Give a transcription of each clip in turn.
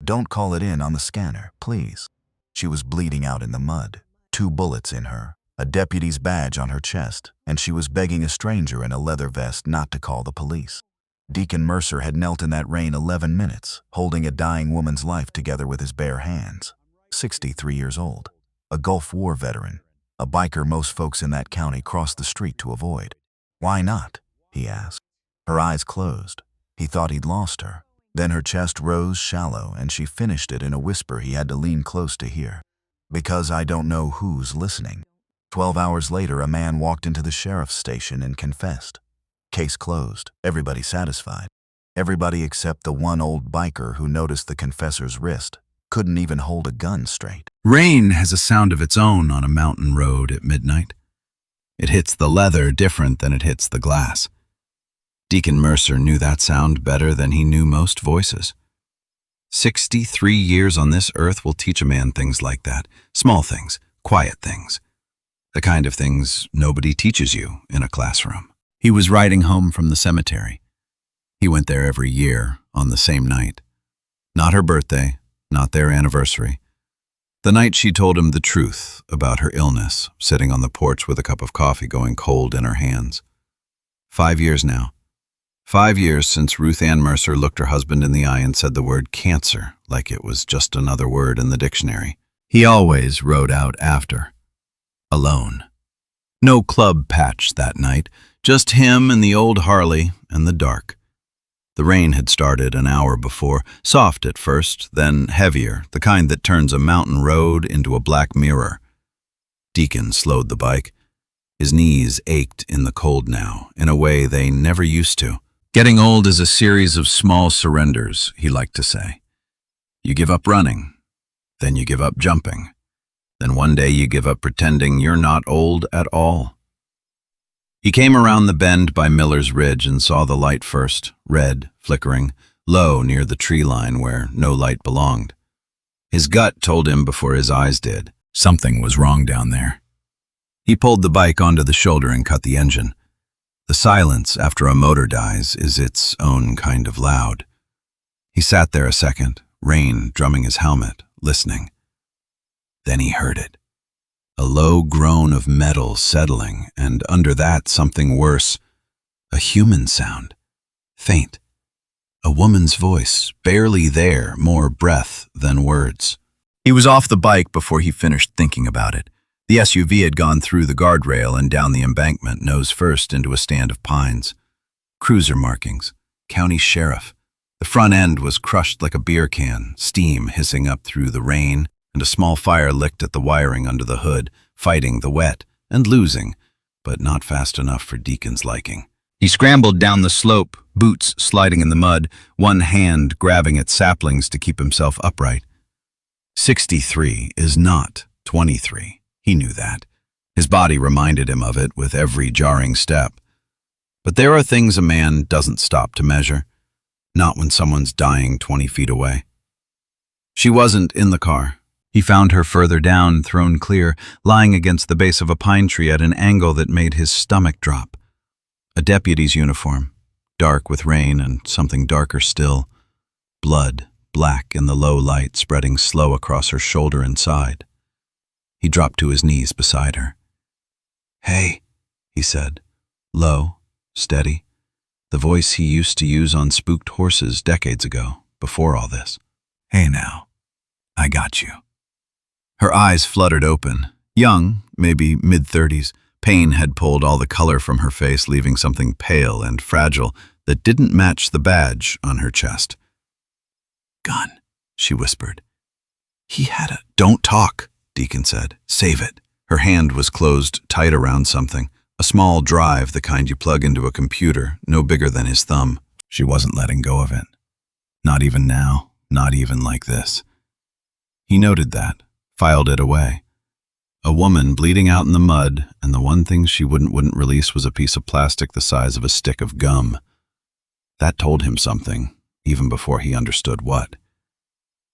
Don't call it in on the scanner, please. She was bleeding out in the mud, 2 bullets in her, a deputy's badge on her chest, and she was begging a stranger in a leather vest not to call the police. Deacon Mercer had knelt in that rain 11 minutes, holding a dying woman's life together with his bare hands. 63 years old, a Gulf War veteran, a biker most folks in that county crossed the street to avoid. Why not? He asked. Her eyes closed. He thought he'd lost her. Then her chest rose shallow, and she finished it in a whisper he had to lean close to hear. Because I don't know who's listening. 12 hours later, a man walked into the sheriff's station and confessed. Case closed. Everybody satisfied. Everybody except the one old biker who noticed the confessor's wrist. Couldn't even hold a gun straight. Rain has a sound of its own on a mountain road at midnight. It hits the leather different than it hits the glass. Deacon Mercer knew that sound better than he knew most voices. 63 years on this earth will teach a man things like that. Small things, quiet things. The kind of things nobody teaches you in a classroom. He was riding home from the cemetery. He went there every year on the same night. Not her birthday, not their anniversary. The night she told him the truth about her illness, sitting on the porch with a cup of coffee going cold in her hands. 5 years now. 5 years since Ruth Ann Mercer looked her husband in the eye and said the word cancer like it was just another word in the dictionary. He always rode out after. Alone. No club patch that night, just him and the old Harley and the dark. The rain had started an hour before, soft at first, then heavier, the kind that turns a mountain road into a black mirror. Deacon slowed the bike. His knees ached in the cold now, in a way they never used to. Getting old is a series of small surrenders, he liked to say. You give up running, then you give up jumping. Then one day you give up pretending you're not old at all. He came around the bend by Miller's Ridge and saw the light first, red, flickering, low near the tree line where no light belonged. His gut told him before his eyes did. Something was wrong down there. He pulled the bike onto the shoulder and cut the engine. The silence after a motor dies is its own kind of loud. He sat there a second, rain drumming his helmet, listening. Then he heard it. A low groan of metal settling, and under that something worse. A human sound. Faint. A woman's voice, barely there, more breath than words. He was off the bike before he finished thinking about it. The SUV had gone through the guardrail and down the embankment, nose first into a stand of pines. Cruiser markings. County sheriff. The front end was crushed like a beer can, steam hissing up through the rain, and a small fire licked at the wiring under the hood, fighting the wet and losing, but not fast enough for Deacon's liking. He scrambled down the slope, boots sliding in the mud, one hand grabbing at saplings to keep himself upright. 63 is not 23. He knew that. His body reminded him of it with every jarring step. But there are things a man doesn't stop to measure, not when someone's dying 20 feet away. She wasn't in the car. He found her further down, thrown clear, lying against the base of a pine tree at an angle that made his stomach drop. A deputy's uniform, dark with rain and something darker still. Blood, black in the low light, spreading slow across her shoulder and side. He dropped to his knees beside her. "Hey," he said, low, steady, the voice he used to use on spooked horses decades ago, before all this. "Hey now, I got you." Her eyes fluttered open. Young, maybe mid-30s, pain had pulled all the color from her face, leaving something pale and fragile that didn't match the badge on her chest. "Gun," she whispered. "He had a—" "Don't talk," Deacon said. "Save it." Her hand was closed tight around something, a small drive, the kind you plug into a computer, no bigger than his thumb. She wasn't letting go of it. Not even now, not even like this. He noted that, filed it away. A woman bleeding out in the mud, and the one thing she wouldn't release was a piece of plastic the size of a stick of gum. That told him something, even before he understood what.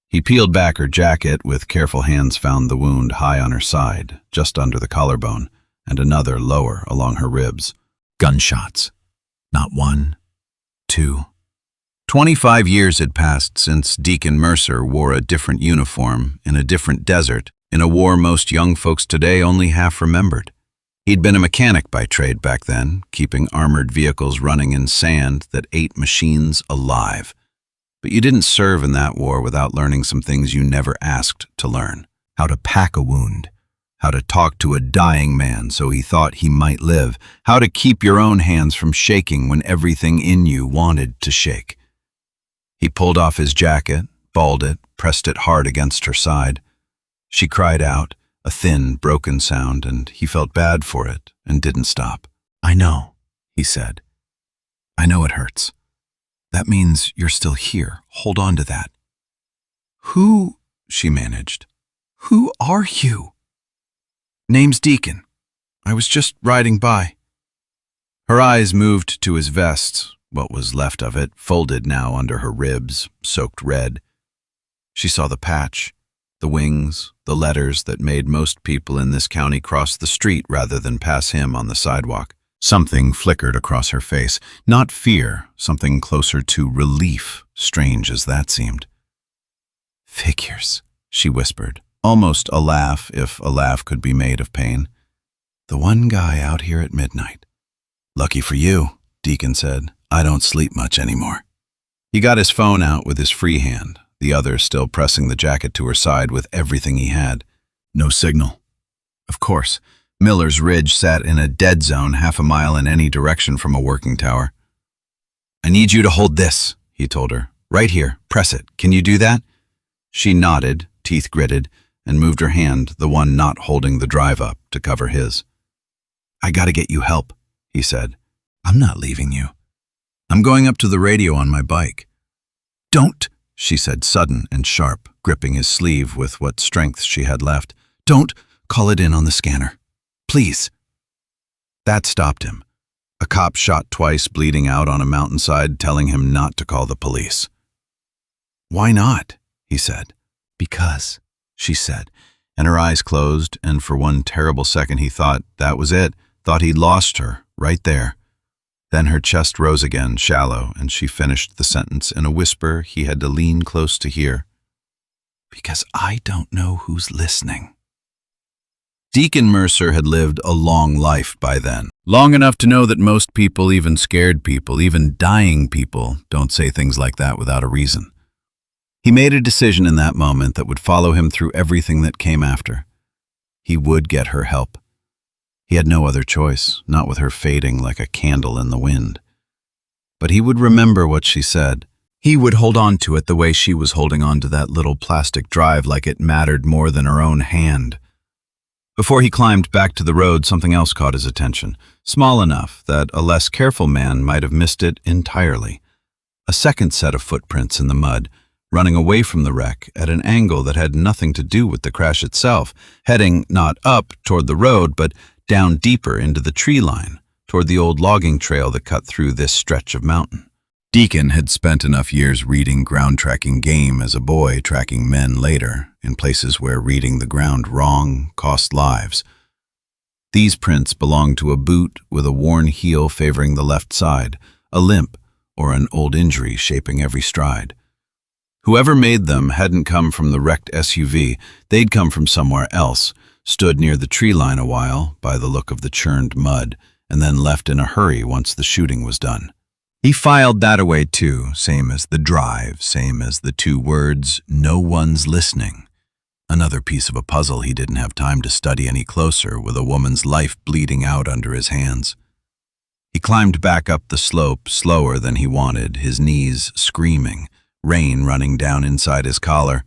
He peeled back her jacket, with careful hands found the wound high on her side, just under the collarbone, and another lower along her ribs. Gunshots. Not 1, 2, 25 years had passed since Deacon Mercer wore a different uniform in a different desert, in a war most young folks today only half remembered. He'd been a mechanic by trade back then, keeping armored vehicles running in sand that ate machines alive. But you didn't serve in that war without learning some things you never asked to learn. How to pack a wound, how to talk to a dying man so he thought he might live, how to keep your own hands from shaking when everything in you wanted to shake. He pulled off his jacket, balled it, pressed it hard against her side. She cried out, a thin, broken sound, and he felt bad for it and didn't stop. "I know," he said. "I know it hurts. That means you're still here. Hold on to that." "Who," she managed, "who are you?" "Name's Deacon. I was just riding by." Her eyes moved to his vest, what was left of it, folded now under her ribs, soaked red. She saw the patch, the wings, the letters that made most people in this county cross the street rather than pass him on the sidewalk. Something flickered across her face. Not fear, something closer to relief, strange as that seemed. "Figures," she whispered, almost a laugh if a laugh could be made of pain. "The one guy out here at midnight." "Lucky for you," Deacon said. "I don't sleep much anymore." He got his phone out with his free hand, the other still pressing the jacket to her side with everything he had. No signal. Of course, Miller's Ridge sat in a dead zone 1/2 mile in any direction from a working tower. "I need you to hold this," he told her. "Right here, press it. Can you do that?" She nodded, teeth gritted, and moved her hand, the one not holding the drive up, to cover his. "I gotta get you help," he said. "I'm not leaving you. I'm going up to the radio on my bike." "Don't," she said, sudden and sharp, gripping his sleeve with what strength she had left. "Don't call it in on the scanner. Please." That stopped him. A cop shot twice, bleeding out on a mountainside, telling him not to call the police. "Why not?" he said. "Because," she said, and her eyes closed, and for one terrible second he thought that was it, thought he'd lost her, right there. Then her chest rose again, shallow, and she finished the sentence in a whisper he had to lean close to hear. "Because I don't know who's listening." Deacon Mercer had lived a long life by then. Long enough to know that most people, even scared people, even dying people, don't say things like that without a reason. He made a decision in that moment that would follow him through everything that came after. He would get her help. He had no other choice, not with her fading like a candle in the wind. But he would remember what she said. He would hold on to it the way she was holding on to that little plastic drive, like it mattered more than her own hand. Before he climbed back to the road, something else caught his attention, small enough that a less careful man might have missed it entirely. A second set of footprints in the mud, running away from the wreck at an angle that had nothing to do with the crash itself, heading not up toward the road, but down deeper into the tree line, toward the old logging trail that cut through this stretch of mountain. Deacon had spent enough years reading ground-tracking game as a boy, tracking men later, in places where reading the ground wrong cost lives. These prints belonged to a boot with a worn heel favoring the left side, a limp, or an old injury shaping every stride. Whoever made them hadn't come from the wrecked SUV, they'd come from somewhere else, stood near the tree line a while, by the look of the churned mud, and then left in a hurry once the shooting was done. He filed that away too, same as the drive, same as the 2 words, "No one's listening." Another piece of a puzzle he didn't have time to study any closer, with a woman's life bleeding out under his hands. He climbed back up the slope slower than he wanted, his knees screaming, rain running down inside his collar.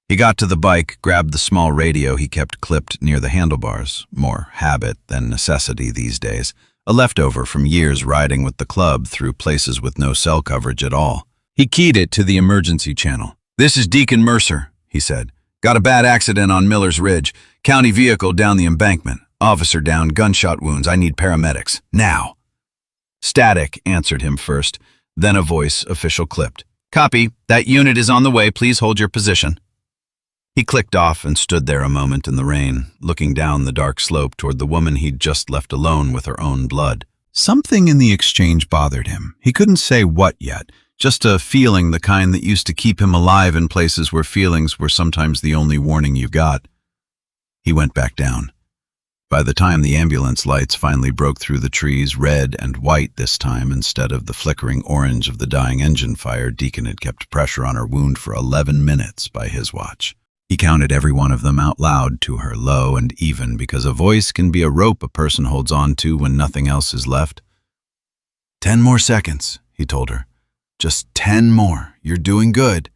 He got to the bike, grabbed the small radio he kept clipped near the handlebars, more habit than necessity these days, a leftover from years riding with the club through places with no cell coverage at all. He keyed it to the emergency channel. "This is Deacon Mercer," he said. "Got a bad accident on Miller's Ridge. County vehicle down the embankment. Officer down, gunshot wounds. I need paramedics. Now." Static answered him first, then a voice official clipped. "Copy. That unit is on the way. Please hold your position." He clicked off and stood there a moment in the rain, looking down the dark slope toward the woman he'd just left alone with her own blood. Something in the exchange bothered him. He couldn't say what yet, Just a feeling, the kind that used to keep him alive in places where feelings were sometimes the only warning you got. He went back down. By the time the ambulance lights finally broke through the trees, red and white this time instead of the flickering orange of the dying engine fire, Deacon had kept pressure on her wound for 11 minutes by his watch. He counted every one of them out loud to her, low and even, because a voice can be a rope a person holds on to when nothing else is left. 10 more seconds, he told her. Just 10 more. You're doing good.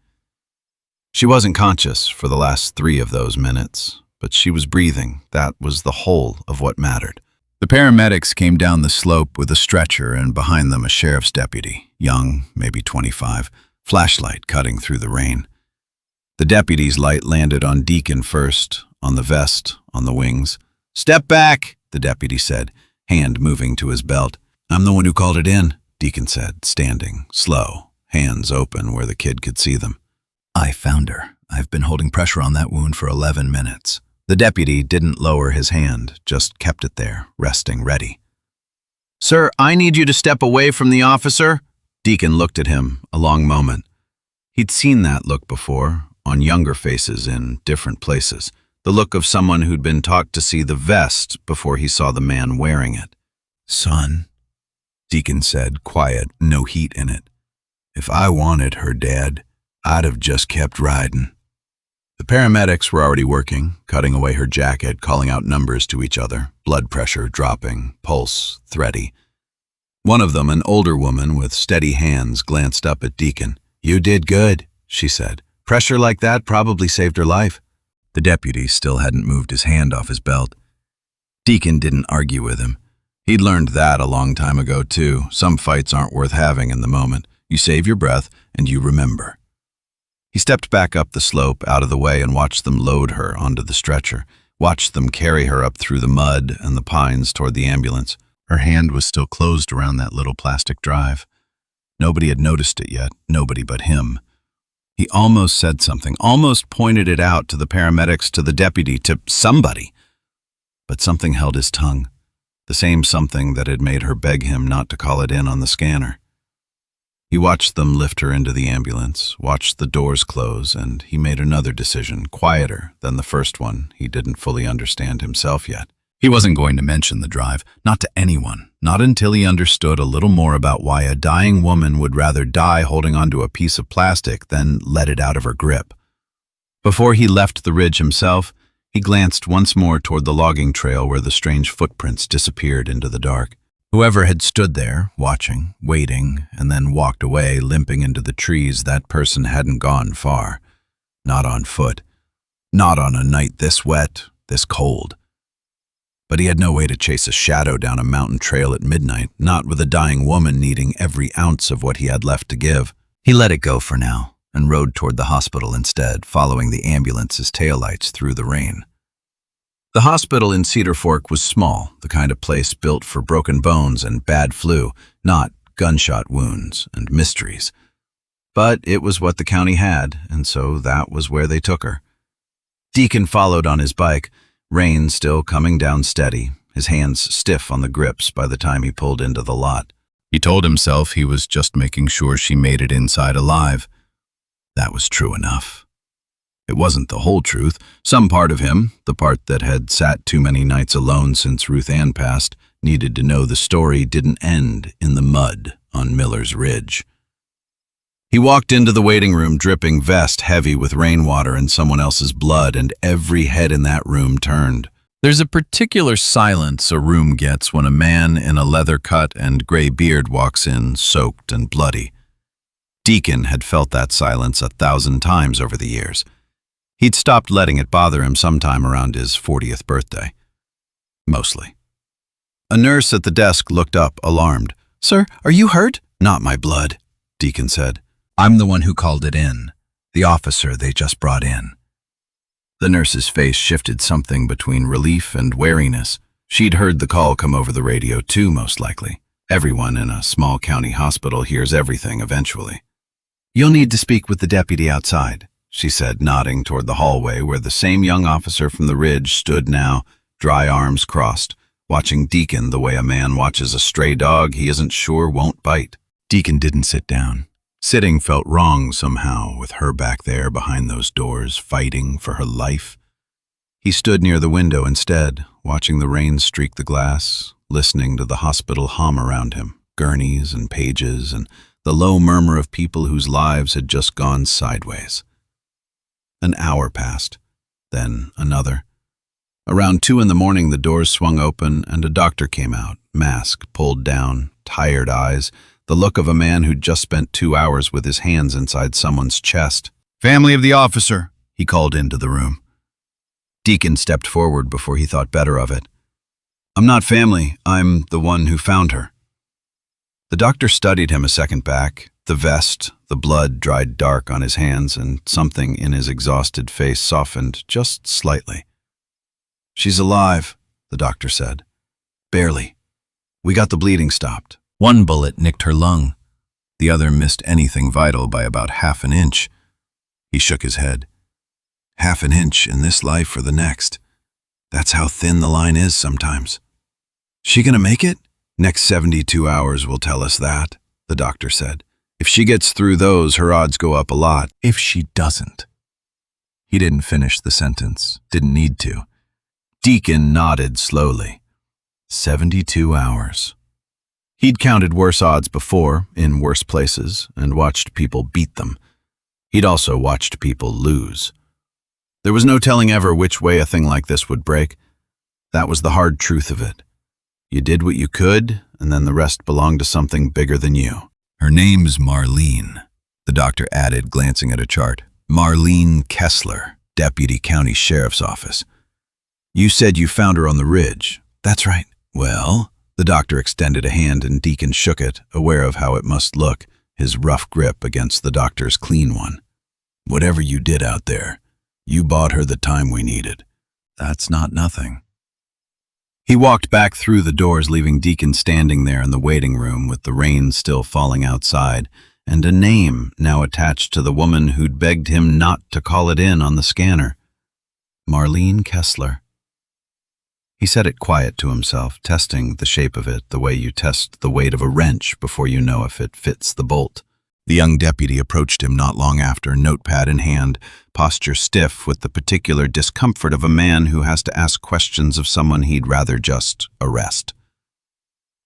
She wasn't conscious for the last 3 of those minutes, but she was breathing. That was the whole of what mattered. The paramedics came down the slope with a stretcher and behind them a sheriff's deputy, young, maybe 25, flashlight cutting through the rain. The deputy's light landed on Deacon first, on the vest, on the wings. "Step back," the deputy said, hand moving to his belt. "I'm the one who called it in," Deacon said, standing, slow, hands open where the kid could see them. "I found her. I've been holding pressure on that wound for 11 minutes. The deputy didn't lower his hand, just kept it there, resting ready. "Sir, I need you to step away from the officer." Deacon looked at him a long moment. He'd seen that look before, on younger faces in different places, the look of someone who'd been taught to see the vest before he saw the man wearing it. "Son," Deacon said, quiet, no heat in it. "If I wanted her dead, I'd have just kept riding." The paramedics were already working, cutting away her jacket, calling out numbers to each other, blood pressure dropping, pulse thready. One of them, an older woman with steady hands, glanced up at Deacon. "You did good," she said. "Pressure like that probably saved her life." The deputy still hadn't moved his hand off his belt. Deacon didn't argue with him. He'd learned that a long time ago, too. Some fights aren't worth having in the moment. You save your breath, and you remember. He stepped back up the slope, out of the way, and watched them load her onto the stretcher, watched them carry her up through the mud and the pines toward the ambulance. Her hand was still closed around that little plastic drive. Nobody had noticed it yet, nobody but him. He almost said something, almost pointed it out to the paramedics, to the deputy, to somebody. But something held his tongue, the same something that had made her beg him not to call it in on the scanner. He watched them lift her into the ambulance, watched the doors close, and he made another decision, quieter than the first one. He didn't fully understand himself yet. He wasn't going to mention the drive, not to anyone, not until he understood a little more about why a dying woman would rather die holding onto a piece of plastic than let it out of her grip. Before he left the ridge himself, he glanced once more toward the logging trail where the strange footprints disappeared into the dark. Whoever had stood there, watching, waiting, and then walked away, limping into the trees, that person hadn't gone far. Not on foot. Not on a night this wet, this cold. But he had no way to chase a shadow down a mountain trail at midnight, not with a dying woman needing every ounce of what he had left to give. He let it go for now, and rode toward the hospital instead, following the ambulance's taillights through the rain. The hospital in Cedar Fork was small, the kind of place built for broken bones and bad flu, not gunshot wounds and mysteries. But it was what the county had, and so that was where they took her. Deacon followed on his bike, rain still coming down steady, his hands stiff on the grips by the time he pulled into the lot. He told himself he was just making sure she made it inside alive. That was true enough. It wasn't the whole truth. Some part of him, the part that had sat too many nights alone since Ruth Ann passed, needed to know the story didn't end in the mud on Miller's Ridge. He walked into the waiting room, dripping, vest heavy with rainwater and someone else's blood, and every head in that room turned. There's a particular silence a room gets when a man in a leather cut and gray beard walks in, soaked and bloody. Deacon had felt that silence 1,000 times over the years. He'd stopped letting it bother him sometime around his 40th birthday. Mostly. A nurse at the desk looked up, alarmed. "Sir, are you hurt?" "Not my blood," Deacon said. "I'm the one who called it in. The officer they just brought in." The nurse's face shifted something between relief and wariness. She'd heard the call come over the radio too, most likely. Everyone in a small county hospital hears everything eventually. "You'll need to speak with the deputy outside," she said, nodding toward the hallway where the same young officer from the ridge stood now, dry arms crossed, watching Deacon the way a man watches a stray dog he isn't sure won't bite. Deacon didn't sit down. Sitting felt wrong somehow, with her back there behind those doors, fighting for her life. He stood near the window instead, watching the rain streak the glass, listening to the hospital hum around him, gurneys and pages, and the low murmur of people whose lives had just gone sideways. An hour passed, then another. Around 2 in the morning, the doors swung open and a doctor came out, mask pulled down, tired eyes, the look of a man who'd just spent 2 hours with his hands inside someone's chest. "Family of the officer," he called into the room. Deacon stepped forward before he thought better of it. "I'm not family. I'm the one who found her." The doctor studied him a second back, the vest, the blood dried dark on his hands, and something in his exhausted face softened just slightly. "She's alive," the doctor said. "Barely. We got the bleeding stopped. One bullet nicked her lung. The other missed anything vital by about half an inch." He shook his head. "Half an inch in this life or the next. That's how thin the line is sometimes." "She gonna make it?" "Next 72 hours will tell us that," the doctor said. "If she gets through those, her odds go up a lot." "If she doesn't." He didn't finish the sentence, didn't need to. Deacon nodded slowly. 72 hours. He'd counted worse odds before, in worse places, and watched people beat them. He'd also watched people lose. There was no telling ever which way a thing like this would break. That was the hard truth of it. You did what you could, and then the rest belonged to something bigger than you. "Her name's Marlene," the doctor added, glancing at a chart. "Marlene Kessler, Deputy County Sheriff's Office. You said you found her on the ridge." "That's right." "Well," the doctor extended a hand and Deacon shook it, aware of how it must look, his rough grip against the doctor's clean one. "Whatever you did out there, you bought her the time we needed. That's not nothing." He walked back through the doors, leaving Deacon standing there in the waiting room with the rain still falling outside, and a name now attached to the woman who'd begged him not to call it in on the scanner. Marlene Kessler. He said it quiet to himself, testing the shape of it the way you test the weight of a wrench before you know if it fits the bolt. The young deputy approached him not long after, notepad in hand, posture stiff with the particular discomfort of a man who has to ask questions of someone he'd rather just arrest.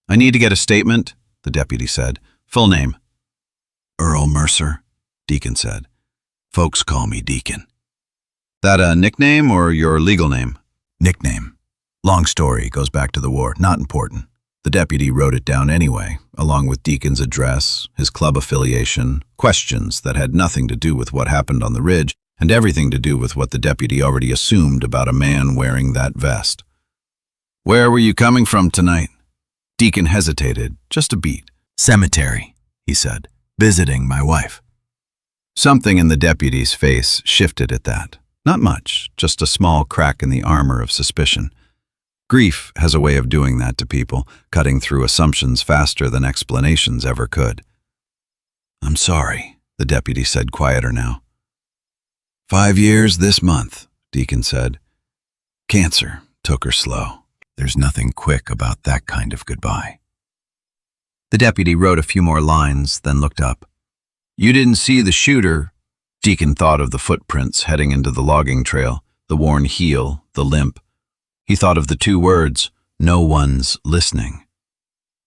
"I need to get a statement," the deputy said. "Full name." "Earl Mercer," Deacon said. "Folks call me Deacon." "That a nickname or your legal name?" "Nickname. Long story, goes back to the war, not important." The deputy wrote it down anyway, along with Deacon's address, his club affiliation, questions that had nothing to do with what happened on the ridge, and everything to do with what the deputy already assumed about a man wearing that vest. "Where were you coming from tonight?" Deacon hesitated, just a beat. "Cemetery," he said. "Visiting my wife." Something in the deputy's face shifted at that. Not much, just a small crack in the armor of suspicion. Grief has a way of doing that to people, cutting through assumptions faster than explanations ever could. "I'm sorry," the deputy said, quieter now. 5 years this month, Deacon said. "Cancer took her slow. There's nothing quick about that kind of goodbye." The deputy wrote a few more lines, then looked up. "You didn't see the shooter?" Deacon thought of the footprints heading into the logging trail, the worn heel, the limp. He thought of the 2 words, "No one's listening."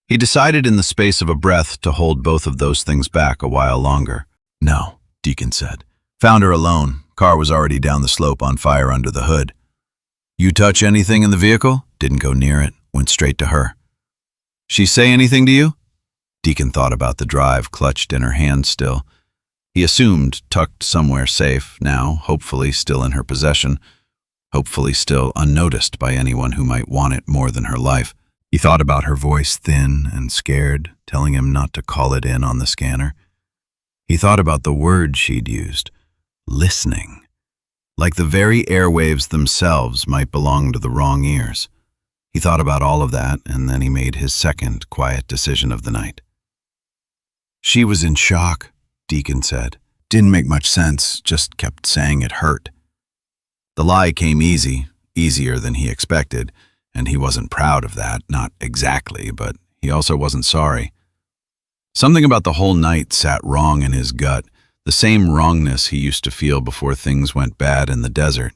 He decided in the space of a breath to hold both of those things back a while longer. "No," Deacon said. "Found her alone. Car was already down the slope on fire under the hood." "You touch anything in the vehicle?" "Didn't go near it. Went straight to her." "She say anything to you?" Deacon thought about the drive clutched in her hand still. He assumed tucked somewhere safe, now, hopefully still in her possession. Hopefully still unnoticed by anyone who might want it more than her life. He thought about her voice, thin and scared, telling him not to call it in on the scanner. He thought about the word she'd used, listening, like the very airwaves themselves might belong to the wrong ears. He thought about all of that, and then he made his second quiet decision of the night. "She was in shock," Deacon said. "Didn't make much sense, just kept saying it hurt." The lie came easy, easier than he expected, and he wasn't proud of that, not exactly, but he also wasn't sorry. Something about the whole night sat wrong in his gut, the same wrongness he used to feel before things went bad in the desert.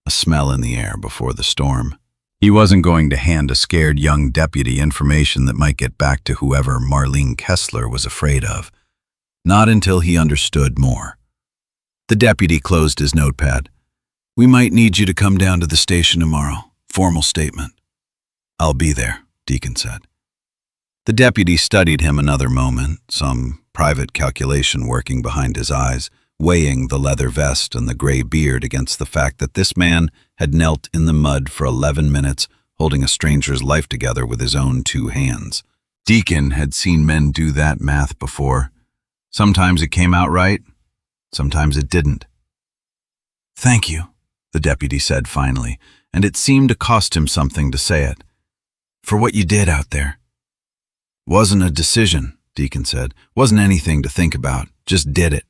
A smell in the air before the storm. He wasn't going to hand a scared young deputy information that might get back to whoever Marlene Kessler was afraid of. Not until he understood more. The deputy closed his notepad. "We might need you to come down to the station tomorrow. Formal statement." "I'll be there," Deacon said. The deputy studied him another moment, some private calculation working behind his eyes, weighing the leather vest and the gray beard against the fact that this man had knelt in the mud for 11 minutes, holding a stranger's life together with his own 2 hands. Deacon had seen men do that math before. Sometimes it came out right, sometimes it didn't. "Thank you," the deputy said finally, and it seemed to cost him something to say it. "For what you did out there." "Wasn't a decision," Deacon said. "Wasn't anything to think about. Just did it."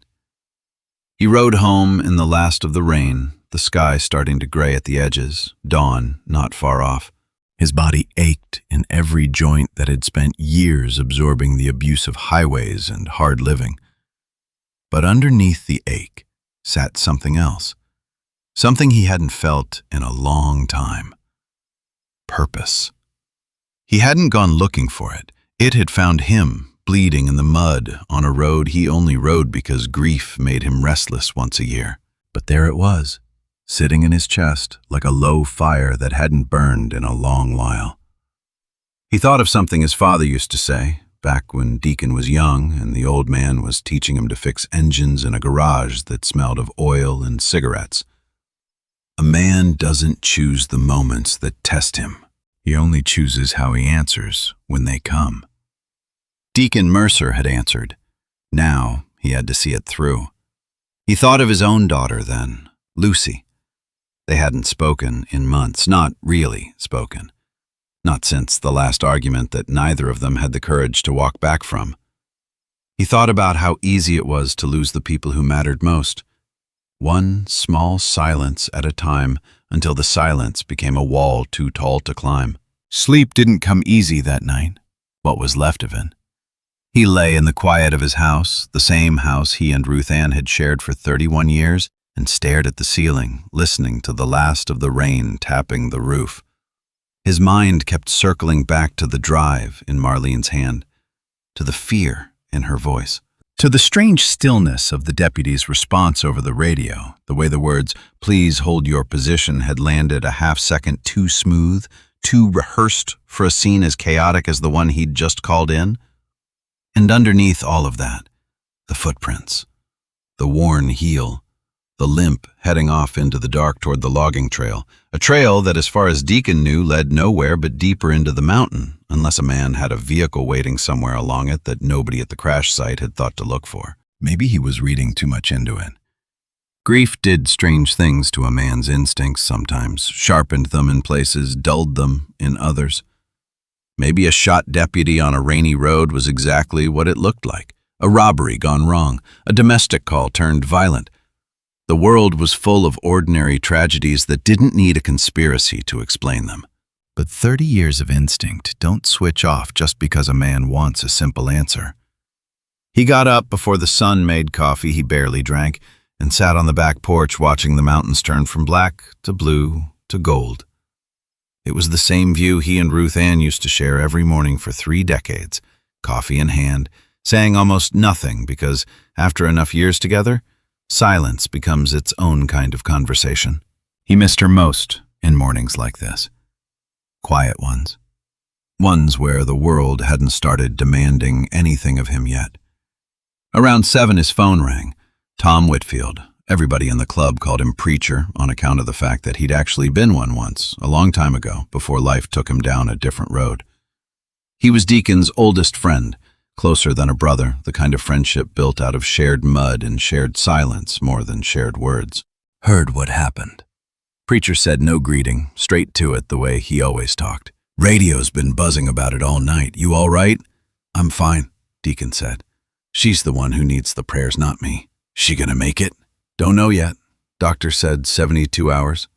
He rode home in the last of the rain, the sky starting to gray at the edges, dawn not far off. His body ached in every joint that had spent years absorbing the abuse of highways and hard living. But underneath the ache sat something else, something he hadn't felt in a long time. Purpose. He hadn't gone looking for it. It had found him, bleeding in the mud on a road he only rode because grief made him restless once a year. But there it was, sitting in his chest like a low fire that hadn't burned in a long while. He thought of something his father used to say, back when Deacon was young and the old man was teaching him to fix engines in a garage that smelled of oil and cigarettes. A man doesn't choose the moments that test him. He only chooses how he answers when they come. Deacon Mercer had answered. Now he had to see it through. He thought of his own daughter then, Lucy. They hadn't spoken in months, not really spoken. Not since the last argument that neither of them had the courage to walk back from. He thought about how easy it was to lose the people who mattered most. One small silence at a time until the silence became a wall too tall to climb. Sleep didn't come easy that night, what was left of it. He lay in the quiet of his house, the same house he and Ruth Ann had shared for 31 years, and stared at the ceiling, listening to the last of the rain tapping the roof. His mind kept circling back to the drive in Marlene's hand, to the fear in her voice, to the strange stillness of the deputy's response over the radio, the way the words, "Please hold your position," had landed a half-second too smooth, too rehearsed for a scene as chaotic as the one he'd just called in. And underneath all of that, the footprints, the worn heel, the limp heading off into the dark toward the logging trail, a trail that, as far as Deacon knew, led nowhere but deeper into the mountain, unless a man had a vehicle waiting somewhere along it that nobody at the crash site had thought to look for. Maybe he was reading too much into it. Grief did strange things to a man's instincts sometimes, sharpened them in places, dulled them in others. Maybe a shot deputy on a rainy road was exactly what it looked like. A robbery gone wrong, a domestic call turned violent. The world was full of ordinary tragedies that didn't need a conspiracy to explain them. But 30 years of instinct don't switch off just because a man wants a simple answer. He got up before the sun made coffee he barely drank and sat on the back porch watching the mountains turn from black to blue to gold. It was the same view he and Ruth Ann used to share every morning for 3 decades, coffee in hand, saying almost nothing because, after enough years together, silence becomes its own kind of conversation. He missed her most in mornings like this. Quiet ones. Ones where the world hadn't started demanding anything of him yet. Around 7 his phone rang. Tom Whitfield. Everybody in the club called him Preacher on account of the fact that he'd actually been one once, a long time ago, before life took him down a different road. He was Deacon's oldest friend, closer than a brother, the kind of friendship built out of shared mud and shared silence more than shared words. Heard what happened. Preacher said no greeting, straight to it the way he always talked. Radio's been buzzing about it all night. You all right? I'm fine, Deacon said. She's the one who needs the prayers, not me. She gonna make it? Don't know yet. Doctor said 72 hours.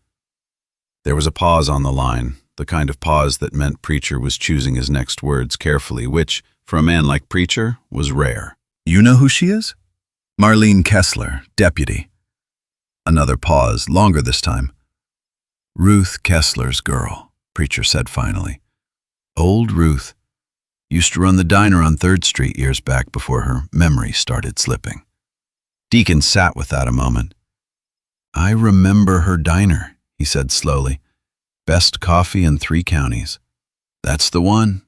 There was a pause on the line, the kind of pause that meant Preacher was choosing his next words carefully, which, for a man like Preacher, was rare. You know who she is? Marlene Kessler, deputy. Another pause, longer this time. Ruth Kessler's girl, Preacher said finally. Old Ruth. Used to run the diner on 3rd Street years back before her memory started slipping. Deacon sat with that a moment. I remember her diner, he said slowly. Best coffee in 3 counties. That's the one.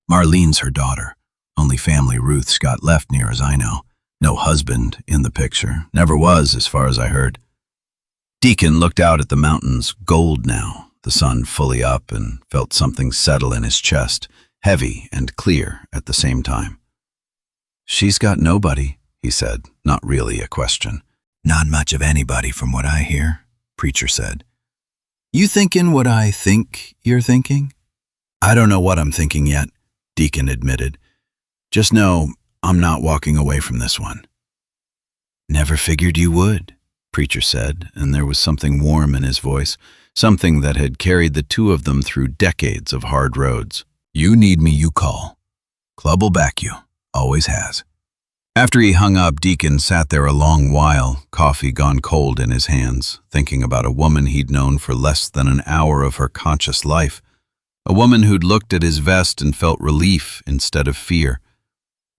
Marlene's her daughter. Only family Ruth's got left near as I know. No husband in the picture. Never was, as far as I heard. Deacon looked out at the mountains, gold now, the sun fully up, and felt something settle in his chest, heavy and clear at the same time. She's got nobody, he said, not really a question. Not much of anybody from what I hear, Preacher said. You thinking what I think you're thinking? I don't know what I'm thinking yet, Deacon admitted. Just know I'm not walking away from this one. Never figured you would, Preacher said, and there was something warm in his voice, something that had carried the two of them through decades of hard roads. You need me, you call. Club'll back you. Always has. After he hung up, Deacon sat there a long while, coffee gone cold in his hands, thinking about a woman he'd known for less than an hour of her conscious life, a woman who'd looked at his vest and felt relief instead of fear,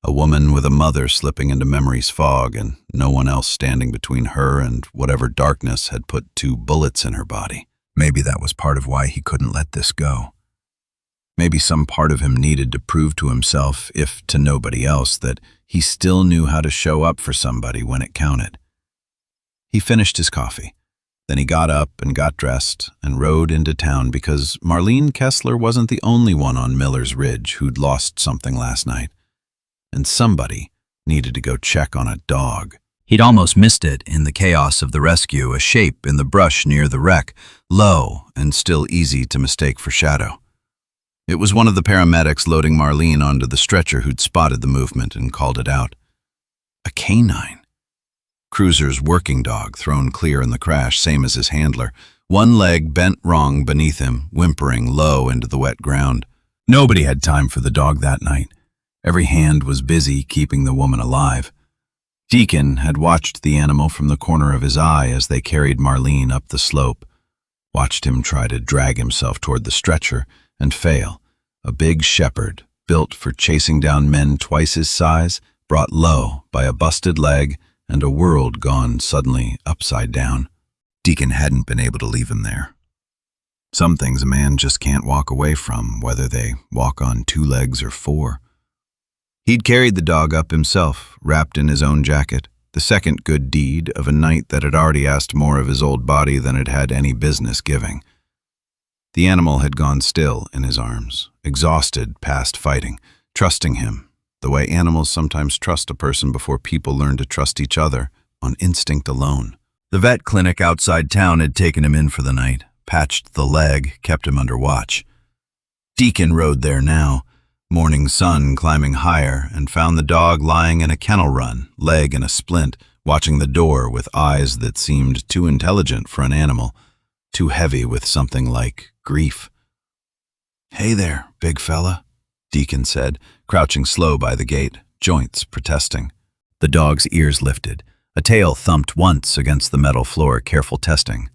a woman with a mother slipping into memory's fog and no one else standing between her and whatever darkness had put 2 bullets in her body. Maybe that was part of why he couldn't let this go. Maybe some part of him needed to prove to himself, if to nobody else, that he still knew how to show up for somebody when it counted. He finished his coffee. Then he got up and got dressed and rode into town because Marlene Kessler wasn't the only one on Miller's Ridge who'd lost something last night. And somebody needed to go check on a dog. He'd almost missed it in the chaos of the rescue, a shape in the brush near the wreck, low and still easy to mistake for Shadow. It was one of the paramedics loading Marlene onto the stretcher who'd spotted the movement and called it out. A canine. Cruiser's working dog thrown clear in the crash, same as his handler, one leg bent wrong beneath him, whimpering low into the wet ground. Nobody had time for the dog that night. Every hand was busy keeping the woman alive. Deacon had watched the animal from the corner of his eye as they carried Marlene up the slope, watched him try to drag himself toward the stretcher and fail. A big shepherd, built for chasing down men twice his size, brought low by a busted leg and a world gone suddenly upside down. Deacon hadn't been able to leave him there. Some things a man just can't walk away from, whether they walk on 2 legs or 4. He'd carried the dog up himself, wrapped in his own jacket, the second good deed of a night that had already asked more of his old body than it had any business giving. The animal had gone still in his arms, exhausted past fighting, trusting him, the way animals sometimes trust a person before people learn to trust each other, on instinct alone. The vet clinic outside town had taken him in for the night, patched the leg, kept him under watch. Deacon rode there now, morning sun climbing higher, and found the dog lying in a kennel run, leg in a splint, watching the door with eyes that seemed too intelligent for an animal, too heavy with something like grief. Hey there, big fella, Deacon said, crouching slow by the gate, joints protesting. The dog's ears lifted. A tail thumped once against the metal floor, careful testing.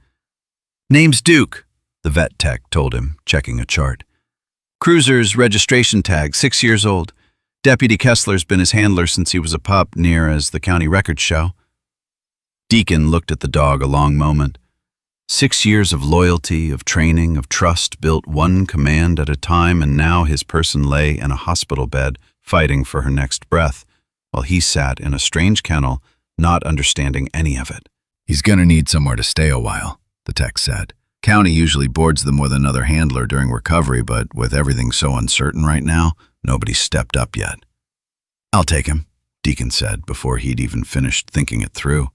Name's Duke, the vet tech told him, checking a chart. Cruiser's registration tag, 6 years old. Deputy Kessler's been his handler since he was a pup, near as the county records show. Deacon looked at the dog a long moment. 6 years of loyalty, of training, of trust, built one command at a time, and now his person lay in a hospital bed, fighting for her next breath, while he sat in a strange kennel, not understanding any of it. He's gonna need somewhere to stay a while, the tech said. County usually boards them with another handler during recovery, but with everything so uncertain right now, nobody's stepped up yet. I'll take him, Deacon said before he'd even finished thinking it through.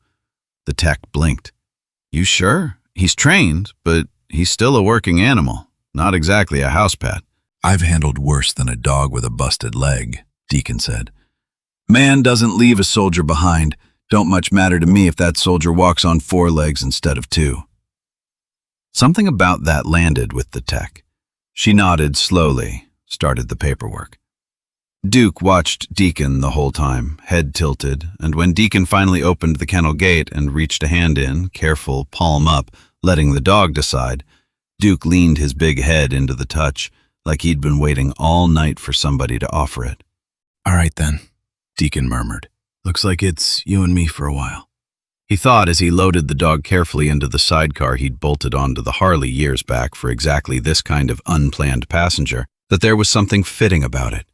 The tech blinked. You sure? He's trained, but he's still a working animal, not exactly a house pet. I've handled worse than a dog with a busted leg, Deacon said. Man doesn't leave a soldier behind. Don't much matter to me if that soldier walks on 4 legs instead of 2. Something about that landed with the tech. She nodded slowly, started the paperwork. Duke watched Deacon the whole time, head tilted, and when Deacon finally opened the kennel gate and reached a hand in, careful, palm up, letting the dog decide, Duke leaned his big head into the touch, like he'd been waiting all night for somebody to offer it. "All right then," Deacon murmured. "Looks like it's you and me for a while." He thought as he loaded the dog carefully into the sidecar he'd bolted onto the Harley years back for exactly this kind of unplanned passenger, that there was something fitting about it.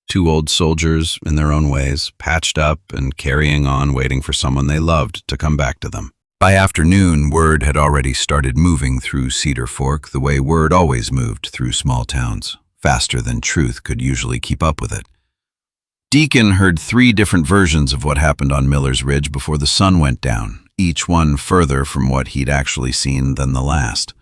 Two old soldiers, in their own ways, patched up and carrying on, waiting for someone they loved to come back to them. By afternoon, word had already started moving through Cedar Fork the way word always moved through small towns, faster than truth could usually keep up with it. Deacon heard 3 different versions of what happened on Miller's Ridge before the sun went down, each one further from what he'd actually seen than the last.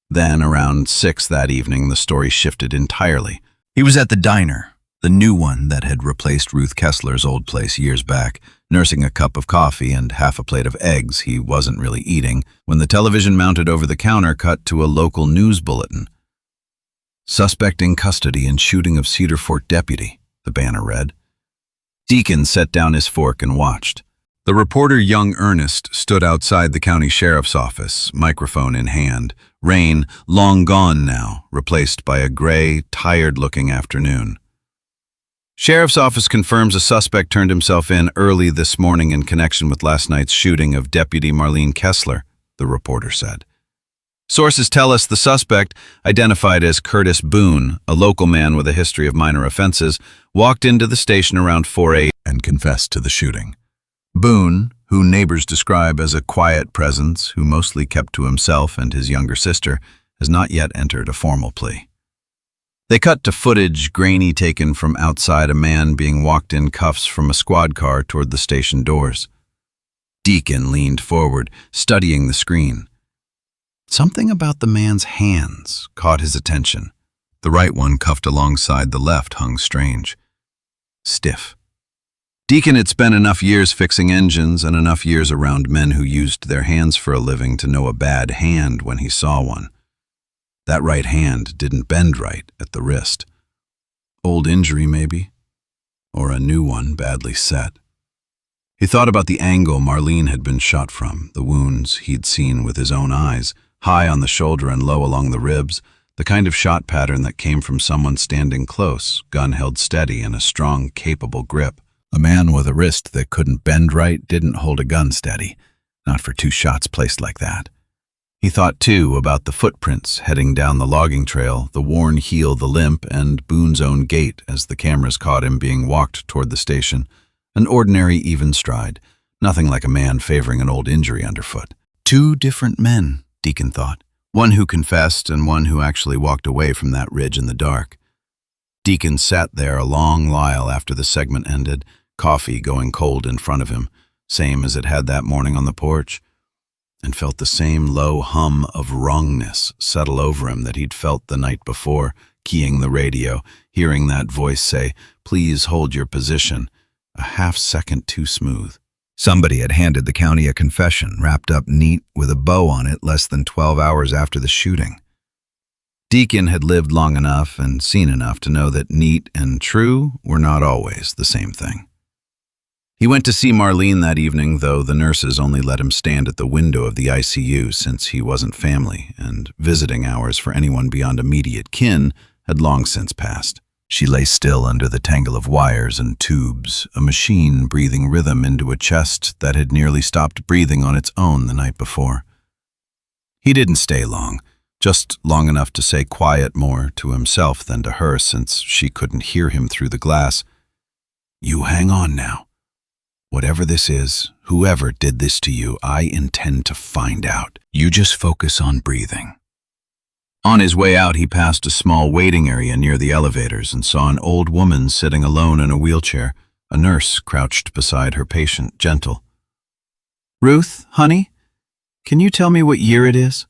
Then, around 6 that evening, the story shifted entirely. He was at the diner, the new one that had replaced Ruth Kessler's old place years back, nursing a cup of coffee and half a plate of eggs he wasn't really eating, when the television mounted over the counter cut to a local news bulletin. "Suspect in custody in shooting of Cedar Fork deputy," the banner read. Deacon set down his fork and watched. The reporter, young Ernest, stood outside the county sheriff's office, microphone in hand, rain long gone now, replaced by a gray, tired-looking afternoon. "Sheriff's office confirms a suspect turned himself in early this morning in connection with last night's shooting of Deputy Marlene Kessler," the reporter said. "Sources tell us the suspect, identified as Curtis Boone, a local man with a history of minor offenses, walked into the station around 4 a.m. and confessed to the shooting. Boone, who neighbors describe as a quiet presence who mostly kept to himself and his younger sister, has not yet entered a formal plea." They cut to footage grainy taken from outside a man being walked in cuffs from a squad car toward the station doors. Deacon leaned forward, studying the screen. Something about the man's hands caught his attention. The right one cuffed alongside the left hung strange. Stiff. Deacon had spent enough years fixing engines and enough years around men who used their hands for a living to know a bad hand when he saw one. That right hand didn't bend right at the wrist. Old injury, maybe? Or a new one badly set. He thought about the angle Marlene had been shot from, the wounds he'd seen with his own eyes, high on the shoulder and low along the ribs, the kind of shot pattern that came from someone standing close, gun held steady in a strong, capable grip. A man with a wrist that couldn't bend right didn't hold a gun steady, not for 2 shots placed like that. He thought, too, about the footprints heading down the logging trail, the worn heel, the limp, and Boone's own gait as the cameras caught him being walked toward the station. An ordinary, even stride, nothing like a man favoring an old injury underfoot. 2 different men, Deacon thought. One who confessed and one who actually walked away from that ridge in the dark. Deacon sat there a long while after the segment ended, coffee going cold in front of him, same as it had that morning on the porch, and felt the same low hum of wrongness settle over him that he'd felt the night before, keying the radio, hearing that voice say, "Please hold your position," a half-second too smooth. Somebody had handed the county a confession, wrapped up neat with a bow on it less than 12 hours after the shooting. Deacon had lived long enough and seen enough to know that neat and true were not always the same thing. He went to see Marlene that evening, though the nurses only let him stand at the window of the ICU since he wasn't family, and visiting hours for anyone beyond immediate kin had long since passed. She lay still under the tangle of wires and tubes, a machine breathing rhythm into a chest that had nearly stopped breathing on its own the night before. He didn't stay long, just long enough to say quiet more to himself than to her since she couldn't hear him through the glass. "You hang on now. Whatever this is, whoever did this to you, I intend to find out. You just focus on breathing." On his way out, he passed a small waiting area near the elevators and saw an old woman sitting alone in a wheelchair, a nurse crouched beside her patient, gentle. "Ruth, honey, can you tell me what year it is?"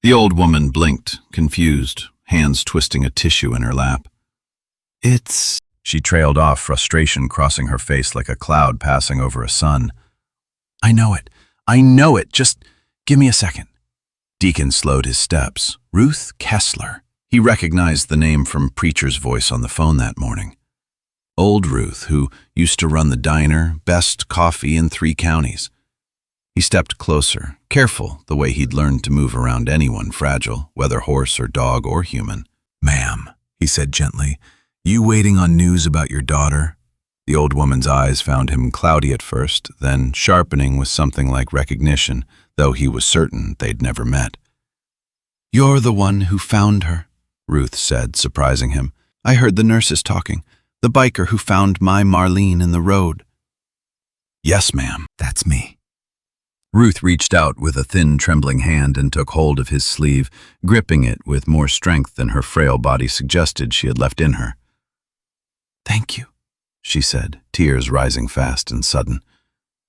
The old woman blinked, confused, hands twisting a tissue in her lap. "It's..." She trailed off, frustration crossing her face like a cloud passing over a sun. I know it. Just give me a second." Deacon slowed his steps. "Ruth Kessler," He recognized the name from Preacher's voice on the phone that morning. Old Ruth, who used to run the diner, best coffee in 3 counties. He stepped closer, careful the way he'd learned to move around anyone fragile, whether horse or dog or human. "Ma'am," he said gently, "you waiting on news about your daughter?" The old woman's eyes found him cloudy at first, then sharpening with something like recognition, though he was certain they'd never met. "You're the one who found her," Ruth said, surprising him. "I heard the nurses talking. The biker who found my Marlene in the road." "Yes, ma'am, that's me." Ruth reached out with a thin, trembling hand and took hold of his sleeve, gripping it with more strength than her frail body suggested she had left in her. "Thank you," she said, tears rising fast and sudden.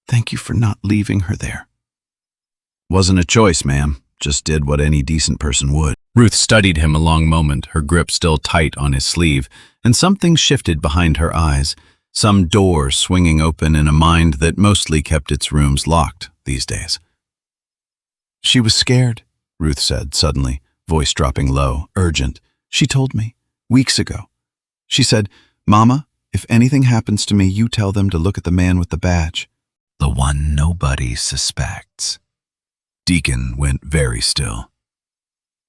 "Thank you for not leaving her there." "Wasn't a choice, ma'am. Just did what any decent person would." Ruth studied him a long moment, her grip still tight on his sleeve, and something shifted behind her eyes, some door swinging open in a mind that mostly kept its rooms locked these days. "She was scared," Ruth said suddenly, voice dropping low, urgent. "She told me, weeks ago. She said, 'Mama, if anything happens to me, you tell them to look at the man with the badge.'" "The one nobody suspects." Deacon went very still.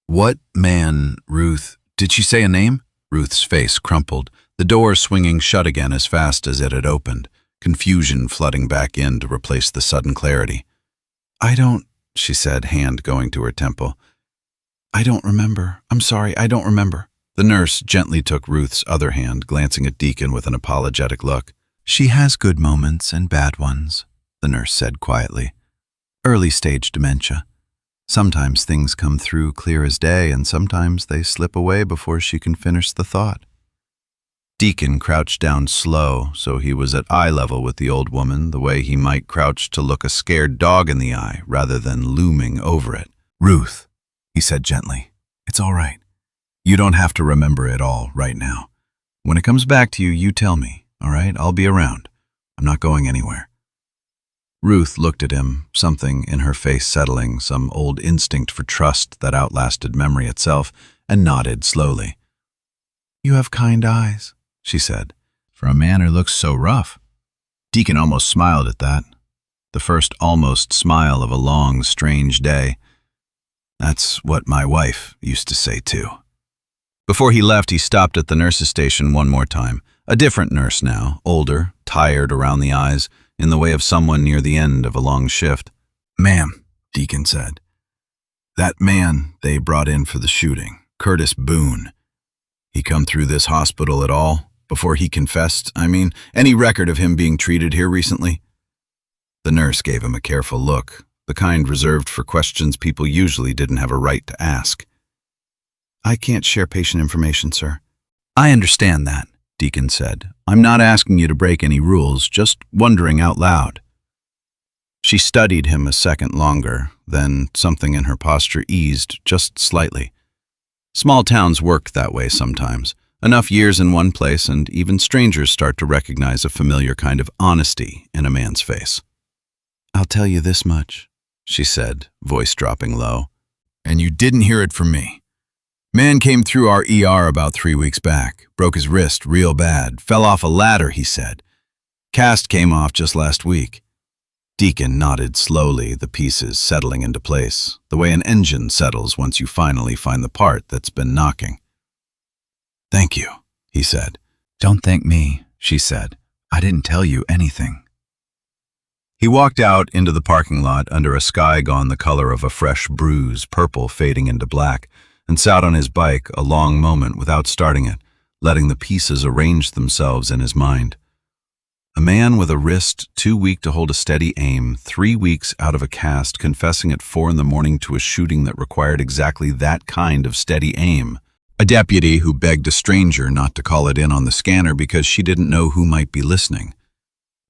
"What man, Ruth? Did she say a name?" Ruth's face crumpled, the door swinging shut again as fast as it had opened, confusion flooding back in to replace the sudden clarity. "I don't," she said, hand going to her temple. "I don't remember. I'm sorry, I don't remember." The nurse gently took Ruth's other hand, glancing at Deacon with an apologetic look. "She has good moments and bad ones," the nurse said quietly. "Early-stage dementia. Sometimes things come through clear as day, and sometimes they slip away before she can finish the thought." Deacon crouched down slow, so he was at eye level with the old woman, the way he might crouch to look a scared dog in the eye, rather than looming over it. "Ruth," he said gently, "it's all right. You don't have to remember it all right now. When it comes back to you, you tell me, all right? I'll be around. I'm not going anywhere." Ruth looked at him, something in her face settling, some old instinct for trust that outlasted memory itself, and nodded slowly. "You have kind eyes," she said. "For a man who looks so rough." Deacon almost smiled at that. The first almost smile of a long, strange day. "That's what my wife used to say too." Before he left, he stopped at the nurse's station one more time. A different nurse now, older, tired around the eyes, in the way of someone near the end of a long shift. "Ma'am," Deacon said, "that man they brought in for the shooting, Curtis Boone, he come through this hospital at all? Before he confessed, I mean, any record of him being treated here recently?" The nurse gave him a careful look, the kind reserved for questions people usually didn't have a right to ask. "I can't share patient information, sir." "I understand that," Deacon said. "I'm not asking you to break any rules, just wondering out loud." She studied him a second longer, then something in her posture eased just slightly. Small towns work that way sometimes. Enough years in one place and even strangers start to recognize a familiar kind of honesty in a man's face. "I'll tell you this much," she said, voice dropping low. "And you didn't hear it from me. Man came through our ER about 3 weeks back, broke his wrist real bad, fell off a ladder, he said. Cast came off just last week." Deacon nodded slowly, the pieces settling into place, the way an engine settles once you finally find the part that's been knocking. "Thank you," he said. "Don't thank me," she said. "I didn't tell you anything." He walked out into the parking lot under a sky gone the color of a fresh bruise, purple fading into black, and sat on his bike a long moment without starting it, letting the pieces arrange themselves in his mind. A man with a wrist too weak to hold a steady aim, 3 weeks out of a cast, confessing at 4 a.m. to a shooting that required exactly that kind of steady aim. A deputy who begged a stranger not to call it in on the scanner because she didn't know who might be listening.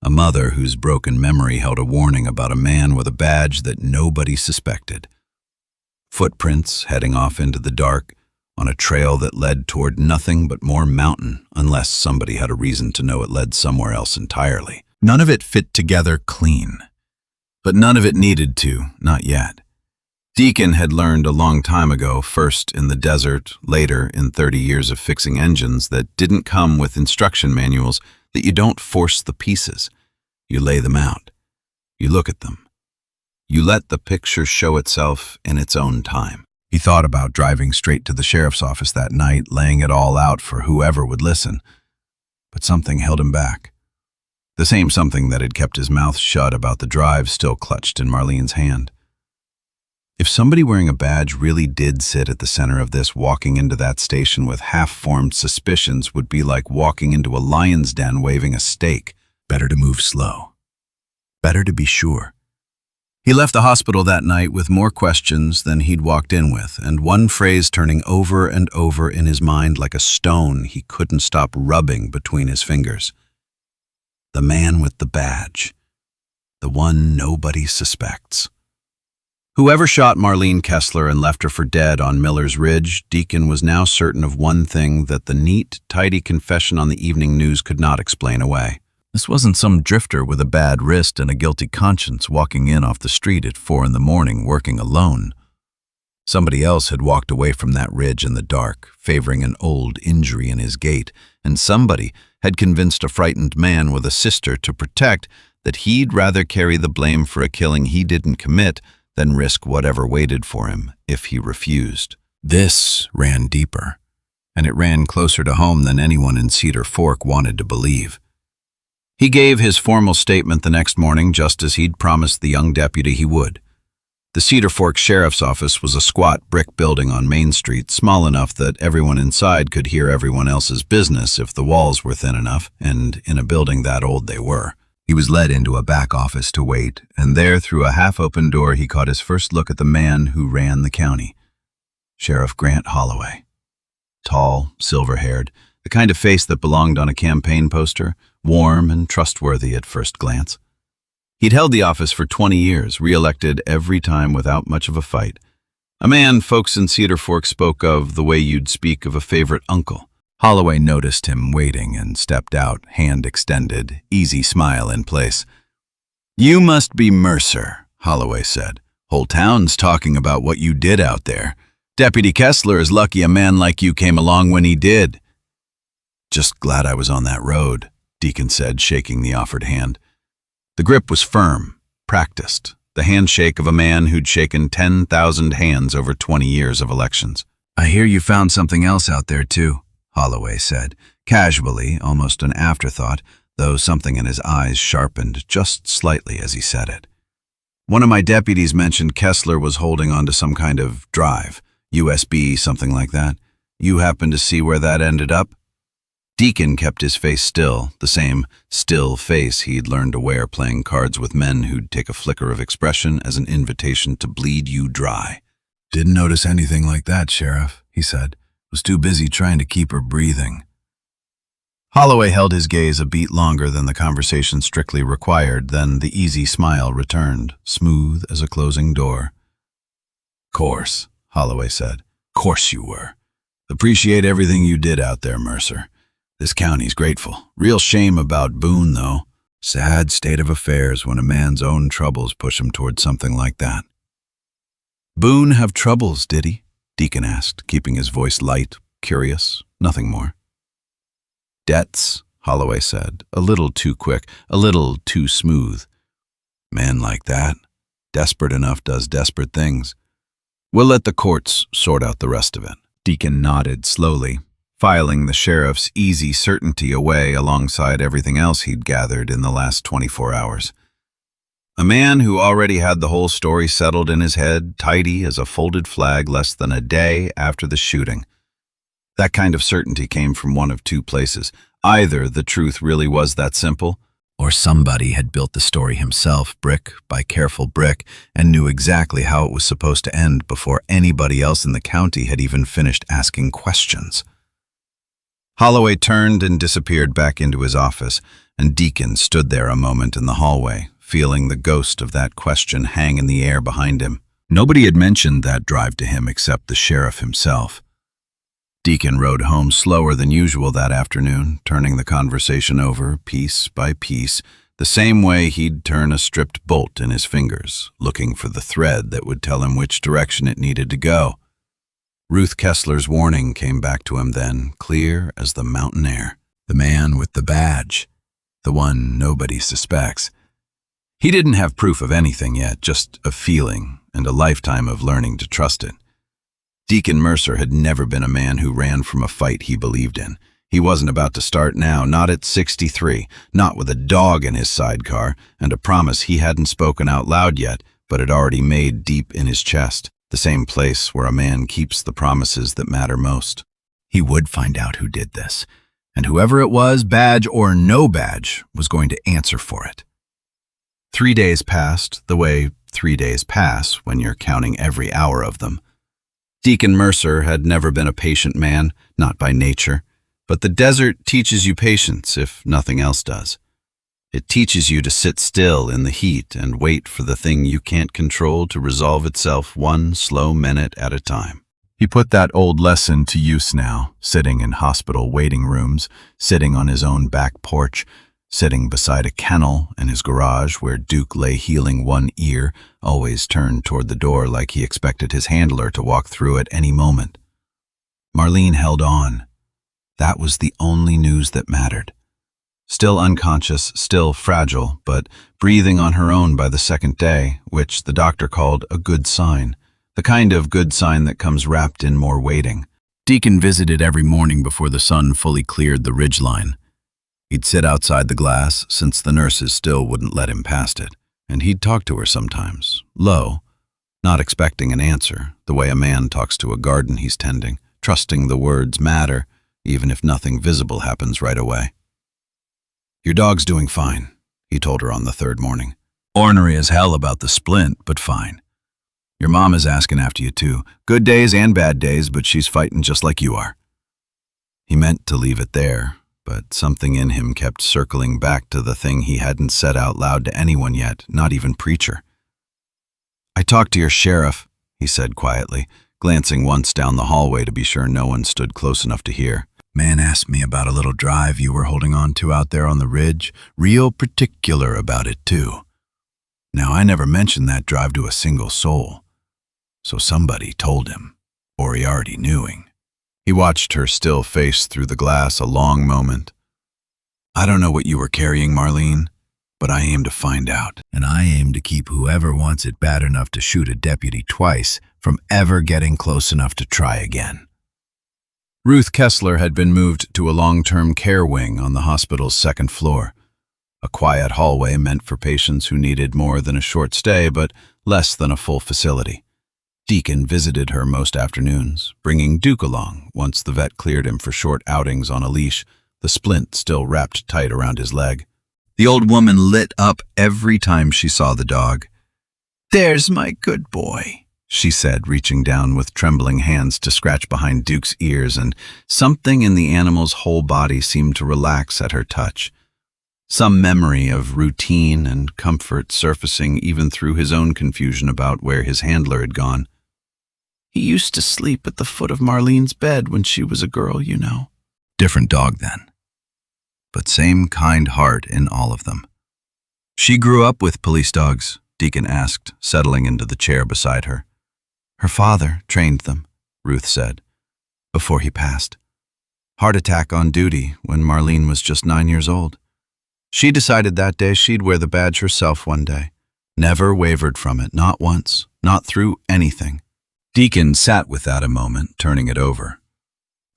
A mother whose broken memory held a warning about a man with a badge that nobody suspected. Footprints heading off into the dark on a trail that led toward nothing but more mountain, unless somebody had a reason to know it led somewhere else entirely. None of it fit together clean. But none of it needed to, not yet. Deacon had learned a long time ago, first in the desert, later in 30 years of fixing engines that didn't come with instruction manuals, that you don't force the pieces. You lay them out. You look at them. You let the picture show itself in its own time. He thought about driving straight to the sheriff's office that night, laying it all out for whoever would listen. But something held him back. The same something that had kept his mouth shut about the drive still clutched in Marlene's hand. If somebody wearing a badge really did sit at the center of this, walking into that station with half-formed suspicions would be like walking into a lion's den waving a stake. Better to move slow. Better to be sure. He left the hospital that night with more questions than he'd walked in with, and one phrase turning over and over in his mind like a stone he couldn't stop rubbing between his fingers. The man with the badge. The one nobody suspects. Whoever shot Marlene Kessler and left her for dead on Miller's Ridge, Deacon was now certain of one thing that the neat, tidy confession on the evening news could not explain away. This wasn't some drifter with a bad wrist and a guilty conscience walking in off the street at 4 a.m. working alone. Somebody else had walked away from that ridge in the dark, favoring an old injury in his gait, and somebody had convinced a frightened man with a sister to protect that he'd rather carry the blame for a killing he didn't commit than risk whatever waited for him if he refused. This ran deeper, and it ran closer to home than anyone in Cedar Fork wanted to believe. He gave his formal statement the next morning just as he'd promised the young deputy he would. The Cedar Fork Sheriff's Office was a squat brick building on Main Street, small enough that everyone inside could hear everyone else's business if the walls were thin enough, and in a building that old they were. He was led into a back office to wait, and there, through a half-open door, he caught his first look at the man who ran the county. Sheriff Grant Holloway. Tall, silver-haired, the kind of face that belonged on a campaign poster, warm and trustworthy at first glance. He'd held the office for 20 years, re-elected every time without much of a fight. A man folks in Cedar Fork spoke of the way you'd speak of a favorite uncle. Holloway noticed him waiting and stepped out, hand extended, easy smile in place. "You must be Mercer," Holloway said. "Whole town's talking about what you did out there. Deputy Kessler is lucky a man like you came along when he did." "Just glad I was on that road," Deacon said, shaking the offered hand. The grip was firm, practiced, the handshake of a man who'd shaken 10,000 hands over 20 years of elections. "I hear you found something else out there, too," Holloway said, casually, almost an afterthought, though something in his eyes sharpened just slightly as he said it. "One of my deputies mentioned Kessler was holding on to some kind of drive, USB, something like that. You happen to see where that ended up?" Deacon kept his face still, the same still face he'd learned to wear playing cards with men who'd take a flicker of expression as an invitation to bleed you dry. "Didn't notice anything like that, Sheriff," he said. "Was too busy trying to keep her breathing." Holloway held his gaze a beat longer than the conversation strictly required, then the easy smile returned, smooth as a closing door. "Course," Holloway said. "Course you were. Appreciate everything you did out there, Mercer. This county's grateful. Real shame about Boone, though. Sad state of affairs when a man's own troubles push him toward something like that." "Boone have troubles, did he?" Deacon asked, keeping his voice light, curious, nothing more. "Debts," Holloway said, a little too quick, a little too smooth. "Man like that, desperate enough, does desperate things. We'll let the courts sort out the rest of it." Deacon nodded slowly, filing the sheriff's easy certainty away alongside everything else he'd gathered in the last 24 hours. A man who already had the whole story settled in his head, tidy as a folded flag less than a day after the shooting. That kind of certainty came from one of two places. Either the truth really was that simple, or somebody had built the story himself, brick by careful brick, and knew exactly how it was supposed to end before anybody else in the county had even finished asking questions. Holloway turned and disappeared back into his office, and Deacon stood there a moment in the hallway, feeling the ghost of that question hang in the air behind him. Nobody had mentioned that drive to him except the sheriff himself. Deacon rode home slower than usual that afternoon, turning the conversation over piece by piece, the same way he'd turn a stripped bolt in his fingers, looking for the thread that would tell him which direction it needed to go. Ruth Kessler's warning came back to him then, clear as the mountain air. The man with the badge, the one nobody suspects. He didn't have proof of anything yet, just a feeling and a lifetime of learning to trust it. Deacon Mercer had never been a man who ran from a fight he believed in. He wasn't about to start now, not at 63, not with a dog in his sidecar and a promise he hadn't spoken out loud yet, but had already made deep in his chest, the same place where a man keeps the promises that matter most. He would find out who did this, and whoever it was, badge or no badge, was going to answer for it. 3 days passed, the way 3 days pass when you're counting every hour of them. Deacon Mercer had never been a patient man, not by nature. But the desert teaches you patience, if nothing else does. It teaches you to sit still in the heat and wait for the thing you can't control to resolve itself one slow minute at a time. He put that old lesson to use now, sitting in hospital waiting rooms, sitting on his own back porch, sitting beside a kennel in his garage where Duke lay healing one ear, always turned toward the door like he expected his handler to walk through at any moment. Marlene held on. That was the only news that mattered. Still unconscious, still fragile, but breathing on her own by the second day, which the doctor called a good sign, the kind of good sign that comes wrapped in more waiting. Deacon visited every morning before the sun fully cleared the ridgeline. He'd sit outside the glass, since the nurses still wouldn't let him past it, and he'd talk to her sometimes, low, not expecting an answer, the way a man talks to a garden he's tending, trusting the words matter, even if nothing visible happens right away. "Your dog's doing fine," he told her on the third morning. "Ornery as hell about the splint, but fine. Your mom is asking after you too. Good days and bad days, but she's fighting just like you are." He meant to leave it there, but something in him kept circling back to the thing he hadn't said out loud to anyone yet, not even Preacher. "I talked to your sheriff," he said quietly, glancing once down the hallway to be sure no one stood close enough to hear. "Man asked me about a little drive you were holding on to out there on the ridge, real particular about it too. Now, I never mentioned that drive to a single soul, so somebody told him, or he already knewing." He watched her still face through the glass a long moment. "I don't know what you were carrying, Marlene, but I aim to find out, and I aim to keep whoever wants it bad enough to shoot a deputy twice from ever getting close enough to try again." Ruth Kessler had been moved to a long-term care wing on the hospital's second floor, a quiet hallway meant for patients who needed more than a short stay but less than a full facility. Deacon visited her most afternoons, bringing Duke along once the vet cleared him for short outings on a leash, the splint still wrapped tight around his leg. The old woman lit up every time she saw the dog. "There's my good boy," she said, reaching down with trembling hands to scratch behind Duke's ears, and something in the animal's whole body seemed to relax at her touch. Some memory of routine and comfort surfacing even through his own confusion about where his handler had gone. "He used to sleep at the foot of Marlene's bed when she was a girl, you know." Different dog then, but same kind heart in all of them. "She grew up with police dogs?" Deacon asked, settling into the chair beside her. "Her father trained them," Ruth said, "before he passed. Heart attack on duty when Marlene was just 9 years old. She decided that day she'd wear the badge herself one day. Never wavered from it, not once, not through anything." Deacon sat with that a moment, turning it over.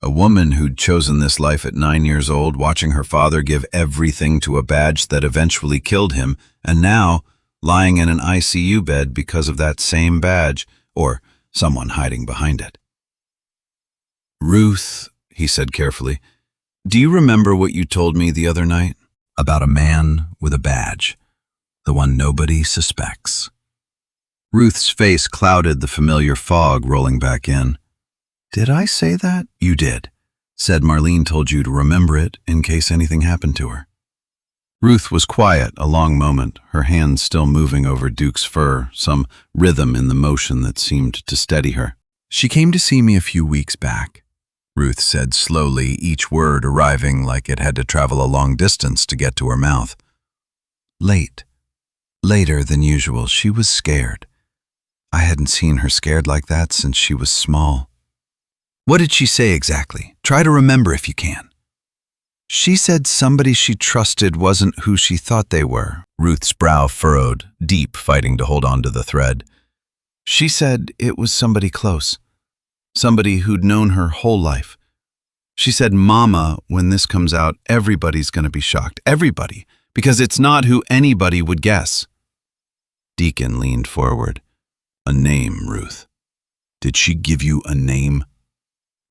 A woman who'd chosen this life at 9 years old, watching her father give everything to a badge that eventually killed him, and now lying in an ICU bed because of that same badge, or someone hiding behind it. "Ruth," he said carefully, "do you remember what you told me the other night? About a man with a badge, the one nobody suspects." Ruth's face clouded the familiar fog rolling back in. "Did I say that?" "You did. Said Marlene told you to remember it in case anything happened to her." Ruth was quiet a long moment, her hands still moving over Duke's fur, some rhythm in the motion that seemed to steady her. "She came to see me a few weeks back," Ruth said slowly, each word arriving like it had to travel a long distance to get to her mouth. Later than usual, she was scared. I hadn't seen her scared like that since she was small. What did she say exactly? Try to remember if you can. She said somebody she trusted wasn't who she thought they were. Ruth's brow furrowed, deep, fighting to hold on to the thread. She said it was somebody close, somebody who'd known her whole life. She said, Mama, when this comes out, everybody's going to be shocked. Everybody. Because it's not who anybody would guess. Deacon leaned forward. A name, Ruth. Did she give you a name?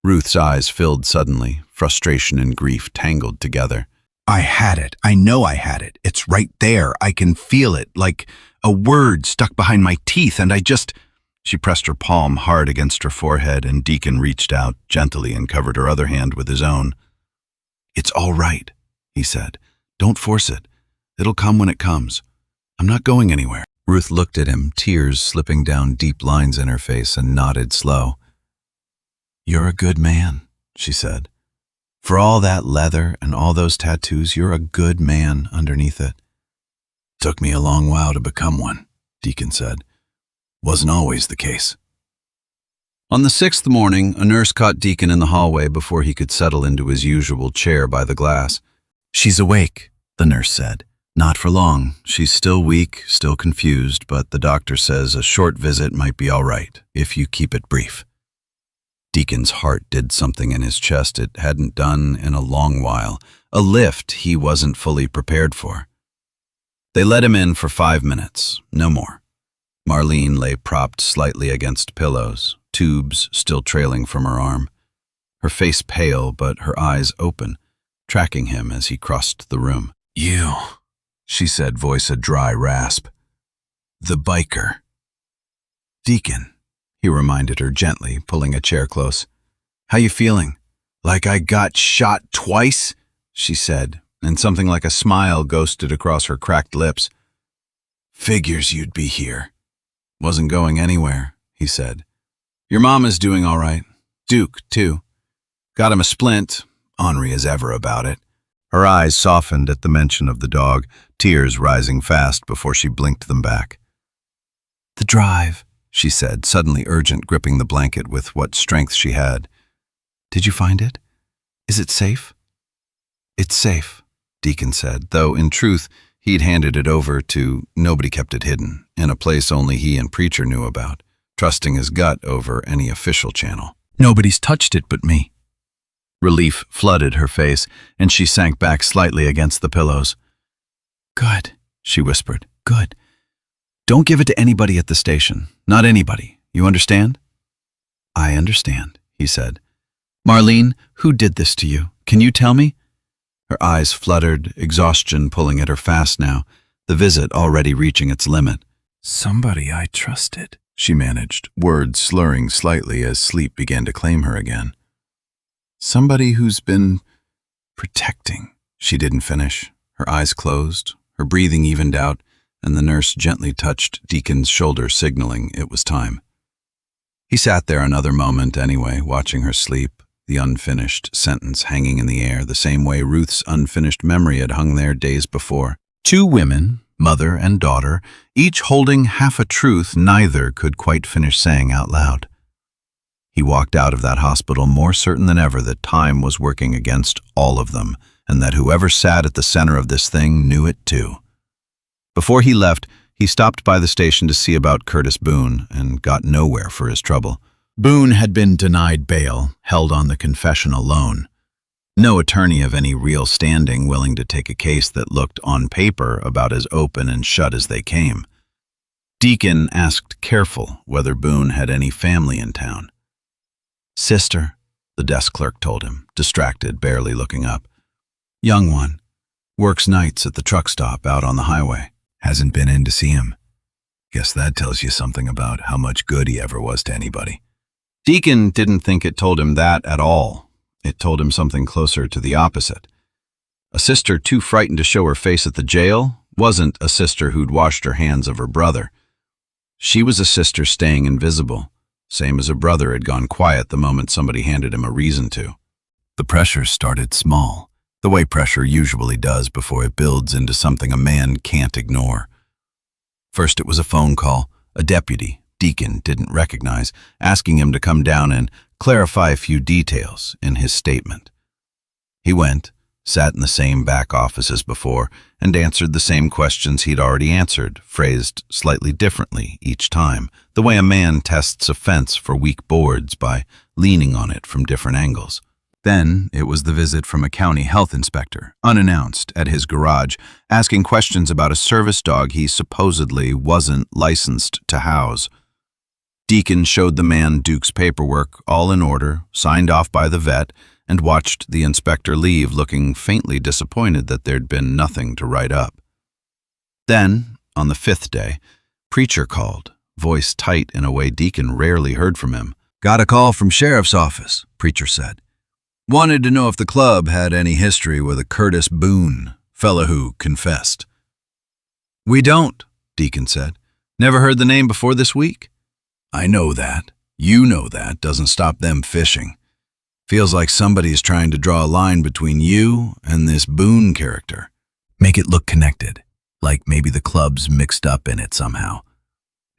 Ruth's eyes filled suddenly, frustration and grief tangled together. I had it. I know I had it. It's right there. I can feel it, like a word stuck behind my teeth, and She pressed her palm hard against her forehead, and Deacon reached out gently and covered her other hand with his own. It's all right, he said. Don't force it. It'll come when it comes. I'm not going anywhere. Ruth looked at him, tears slipping down deep lines in her face, and nodded slow. You're a good man, she said. For all that leather and all those tattoos, you're a good man underneath it. Took me a long while to become one, Deacon said. Wasn't always the case. On the 6th morning, a nurse caught Deacon in the hallway before he could settle into his usual chair by the glass. She's awake, the nurse said. Not for long. She's still weak, still confused, but the doctor says a short visit might be all right, if you keep it brief. Deacon's heart did something in his chest it hadn't done in a long while, a lift he wasn't fully prepared for. They let him in for 5 minutes, no more. Marlene lay propped slightly against pillows, tubes still trailing from her arm. Her face pale, but her eyes open, tracking him as he crossed the room. You, she said, voice a dry rasp. The biker. Deacon, he reminded her gently, pulling a chair close. How you feeling? Like I got shot twice? She said, and something like a smile ghosted across her cracked lips. Figures you'd be here. Wasn't going anywhere, he said. Your mom is doing all right. Duke, too. Got him a splint, ornery as ever about it. Her eyes softened at the mention of the dog, tears rising fast before she blinked them back. The drive, she said, suddenly urgent, gripping the blanket with what strength she had. Did you find it? Is it safe? It's safe, Deacon said, though in truth he'd handed it over to nobody kept it hidden, in a place only he and Preacher knew about, trusting his gut over any official channel. Nobody's touched it but me. Relief flooded her face, and she sank back slightly against the pillows. Good, she whispered. Good. Don't give it to anybody at the station. Not anybody. You understand? I understand, he said. Marlene, who did this to you? Can you tell me? Her eyes fluttered, exhaustion pulling at her fast now, the visit already reaching its limit. Somebody I trusted, she managed, words slurring slightly as sleep began to claim her again. Somebody who's been protecting. She didn't finish. Her eyes closed, her breathing evened out, and the nurse gently touched Deacon's shoulder, signaling it was time. He sat there another moment anyway, watching her sleep, the unfinished sentence hanging in the air, the same way Ruth's unfinished memory had hung there days before. 2 women, mother and daughter, each holding half a truth neither could quite finish saying out loud. He walked out of that hospital more certain than ever that time was working against all of them, and that whoever sat at the center of this thing knew it too. Before he left, he stopped by the station to see about Curtis Boone, and got nowhere for his trouble. Boone had been denied bail, held on the confession alone. No attorney of any real standing willing to take a case that looked on paper about as open and shut as they came. Deacon asked careful whether Boone had any family in town. Sister, the desk clerk told him, distracted, barely looking up. Young one. Works nights at the truck stop out on the highway. Hasn't been in to see him. Guess that tells you something about how much good he ever was to anybody. Deacon didn't think it told him that at all. It told him something closer to the opposite. A sister too frightened to show her face at the jail wasn't a sister who'd washed her hands of her brother. She was a sister staying invisible, same as a brother had gone quiet the moment somebody handed him a reason to. The pressure started small, the way pressure usually does before it builds into something a man can't ignore. First it was a phone call, a deputy, Deacon didn't recognize, asking him to come down and clarify a few details in his statement. He went, sat in the same back office as before, and answered the same questions he'd already answered, phrased slightly differently each time, the way a man tests a fence for weak boards by leaning on it from different angles. Then it was the visit from a county health inspector, unannounced, at his garage, asking questions about a service dog he supposedly wasn't licensed to house. Deacon showed the man Duke's paperwork, all in order, signed off by the vet, and watched the inspector leave, looking faintly disappointed that there'd been nothing to write up. Then, on the 5th day, Preacher called, voice tight in a way Deacon rarely heard from him. "Got a call from Sheriff's office," Preacher said. "Wanted to know if the club had any history with a Curtis Boone, fella who confessed." "We don't," Deacon said. "Never heard the name before this week." "I know that. You know that doesn't stop them fishing. Feels like somebody's trying to draw a line between you and this Boone character. Make it look connected, like maybe the club's mixed up in it somehow."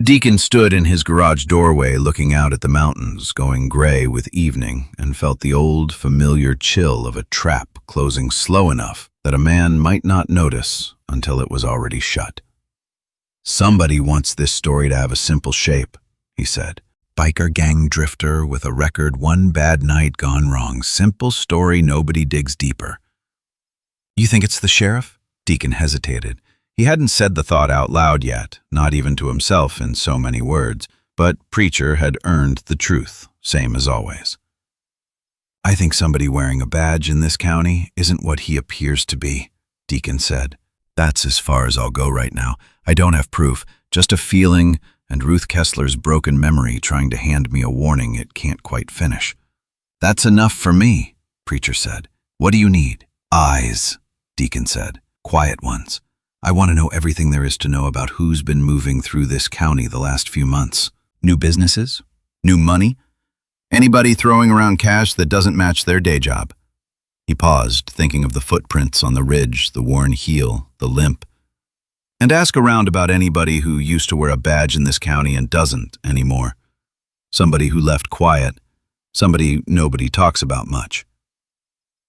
Deacon stood in his garage doorway looking out at the mountains going gray with evening and felt the old familiar chill of a trap closing slow enough that a man might not notice until it was already shut. "Somebody wants this story to have a simple shape," he said. "Biker gang drifter with a record, one bad night gone wrong. Simple story, nobody digs deeper." "You think it's the sheriff?" Deacon hesitated. He hadn't said the thought out loud yet, not even to himself in so many words, but Preacher had earned the truth, same as always. "I think somebody wearing a badge in this county isn't what he appears to be," Deacon said. "That's as far as I'll go right now. I don't have proof, just a feeling and Ruth Kessler's broken memory trying to hand me a warning it can't quite finish." "That's enough for me," Preacher said. "What do you need?" "Eyes," Deacon said. "Quiet ones. I want to know everything there is to know about who's been moving through this county the last few months. New businesses? New money? Anybody throwing around cash that doesn't match their day job?" He paused, thinking of the footprints on the ridge, the worn heel, the limp. "And ask around about anybody who used to wear a badge in this county and doesn't anymore. Somebody who left quiet, somebody nobody talks about much."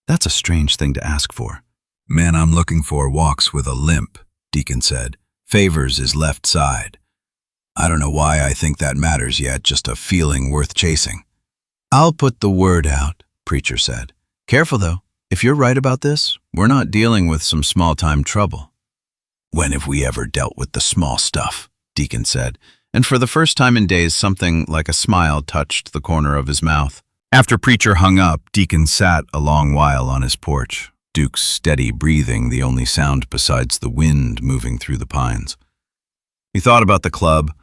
"That's a strange thing to ask for." "Man I'm looking for walks with a limp," Deacon said. "Favors his left side. I don't know why I think that matters yet, just a feeling worth chasing." "I'll put the word out," Preacher said. "Careful though, if you're right about this, we're not dealing with some small-time trouble." "When have we ever dealt with the small stuff?" Deacon said, and for the first time in days something like a smile touched the corner of his mouth. After Preacher hung up, Deacon sat a long while on his porch, Duke's steady breathing the only sound besides the wind moving through the pines. He thought about the club,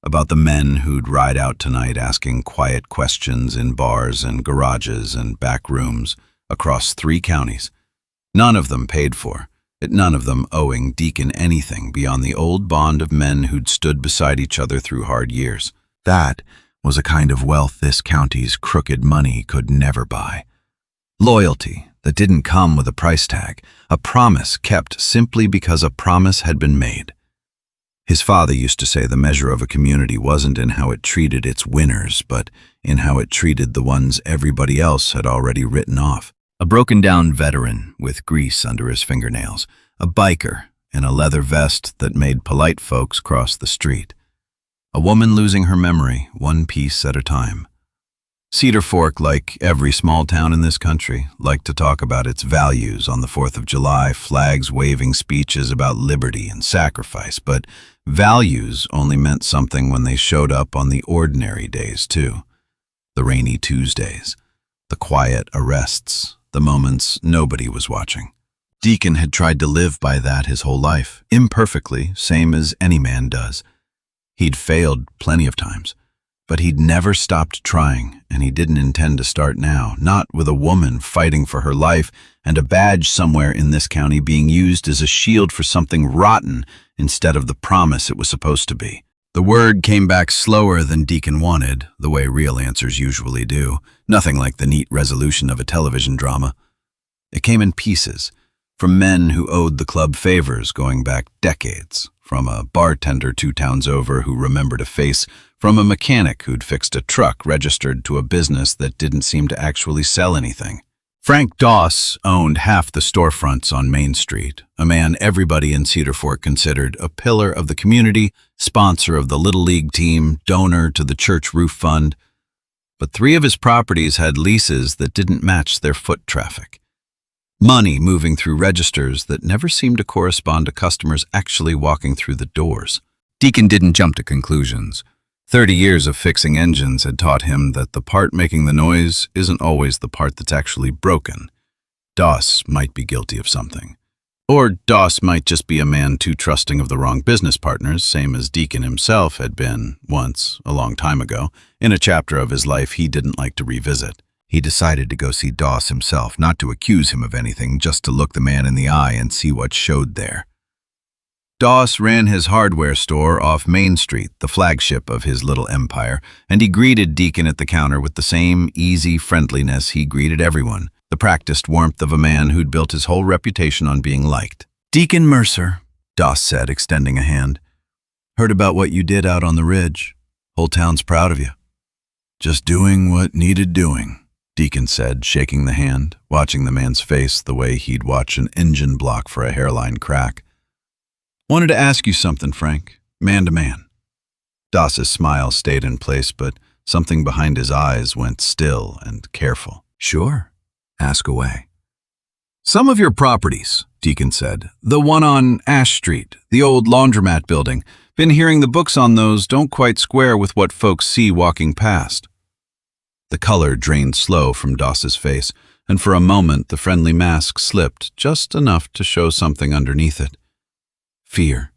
about the men who'd ride out tonight asking quiet questions in bars and garages and back rooms across 3 counties, none of them paid for. None of them owing Deacon anything beyond the old bond of men who'd stood beside each other through hard years. That was a kind of wealth this county's crooked money could never buy. Loyalty that didn't come with a price tag, a promise kept simply because a promise had been made. His father used to say the measure of a community wasn't in how it treated its winners, but in how it treated the ones everybody else had already written off. A broken-down veteran with grease under his fingernails, a biker in a leather vest that made polite folks cross the street, a woman losing her memory one piece at a time. Cedar Fork, like every small town in this country, liked to talk about its values on the 4th of July, flags waving speeches about liberty and sacrifice, but values only meant something when they showed up on the ordinary days too. The rainy Tuesdays, the quiet arrests, the moments nobody was watching. Deacon had tried to live by that his whole life, imperfectly, same as any man does. He'd failed plenty of times, but he'd never stopped trying, and he didn't intend to start now, not with a woman fighting for her life and a badge somewhere in this county being used as a shield for something rotten instead of the promise it was supposed to be. The word came back slower than Deacon wanted, the way real answers usually do, nothing like the neat resolution of a television drama. It came in pieces, from men who owed the club favors going back decades, from a bartender 2 towns over who remembered a face, from a mechanic who'd fixed a truck registered to a business that didn't seem to actually sell anything. Frank Doss owned half the storefronts on Main Street, a man everybody in Cedar Fork considered a pillar of the community, sponsor of the Little League team, donor to the church roof fund. But 3 of his properties had leases that didn't match their foot traffic. Money moving through registers that never seemed to correspond to customers actually walking through the doors. Deacon didn't jump to conclusions. 30 years of fixing engines had taught him that the part making the noise isn't always the part that's actually broken. Doss might be guilty of something. Or Doss might just be a man too trusting of the wrong business partners, same as Deacon himself had been once, a long time ago, in a chapter of his life he didn't like to revisit. He decided to go see Doss himself, not to accuse him of anything, just to look the man in the eye and see what showed there. Doss ran his hardware store off Main Street, the flagship of his little empire, and he greeted Deacon at the counter with the same easy friendliness he greeted everyone, the practiced warmth of a man who'd built his whole reputation on being liked. "Deacon Mercer," Doss said, extending a hand. "Heard about what you did out on the ridge. Whole town's proud of you." "Just doing what needed doing," Deacon said, shaking the hand, watching the man's face the way he'd watch an engine block for a hairline crack. "Wanted to ask you something, Frank, man to man." Doss's smile stayed in place, but something behind his eyes went still and careful. "Sure, ask away." "Some of your properties," Deacon said, "the one on Ash Street, the old laundromat building, been hearing the books on those don't quite square with what folks see walking past." The color drained slow from Doss's face, and for a moment the friendly mask slipped just enough to show something underneath it. Fear.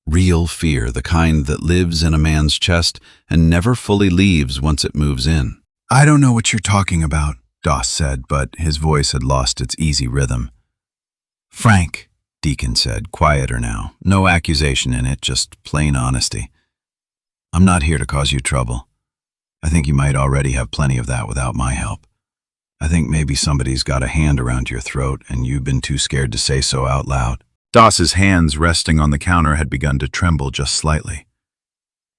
Real fear, the kind that lives in a man's chest and never fully leaves once it moves in. "I don't know what you're talking about," Doss said, but his voice had lost its easy rhythm. "Frank," Deacon said, quieter now, no accusation in it, just plain honesty. "I'm not here to cause you trouble. I think you might already have plenty of that without my help. I think maybe somebody's got a hand around your throat and you've been too scared to say so out loud." Doss's hands resting on the counter had begun to tremble just slightly.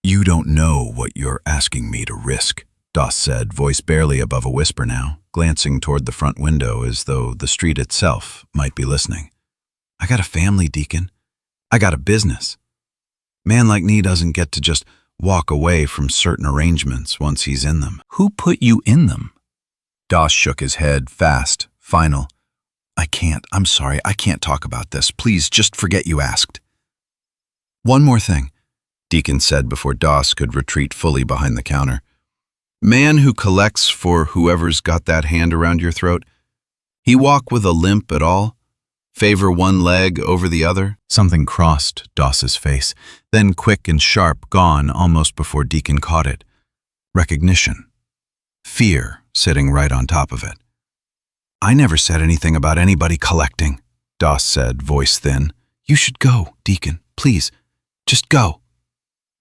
"You don't know what you're asking me to risk," Doss said, voice barely above a whisper now, glancing toward the front window as though the street itself might be listening. "I got a family, Deacon. I got a business. Man like me doesn't get to just walk away from certain arrangements once he's in them." "Who put you in them?" Doss shook his head, fast, final. I'm sorry, I can't talk about this. Please, just forget you asked." "One more thing," Deacon said before Doss could retreat fully behind the counter. "Man who collects for whoever's got that hand around your throat, he walk with a limp at all? Favor one leg over the other?" Something crossed Doss's face, then quick and sharp, gone almost before Deacon caught it. Recognition. Fear sitting right on top of it. "I never said anything about anybody collecting," Doss said, voice thin. "You should go, Deacon. Please, just go."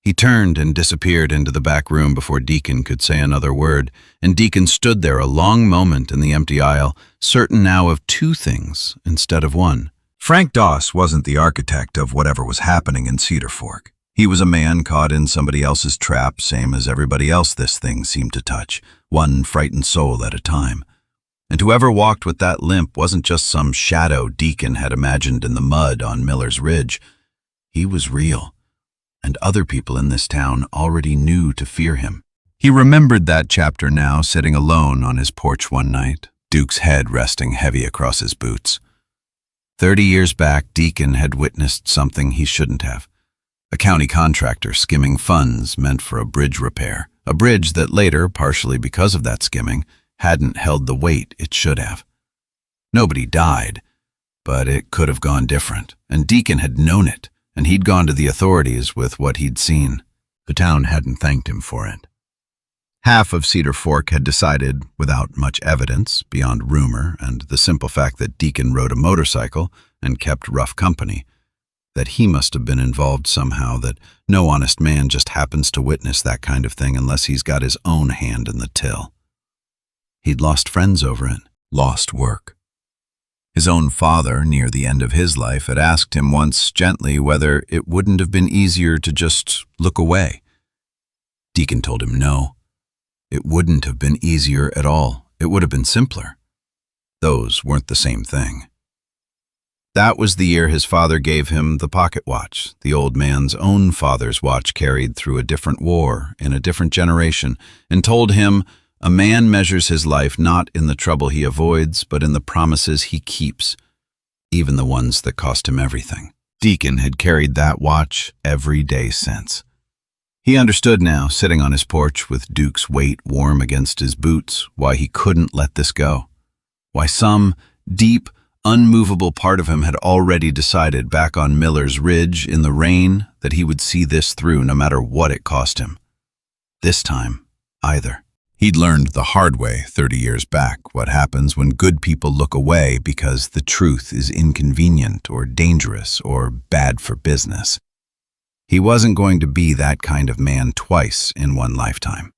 He turned and disappeared into the back room before Deacon could say another word, and Deacon stood there a long moment in the empty aisle, certain now of 2 things instead of 1. Frank Doss wasn't the architect of whatever was happening in Cedar Fork. He was a man caught in somebody else's trap, same as everybody else this thing seemed to touch, one frightened soul at a time. And whoever walked with that limp wasn't just some shadow Deacon had imagined in the mud on Miller's Ridge. He was real, and other people in this town already knew to fear him. He remembered that chapter now, sitting alone on his porch one night, Duke's head resting heavy across his boots. 30 years back, Deacon had witnessed something he shouldn't have. A county contractor skimming funds meant for a bridge repair, a bridge that later, partially because of that skimming, hadn't held the weight it should have. Nobody died, but it could have gone different, and Deacon had known it, and he'd gone to the authorities with what he'd seen. The town hadn't thanked him for it. Half of Cedar Fork had decided, without much evidence, beyond rumor and the simple fact that Deacon rode a motorcycle and kept rough company, that he must have been involved somehow, that no honest man just happens to witness that kind of thing unless he's got his own hand in the till. He'd lost friends over it, lost work. His own father, near the end of his life, had asked him once gently whether it wouldn't have been easier to just look away. Deacon told him no. It wouldn't have been easier at all. It would have been simpler. Those weren't the same thing. That was the year his father gave him the pocket watch, the old man's own father's watch carried through a different war, in a different generation, and told him, a man measures his life not in the trouble he avoids, but in the promises he keeps, even the ones that cost him everything. Deacon had carried that watch every day since. He understood now, sitting on his porch with Duke's weight warm against his boots, why he couldn't let this go. Why some deep, unmovable part of him had already decided back on Miller's Ridge in the rain that he would see this through no matter what it cost him. This time, either. He'd learned the hard way 30 years back what happens when good people look away because the truth is inconvenient or dangerous or bad for business. He wasn't going to be that kind of man twice in one lifetime.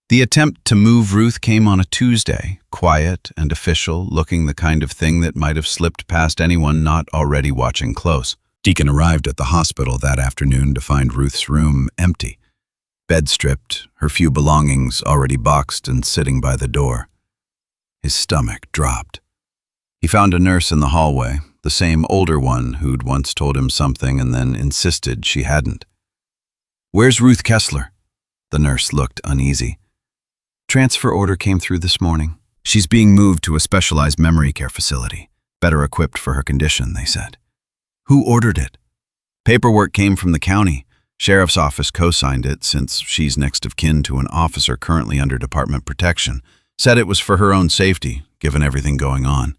The attempt to move Ruth came on a Tuesday, quiet and official, looking the kind of thing that might have slipped past anyone not already watching close. Deacon arrived at the hospital that afternoon to find Ruth's room empty. Bed stripped, her few belongings already boxed and sitting by the door. His stomach dropped. He found a nurse in the hallway, the same older one who'd once told him something and then insisted she hadn't. "Where's Ruth Kessler?" The nurse looked uneasy. "Transfer order came through this morning. She's being moved to a specialized memory care facility, better equipped for her condition," they said. "Who ordered it?" "Paperwork came from the county. Sheriff's office co-signed it since she's next of kin to an officer currently under department protection. Said it was for her own safety, given everything going on."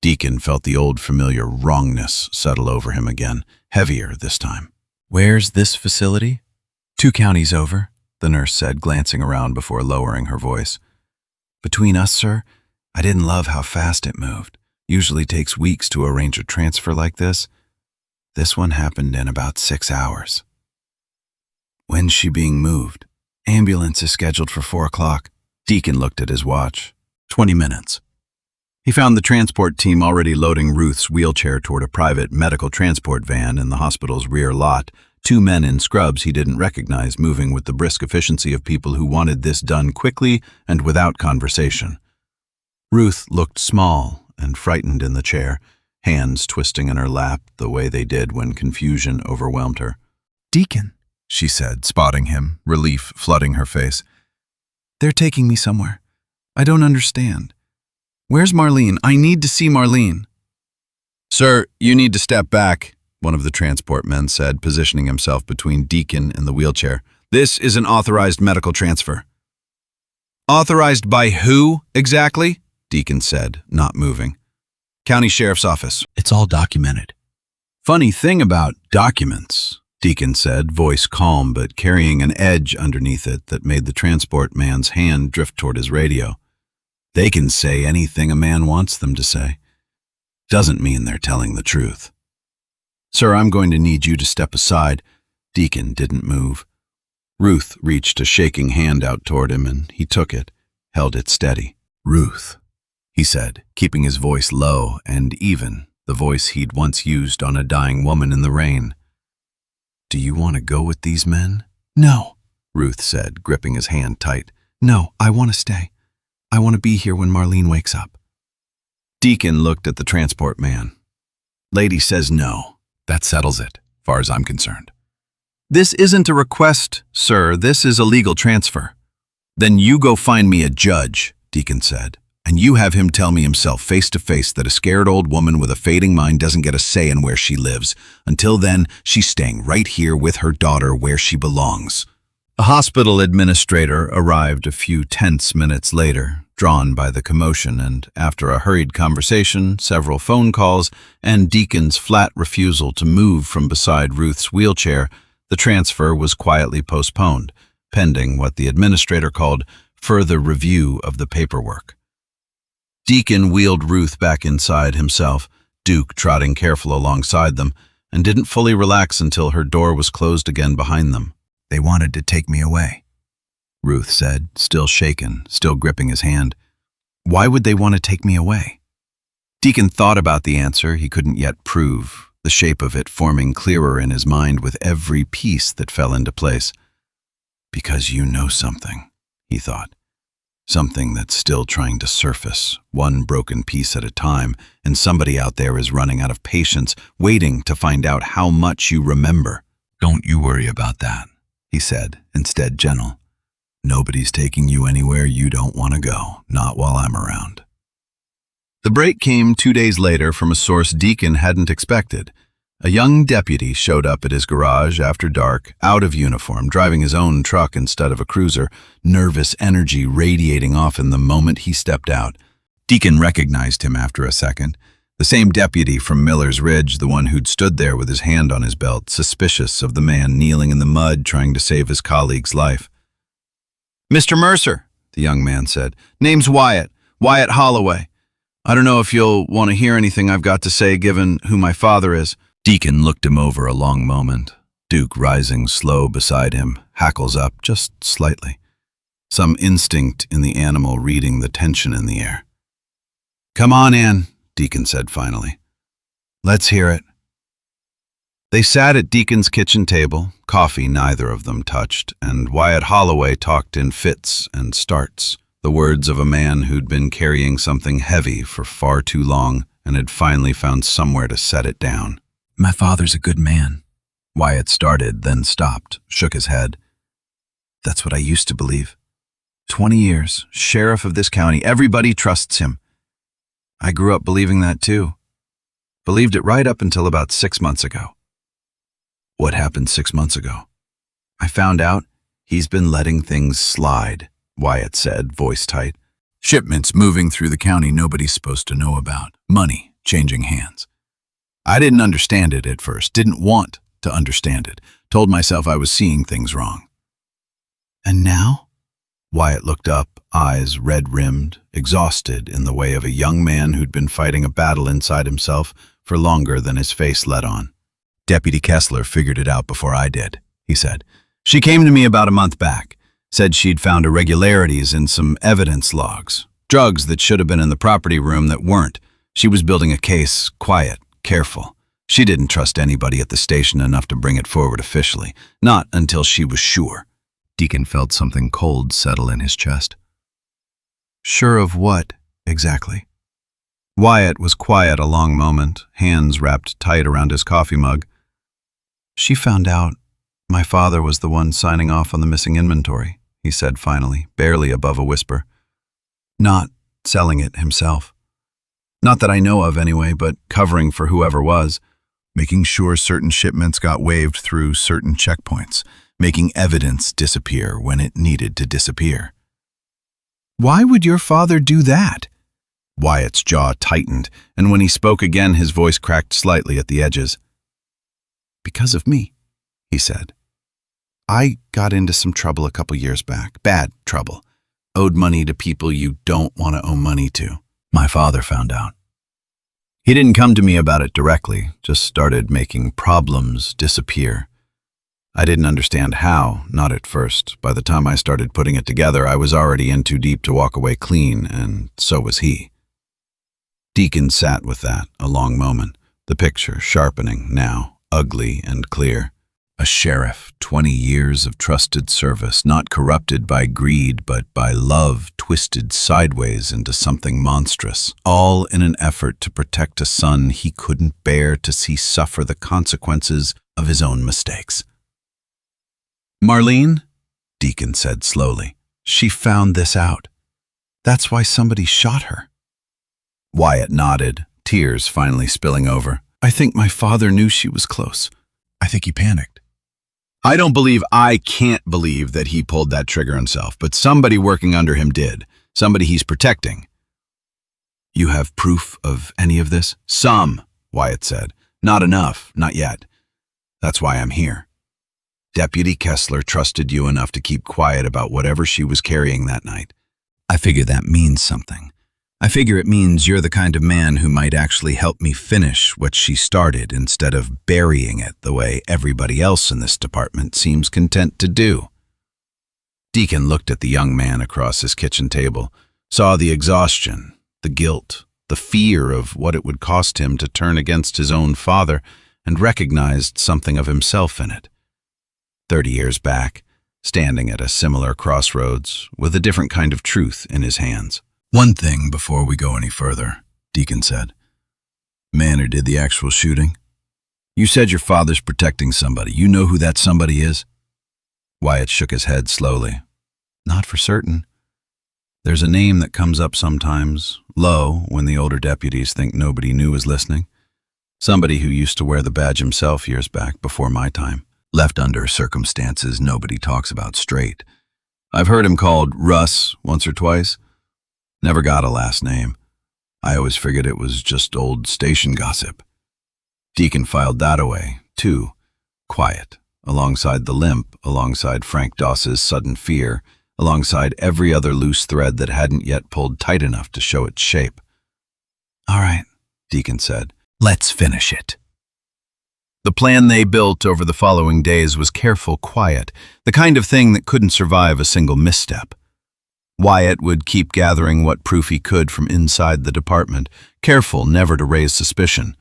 Deacon felt the old familiar wrongness settle over him again, heavier this time. "Where's this facility?" "2 counties over," the nurse said, glancing around before lowering her voice. "Between us, sir, I didn't love how fast it moved. Usually takes weeks to arrange a transfer like this. This one happened in about 6 hours." "When's she being moved?" "Ambulance is scheduled for 4 o'clock. Deacon looked at his watch. 20 minutes. He found the transport team already loading Ruth's wheelchair toward a private medical transport van in the hospital's rear lot, 2 men in scrubs he didn't recognize moving with the brisk efficiency of people who wanted this done quickly and without conversation. Ruth looked small and frightened in the chair, hands twisting in her lap the way they did when confusion overwhelmed her. "Deacon," she said, spotting him, relief flooding her face. "They're taking me somewhere. I don't understand. Where's Marlene? I need to see Marlene." "Sir, you need to step back," one of the transport men said, positioning himself between Deacon and the wheelchair. "This is an authorized medical transfer." "Authorized by who, exactly?" Deacon said, not moving. "County Sheriff's Office. It's all documented." "Funny thing about documents," Deacon said, voice calm but carrying an edge underneath it that made the transport man's hand drift toward his radio. "They can say anything a man wants them to say. Doesn't mean they're telling the truth." "Sir, I'm going to need you to step aside." Deacon didn't move. Ruth reached a shaking hand out toward him, and he took it, held it steady. "Ruth," he said, keeping his voice low and even, the voice he'd once used on a dying woman in the rain. "Do you want to go with these men?" "No," Ruth said, gripping his hand tight. "No, I want to stay. I want to be here when Marlene wakes up." Deacon looked at the transport man. "Lady says no. That settles it, far as I'm concerned." "This isn't a request, sir. This is a legal transfer." "Then you go find me a judge," Deacon said, "and you have him tell me himself face to face that a scared old woman with a fading mind doesn't get a say in where she lives. Until then, she's staying right here with her daughter where she belongs." A hospital administrator arrived a few tense minutes later, drawn by the commotion, and after a hurried conversation, several phone calls, and Deacon's flat refusal to move from beside Ruth's wheelchair, the transfer was quietly postponed, pending what the administrator called further review of the paperwork. Deacon wheeled Ruth back inside himself, Duke trotting careful alongside them, and didn't fully relax until her door was closed again behind them. "They wanted to take me away," Ruth said, still shaken, still gripping his hand. "Why would they want to take me away?" Deacon thought about the answer he couldn't yet prove, the shape of it forming clearer in his mind with every piece that fell into place. Because you know something, he thought. Something that's still trying to surface, one broken piece at a time, and somebody out there is running out of patience, waiting to find out how much you remember. Don't you worry about that, he said, instead gentle. Nobody's taking you anywhere you don't want to go, not while I'm around. The break came 2 days later from a source Deacon hadn't expected. A young deputy showed up at his garage after dark, out of uniform, driving his own truck instead of a cruiser, nervous energy radiating off in the moment he stepped out. Deacon recognized him after a second. The same deputy from Miller's Ridge, the one who'd stood there with his hand on his belt, suspicious of the man kneeling in the mud trying to save his colleague's life. "Mr. Mercer," the young man said. "Name's Wyatt Holloway. I don't know if you'll want to hear anything I've got to say given who my father is." Deacon looked him over a long moment, Duke rising slow beside him, hackles up just slightly. Some instinct in the animal reading the tension in the air. "Come on, Ann," Deacon said finally. "Let's hear it." They sat at Deacon's kitchen table, coffee neither of them touched, and Wyatt Holloway talked in fits and starts, the words of a man who'd been carrying something heavy for far too long and had finally found somewhere to set it down. "My father's a good man," Wyatt started, then stopped, shook his head. "That's what I used to believe. 20 years, sheriff of this county, everybody trusts him. I grew up believing that too. Believed it right up until about 6 months ago." "What happened 6 months ago?" "I found out he's been letting things slide," Wyatt said, voice tight. "Shipments moving through the county nobody's supposed to know about. Money changing hands. I didn't understand it at first, didn't want to understand it. Told myself I was seeing things wrong." "And now?" Wyatt looked up, eyes red-rimmed, exhausted in the way of a young man who'd been fighting a battle inside himself for longer than his face let on. "Deputy Kessler figured it out before I did," he said. "She came to me about a month back, said she'd found irregularities in some evidence logs, drugs that should have been in the property room that weren't. She was building a case, quiet, careful. She didn't trust anybody at the station enough to bring it forward officially, not until she was sure." Deacon felt something cold settle in his chest. "Sure of what, exactly?" Wyatt was quiet a long moment, hands wrapped tight around his coffee mug. "She found out my father was the one signing off on the missing inventory," he said finally, barely above a whisper. "Not selling it himself. Not that I know of anyway, but covering for whoever was. Making sure certain shipments got waved through certain checkpoints. Making evidence disappear when it needed to disappear." "Why would your father do that?" Wyatt's jaw tightened, and when he spoke again his voice cracked slightly at the edges. "Because of me," he said. "I got into some trouble a couple years back. Bad trouble. Owed money to people you don't want to owe money to. My father found out. He didn't come to me about it directly, just started making problems disappear. I didn't understand how, not at first. By the time I started putting it together, I was already in too deep to walk away clean, and so was he." Deacon sat with that a long moment, the picture sharpening now, ugly and clear. A sheriff, 20 years of trusted service, not corrupted by greed but by love twisted sideways into something monstrous, all in an effort to protect a son he couldn't bear to see suffer the consequences of his own mistakes. "Marlene," Deacon said slowly, "she found this out. That's why somebody shot her." Wyatt nodded, tears finally spilling over. "I think my father knew she was close. I think he panicked. I can't believe that he pulled that trigger himself, but somebody working under him did. Somebody he's protecting." "You have proof of any of this?" "Some," Wyatt said. "Not enough, not yet. That's why I'm here. Deputy Kessler trusted you enough to keep quiet about whatever she was carrying that night. I figure that means something. I figure it means you're the kind of man who might actually help me finish what she started instead of burying it the way everybody else in this department seems content to do." Deacon looked at the young man across his kitchen table, saw the exhaustion, the guilt, the fear of what it would cost him to turn against his own father, and recognized something of himself in it. 30 years back, standing at a similar crossroads, with a different kind of truth in his hands. "One thing before we go any further," Deacon said. "Man who did the actual shooting? You said your father's protecting somebody. You know who that somebody is?" Wyatt shook his head slowly. "Not for certain. There's a name that comes up sometimes, low, when the older deputies think nobody new is listening. Somebody who used to wear the badge himself years back, before my time. Left under circumstances nobody talks about straight. I've heard him called Russ once or twice. Never got a last name. I always figured it was just old station gossip." Deacon filed that away, too, quiet, alongside the limp, alongside Frank Doss's sudden fear, alongside every other loose thread that hadn't yet pulled tight enough to show its shape. "All right," Deacon said. "Let's finish it." The plan they built over the following days was careful quiet, the kind of thing that couldn't survive a single misstep. Wyatt would keep gathering what proof he could from inside the department, careful never to raise suspicion.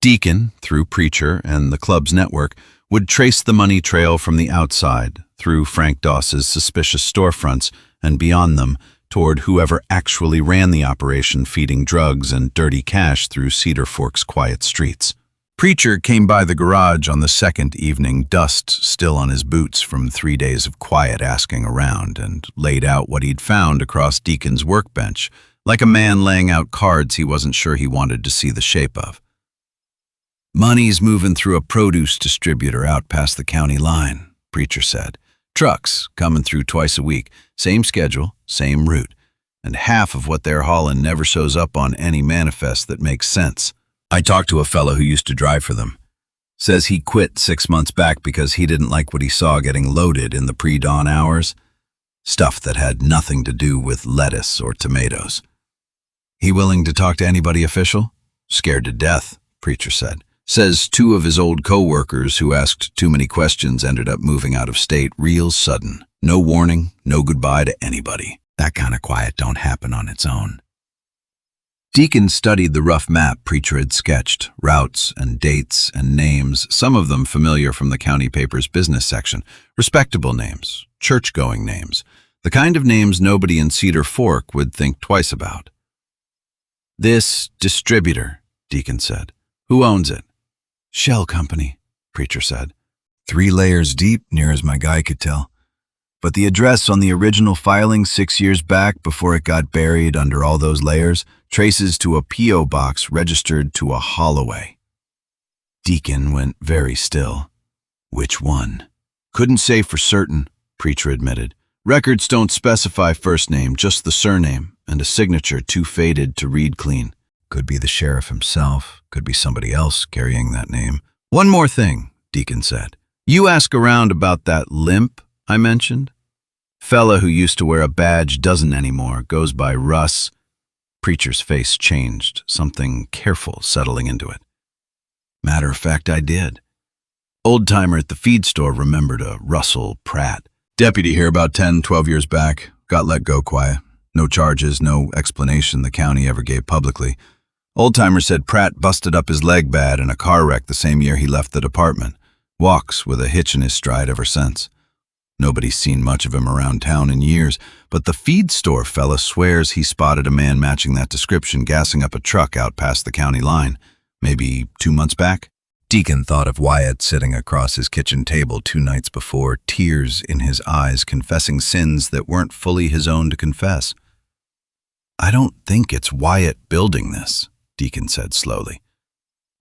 Deacon, through Preacher and the club's network, would trace the money trail from the outside, through Frank Doss's suspicious storefronts, and beyond them, toward whoever actually ran the operation feeding drugs and dirty cash through Cedar Fork's quiet streets. Preacher came by the garage on the second evening, dust still on his boots from 3 days of quiet asking around, and laid out what he'd found across Deacon's workbench, like a man laying out cards he wasn't sure he wanted to see the shape of. "Money's moving through a produce distributor out past the county line," Preacher said. "Trucks coming through twice a week, same schedule, same route, and half of what they're hauling never shows up on any manifest that makes sense. I talked to a fellow who used to drive for them. Says he quit 6 months back because he didn't like what he saw getting loaded in the pre-dawn hours. Stuff that had nothing to do with lettuce or tomatoes. He willing to talk to anybody official? Scared to death," Preacher said. "Says 2 of his old co-workers who asked too many questions ended up moving out of state real sudden. No warning, no goodbye to anybody. That kind of quiet don't happen on its own." Deacon studied the rough map Preacher had sketched, routes and dates and names, some of them familiar from the county paper's business section, respectable names, church-going names, the kind of names nobody in Cedar Fork would think twice about. "This distributor," Deacon said. "Who owns it?" "Shell Company," Preacher said. 3 layers deep, near as my guy could tell. But the address on the original filing 6 years back, before it got buried under all those layers, traces to a P.O. box registered to a Holloway. Deacon went very still. "Which one?" "Couldn't say for certain," Preacher admitted. "Records don't specify first name, just the surname, and a signature too faded to read clean. Could be the sheriff himself, could be somebody else carrying that name." "One more thing," Deacon said. "You ask around about that limp I mentioned? Fella who used to wear a badge doesn't anymore, goes by Russ." Preacher's face changed, something careful settling into it. "Matter of fact, I did. Old-timer at the feed store remembered a Russell Pratt. Deputy here about 10, 12 years back. Got let go quiet. No charges, no explanation the county ever gave publicly. Old-timer said Pratt busted up his leg bad in a car wreck the same year he left the department. Walks with a hitch in his stride ever since. Nobody's seen much of him around town in years, but the feed store fella swears he spotted a man matching that description gassing up a truck out past the county line, maybe 2 months back." Deacon thought of Wyatt sitting across his kitchen table 2 nights before, tears in his eyes, confessing sins that weren't fully his own to confess. "I don't think it's Wyatt building this," Deacon said slowly.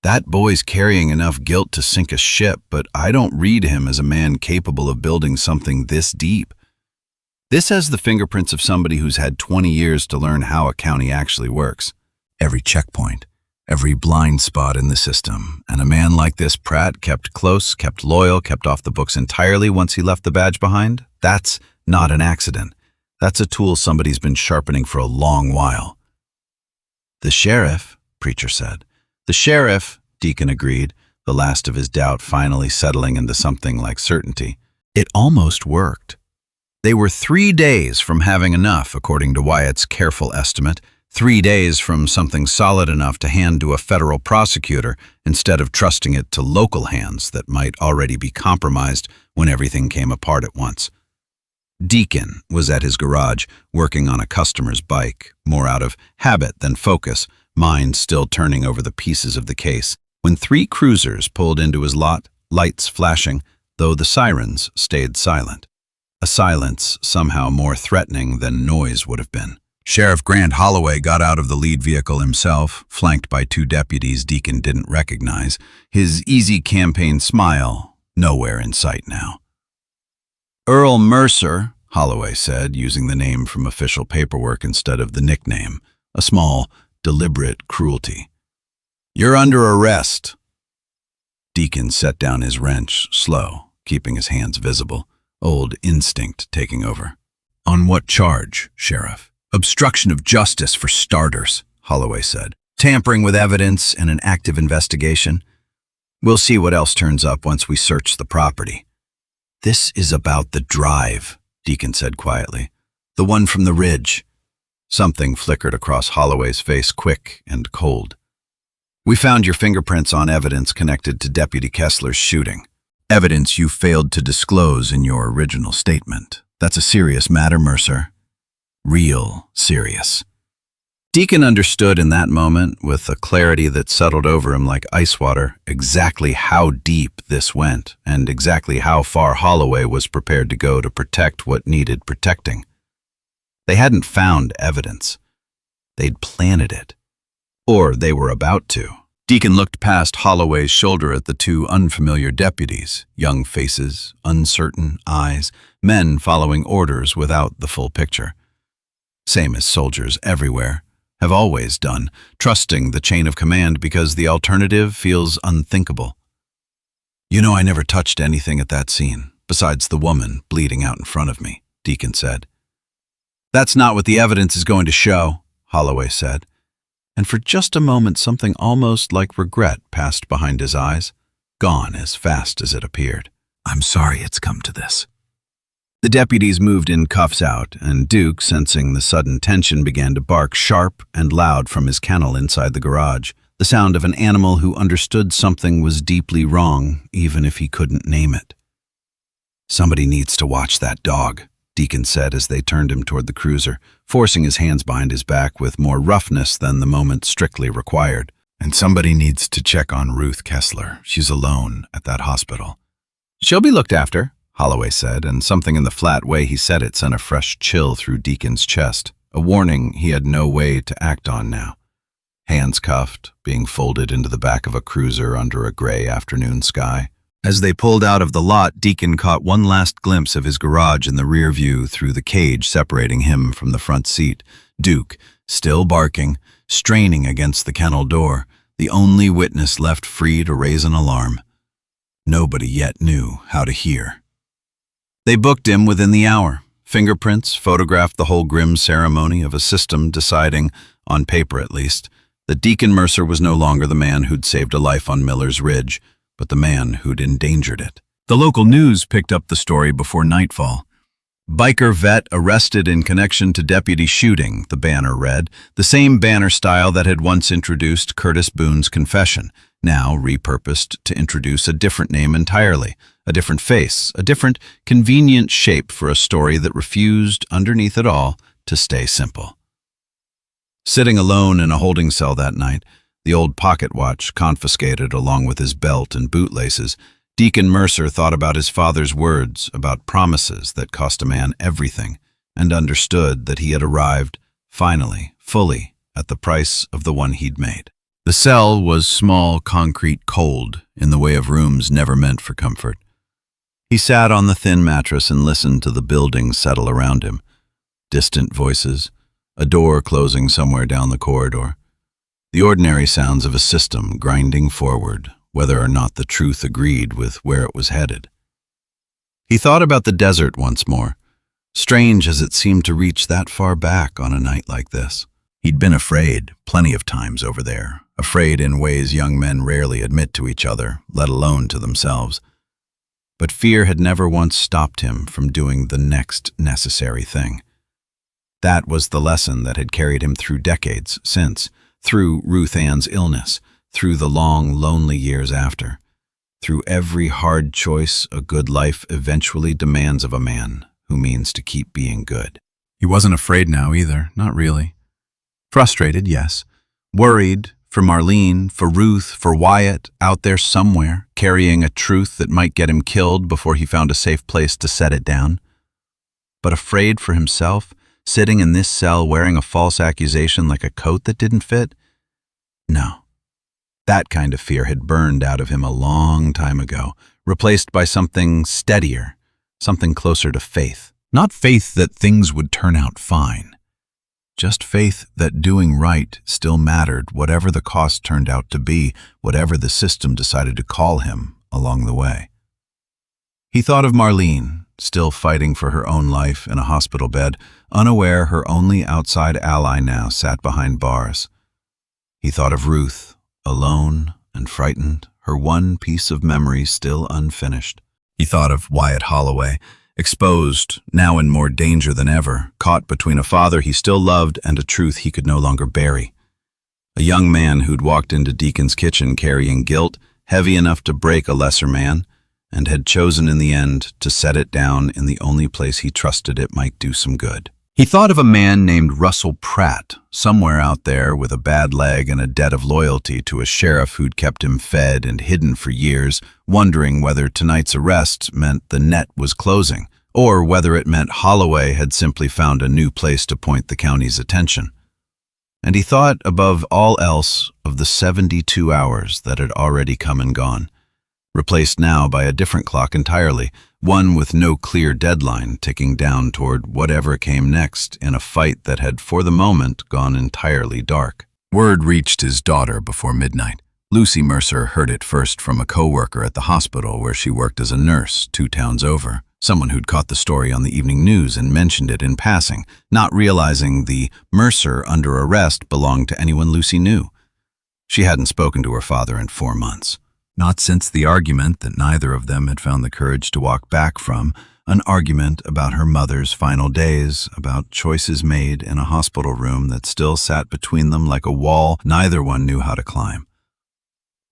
"That boy's carrying enough guilt to sink a ship, but I don't read him as a man capable of building something this deep. This has the fingerprints of somebody who's had 20 years to learn how a county actually works. Every checkpoint, every blind spot in the system, and a man like this Pratt kept close, kept loyal, kept off the books entirely once he left the badge behind. That's not an accident. That's a tool somebody's been sharpening for a long while." "The sheriff," Preacher said. "The sheriff," Deacon agreed, the last of his doubt finally settling into something like certainty. It almost worked. They were 3 days from having enough, according to Wyatt's careful estimate, 3 days from something solid enough to hand to a federal prosecutor instead of trusting it to local hands that might already be compromised when everything came apart at once. Deacon was at his garage working on a customer's bike, more out of habit than focus, mind still turning over the pieces of the case, when 3 cruisers pulled into his lot, lights flashing, though the sirens stayed silent. A silence somehow more threatening than noise would have been. Sheriff Grant Holloway got out of the lead vehicle himself, flanked by 2 deputies Deacon didn't recognize, his easy campaign smile nowhere in sight now. "Earl Mercer," Holloway said, using the name from official paperwork instead of the nickname, a small, deliberate cruelty. "You're under arrest." Deacon set down his wrench, slow, keeping his hands visible, old instinct taking over. "On what charge, Sheriff?" "Obstruction of justice for starters," Holloway said. "Tampering with evidence and an active investigation. We'll see what else turns up once we search the property." "This is about the drive," Deacon said quietly. "The one from the ridge." Something flickered across Holloway's face, quick and cold. "We found your fingerprints on evidence connected to Deputy Kessler's shooting. Evidence you failed to disclose in your original statement. That's a serious matter, Mercer. Real serious." Deacon understood in that moment, with a clarity that settled over him like ice water, exactly how deep this went and exactly how far Holloway was prepared to go to protect what needed protecting. They hadn't found evidence. They'd planted it. Or they were about to. Deacon looked past Holloway's shoulder at the 2 unfamiliar deputies, young faces, uncertain eyes, men following orders without the full picture. Same as soldiers everywhere, have always done, trusting the chain of command because the alternative feels unthinkable. "You know, I never touched anything at that scene, besides the woman bleeding out in front of me," Deacon said. "That's not what the evidence is going to show," Holloway said. And for just a moment something almost like regret passed behind his eyes, gone as fast as it appeared. "I'm sorry it's come to this." The deputies moved in cuffs out, and Duke, sensing the sudden tension, began to bark sharp and loud from his kennel inside the garage, the sound of an animal who understood something was deeply wrong, even if he couldn't name it. "Somebody needs to watch that dog," Deacon said as they turned him toward the cruiser, forcing his hands behind his back with more roughness than the moment strictly required. "And somebody needs to check on Ruth Kessler. She's alone at that hospital." "She'll be looked after," Holloway said, and something in the flat way he said it sent a fresh chill through Deacon's chest, a warning he had no way to act on now. Hands cuffed, being folded into the back of a cruiser under a gray afternoon sky. As they pulled out of the lot, Deacon caught one last glimpse of his garage in the rear view through the cage separating him from the front seat. Duke, still barking, straining against the kennel door, the only witness left free to raise an alarm. Nobody yet knew how to hear. They booked him within the hour. Fingerprints photographed the whole grim ceremony of a system deciding, on paper at least, that Deacon Mercer was no longer the man who'd saved a life on Miller's Ridge, but the man who'd endangered it. The local news picked up the story before nightfall. "Biker vet arrested in connection to deputy shooting," the banner read, the same banner style that had once introduced Curtis Boone's confession, now repurposed to introduce a different name entirely, a different face, a different, convenient shape for a story that refused, underneath it all, to stay simple. Sitting alone in a holding cell that night, the old pocket watch confiscated along with his belt and bootlaces, Deacon Mercer thought about his father's words, about promises that cost a man everything, and understood that he had arrived, finally, fully, at the price of the one he'd made. The cell was small, concrete, cold, in the way of rooms never meant for comfort. He sat on the thin mattress and listened to the building settle around him. Distant voices, a door closing somewhere down the corridor. The ordinary sounds of a system grinding forward, whether or not the truth agreed with where it was headed. He thought about the desert once more, strange as it seemed to reach that far back on a night like this. He'd been afraid plenty of times over there, afraid in ways young men rarely admit to each other, let alone to themselves. But fear had never once stopped him from doing the next necessary thing. That was the lesson that had carried him through decades since, through Ruth Ann's illness, through the long, lonely years after. Through every hard choice a good life eventually demands of a man who means to keep being good. He wasn't afraid now either, not really. Frustrated, yes. Worried for Marlene, for Ruth, for Wyatt, out there somewhere, carrying a truth that might get him killed before he found a safe place to set it down. But afraid for himself, sitting in this cell wearing a false accusation like a coat that didn't fit? No. That kind of fear had burned out of him a long time ago, replaced by something steadier, something closer to faith. Not faith that things would turn out fine. Just faith that doing right still mattered, whatever the cost turned out to be, whatever the system decided to call him along the way. He thought of Marlene, still fighting for her own life in a hospital bed, unaware her only outside ally now sat behind bars. He thought of Ruth, alone and frightened, her one piece of memory still unfinished. He thought of Wyatt Holloway, exposed, now in more danger than ever, caught between a father he still loved and a truth he could no longer bury. A young man who'd walked into Deacon's kitchen carrying guilt heavy enough to break a lesser man, and had chosen in the end to set it down in the only place he trusted it might do some good. He thought of a man named Russell Pratt, somewhere out there with a bad leg and a debt of loyalty to a sheriff who'd kept him fed and hidden for years, wondering whether tonight's arrest meant the net was closing, or whether it meant Holloway had simply found a new place to point the county's attention. And he thought, above all else, of the 72 hours that had already come and gone, replaced now by a different clock entirely, one with no clear deadline ticking down toward whatever came next in a fight that had for the moment gone entirely dark. Word reached his daughter before midnight. Lucy Mercer heard it first from a coworker at the hospital where she worked as a nurse 2 towns over, someone who'd caught the story on the evening news and mentioned it in passing, not realizing the Mercer under arrest belonged to anyone Lucy knew. She hadn't spoken to her father in 4 months. Not since the argument that neither of them had found the courage to walk back from, an argument about her mother's final days, about choices made in a hospital room that still sat between them like a wall neither one knew how to climb.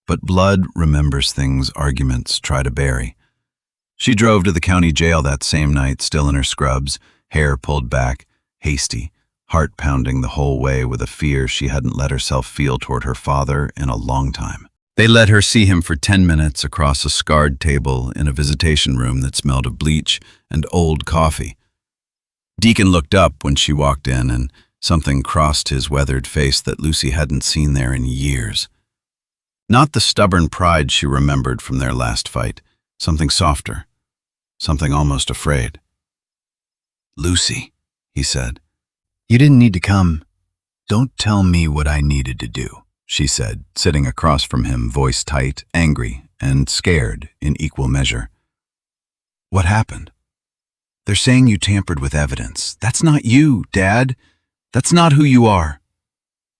But blood remembers things arguments try to bury. She drove to the county jail that same night, still in her scrubs, hair pulled back, hasty, heart pounding the whole way with a fear she hadn't let herself feel toward her father in a long time. They let her see him for 10 minutes across a scarred table in a visitation room that smelled of bleach and old coffee. Deacon looked up when she walked in, and something crossed his weathered face that Lucy hadn't seen there in years. Not the stubborn pride she remembered from their last fight, something softer, something almost afraid. "Lucy," he said, "you didn't need to come. Don't tell me what I needed to do," she said, sitting across from him, voice tight, angry, and scared in equal measure. "What happened? They're saying you tampered with evidence. That's not you, Dad. That's not who you are."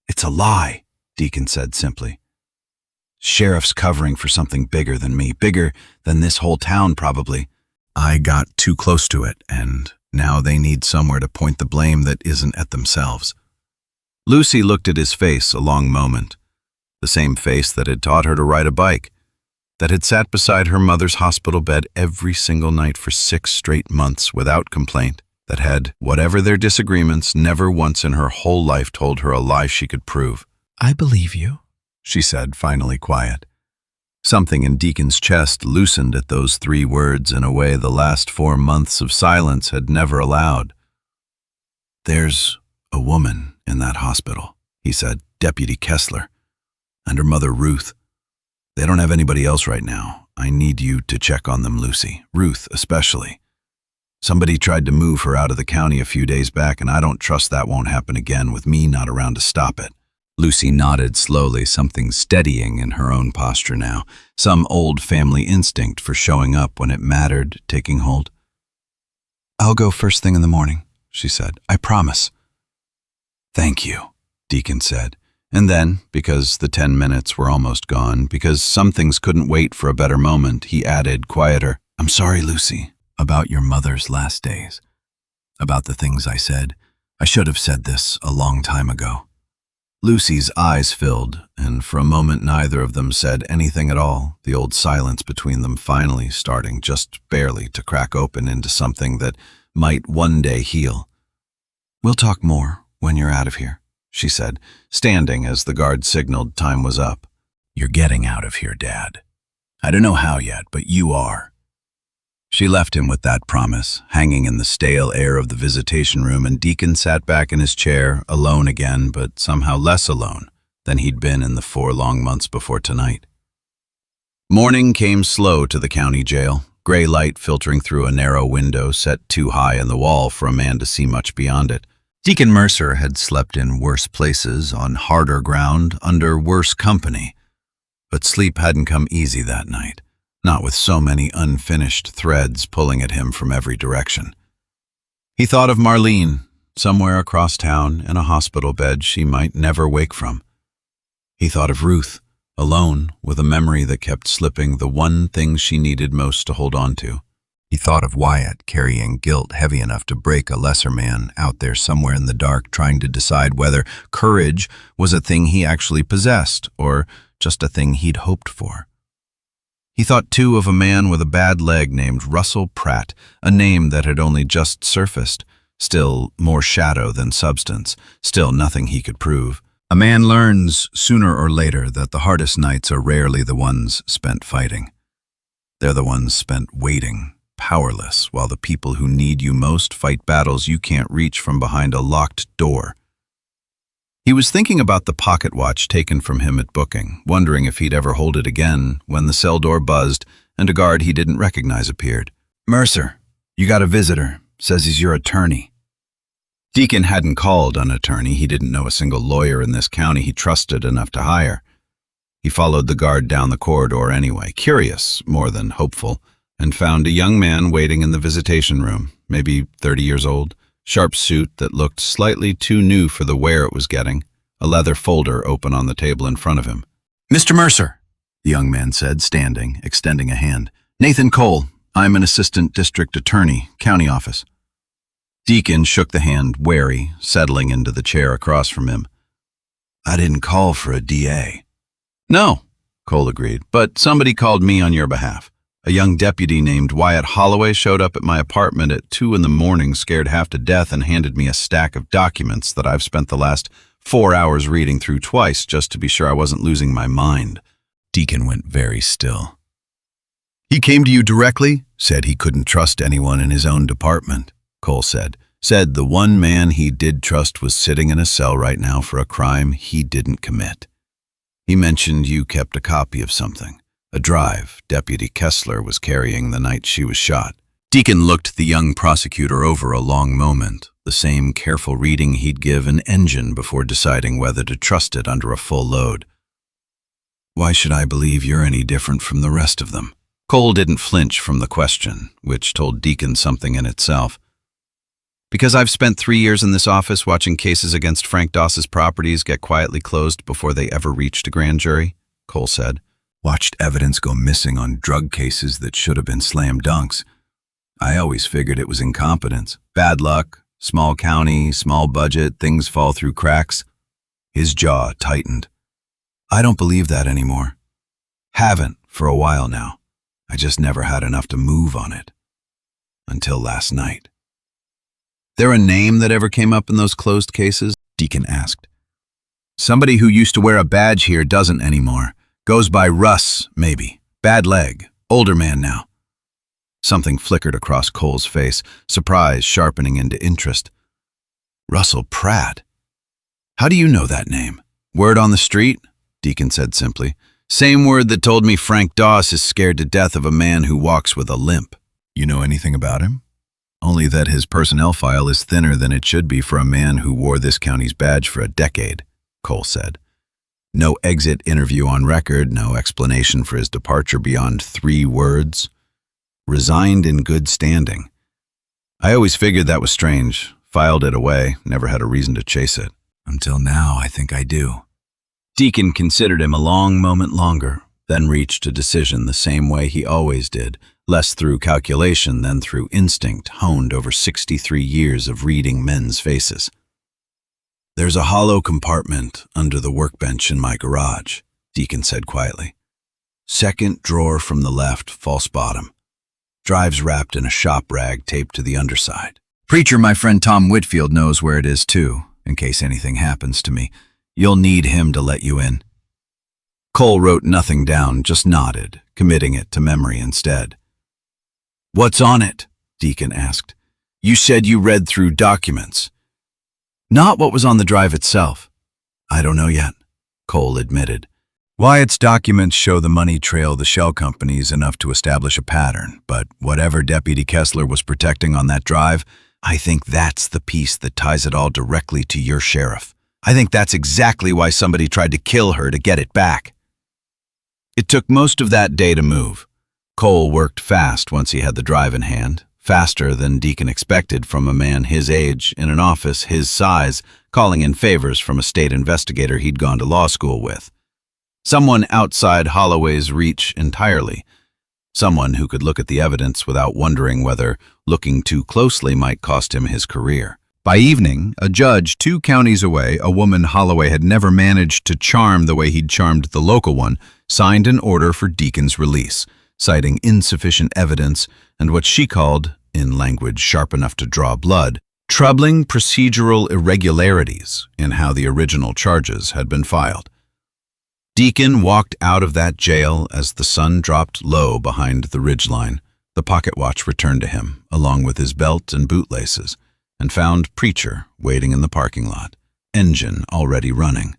"It's a lie," Deacon said simply. "Sheriff's covering for something bigger than me, bigger than this whole town probably. I got too close to it, and now they need somewhere to point the blame that isn't at themselves." Lucy looked at his face a long moment. The same face that had taught her to ride a bike, that had sat beside her mother's hospital bed every single night for 6 straight months without complaint, that had, whatever their disagreements, never once in her whole life told her a lie she could prove. "I believe you," she said, finally quiet. Something in Deacon's chest loosened at those 3 words in a way the last 4 months of silence had never allowed. "There's a woman in that hospital," he said, "Deputy Kessler, and her mother Ruth. They don't have anybody else right now. I need you to check on them, Lucy, Ruth especially. Somebody tried to move her out of the county a few days back, and I don't trust that won't happen again with me not around to stop it." Lucy nodded slowly, something steadying in her own posture now, some old family instinct for showing up when it mattered taking hold. "I'll go first thing in the morning," she said. "I promise." "Thank you," Deacon said. And then, because the 10 minutes were almost gone, because some things couldn't wait for a better moment, he added, quieter, "I'm sorry, Lucy, about your mother's last days, about the things I said, I should have said this a long time ago. Lucy's eyes filled, and for a moment neither of them said anything at all, the old silence between them finally starting just barely to crack open into something that might one day heal. "We'll talk more when you're out of here," she said, standing as the guard signaled time was up. "You're getting out of here, Dad. I don't know how yet, but you are." She left him with that promise, hanging in the stale air of the visitation room, and Deacon sat back in his chair, alone again, but somehow less alone than he'd been in the 4 long months before tonight. Morning came slow to the county jail, gray light filtering through a narrow window set too high in the wall for a man to see much beyond it. Deacon Mercer had slept in worse places, on harder ground, under worse company. But sleep hadn't come easy that night, not with so many unfinished threads pulling at him from every direction. He thought of Marlene, somewhere across town in a hospital bed she might never wake from. He thought of Ruth, alone with a memory that kept slipping the one thing she needed most to hold on to. He thought of Wyatt carrying guilt heavy enough to break a lesser man out there somewhere in the dark, trying to decide whether courage was a thing he actually possessed or just a thing he'd hoped for. He thought, too, of a man with a bad leg named Russell Pratt, a name that had only just surfaced, still more shadow than substance, still nothing he could prove. A man learns sooner or later that the hardest nights are rarely the ones spent fighting. They're the ones spent waiting, powerless, while the people who need you most fight battles you can't reach from behind a locked door. He was thinking about the pocket watch taken from him at booking, wondering if he'd ever hold it again, when the cell door buzzed and a guard he didn't recognize appeared. "Mercer, you got a visitor. Says he's your attorney." Deacon hadn't called an attorney. He didn't know a single lawyer in this county he trusted enough to hire. He followed the guard down the corridor anyway, curious more than hopeful, and found a young man waiting in the visitation room, maybe 30 years old, sharp suit that looked slightly too new for the wear it was getting, a leather folder open on the table in front of him. "Mr. Mercer," the young man said, standing, extending a hand. "Nathan Cole. I'm an assistant district attorney, county office." Deacon shook the hand, wary, settling into the chair across from him. "I didn't call for a DA." "No," Cole agreed, "but somebody called me on your behalf. A young deputy named Wyatt Holloway showed up at my apartment at 2 in the morning, scared half to death, and handed me a stack of documents that I've spent the last 4 hours reading through twice just to be sure I wasn't losing my mind." Deacon went very still. "He came to you directly? Said he couldn't trust anyone in his own department," Cole said. "Said the one man he did trust was sitting in a cell right now for a crime he didn't commit. He mentioned you kept a copy of something. A drive Deputy Kessler was carrying the night she was shot." Deacon looked the young prosecutor over a long moment, the same careful reading he'd give an engine before deciding whether to trust it under a full load. "Why should I believe you're any different from the rest of them?" Cole didn't flinch from the question, which told Deacon something in itself. "Because I've spent 3 years in this office watching cases against Frank Doss's properties get quietly closed before they ever reached a grand jury," Cole said. "Watched evidence go missing on drug cases that should have been slam dunks. I always figured it was incompetence. Bad luck, small county, small budget, things fall through cracks." His jaw tightened. "I don't believe that anymore. Haven't for a while now. I just never had enough to move on it. Until last night." "There a name that ever came up in those closed cases?" Deacon asked. "Somebody who used to wear a badge here doesn't anymore. Goes by Russ, maybe. Bad leg. Older man now." Something flickered across Cole's face, surprise sharpening into interest. "Russell Pratt. How do you know that name?" "Word on the street," Deacon said simply. "Same word that told me Frank Doss is scared to death of a man who walks with a limp." "You know anything about him?" "Only that his personnel file is thinner than it should be for a man who wore this county's badge for a decade," Cole said. "No exit interview on record, no explanation for his departure beyond 3 words. Resigned in good standing. I always figured that was strange, filed it away, never had a reason to chase it. Until now, I think I do." Deacon considered him a long moment longer, then reached a decision the same way he always did, less through calculation than through instinct honed over 63 years of reading men's faces. There's a hollow compartment under the workbench in my garage, Deacon said quietly. Second drawer from the left, false bottom. Drive's wrapped in a shop rag taped to the underside. Preacher, my friend Tom Whitfield knows where it is too, in case anything happens to me. You'll need him to let you in. Cole wrote nothing down, just nodded, committing it to memory instead. What's on it? Deacon asked. You said you read through documents. Not what was on the drive itself. I don't know yet, Cole admitted. Wyatt's documents show the money trail the shell companies enough to establish a pattern, but whatever Deputy Kessler was protecting on that drive, I think that's the piece that ties it all directly to your sheriff. I think that's exactly why somebody tried to kill her to get it back. It took most of that day to move. Cole worked fast once he had the drive in hand, faster than Deacon expected from a man his age, in an office his size, calling in favors from a state investigator he'd gone to law school with. Someone outside Holloway's reach entirely. Someone who could look at the evidence without wondering whether looking too closely might cost him his career. By evening, a judge 2 counties away, a woman Holloway had never managed to charm the way he'd charmed the local one, signed an order for Deacon's release, citing insufficient evidence and what she called, in language sharp enough to draw blood, troubling procedural irregularities in how the original charges had been filed. Deacon walked out of that jail as the sun dropped low behind the ridgeline. The pocket watch returned to him, along with his belt and bootlaces, and found Preacher waiting in the parking lot, engine already running,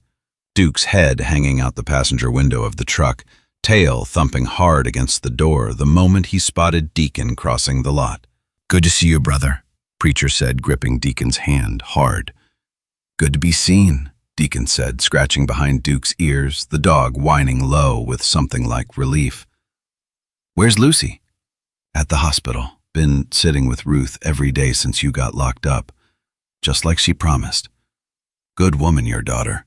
Duke's head hanging out the passenger window of the truck, tail thumping hard against the door the moment he spotted Deacon crossing the lot. Good to see you, brother, Preacher said, gripping Deacon's hand hard. Good to be seen, Deacon said, scratching behind Duke's ears, the dog whining low with something like relief. Where's Lucy? At the hospital. Been sitting with Ruth every day since you got locked up, just like she promised. Good woman, your daughter.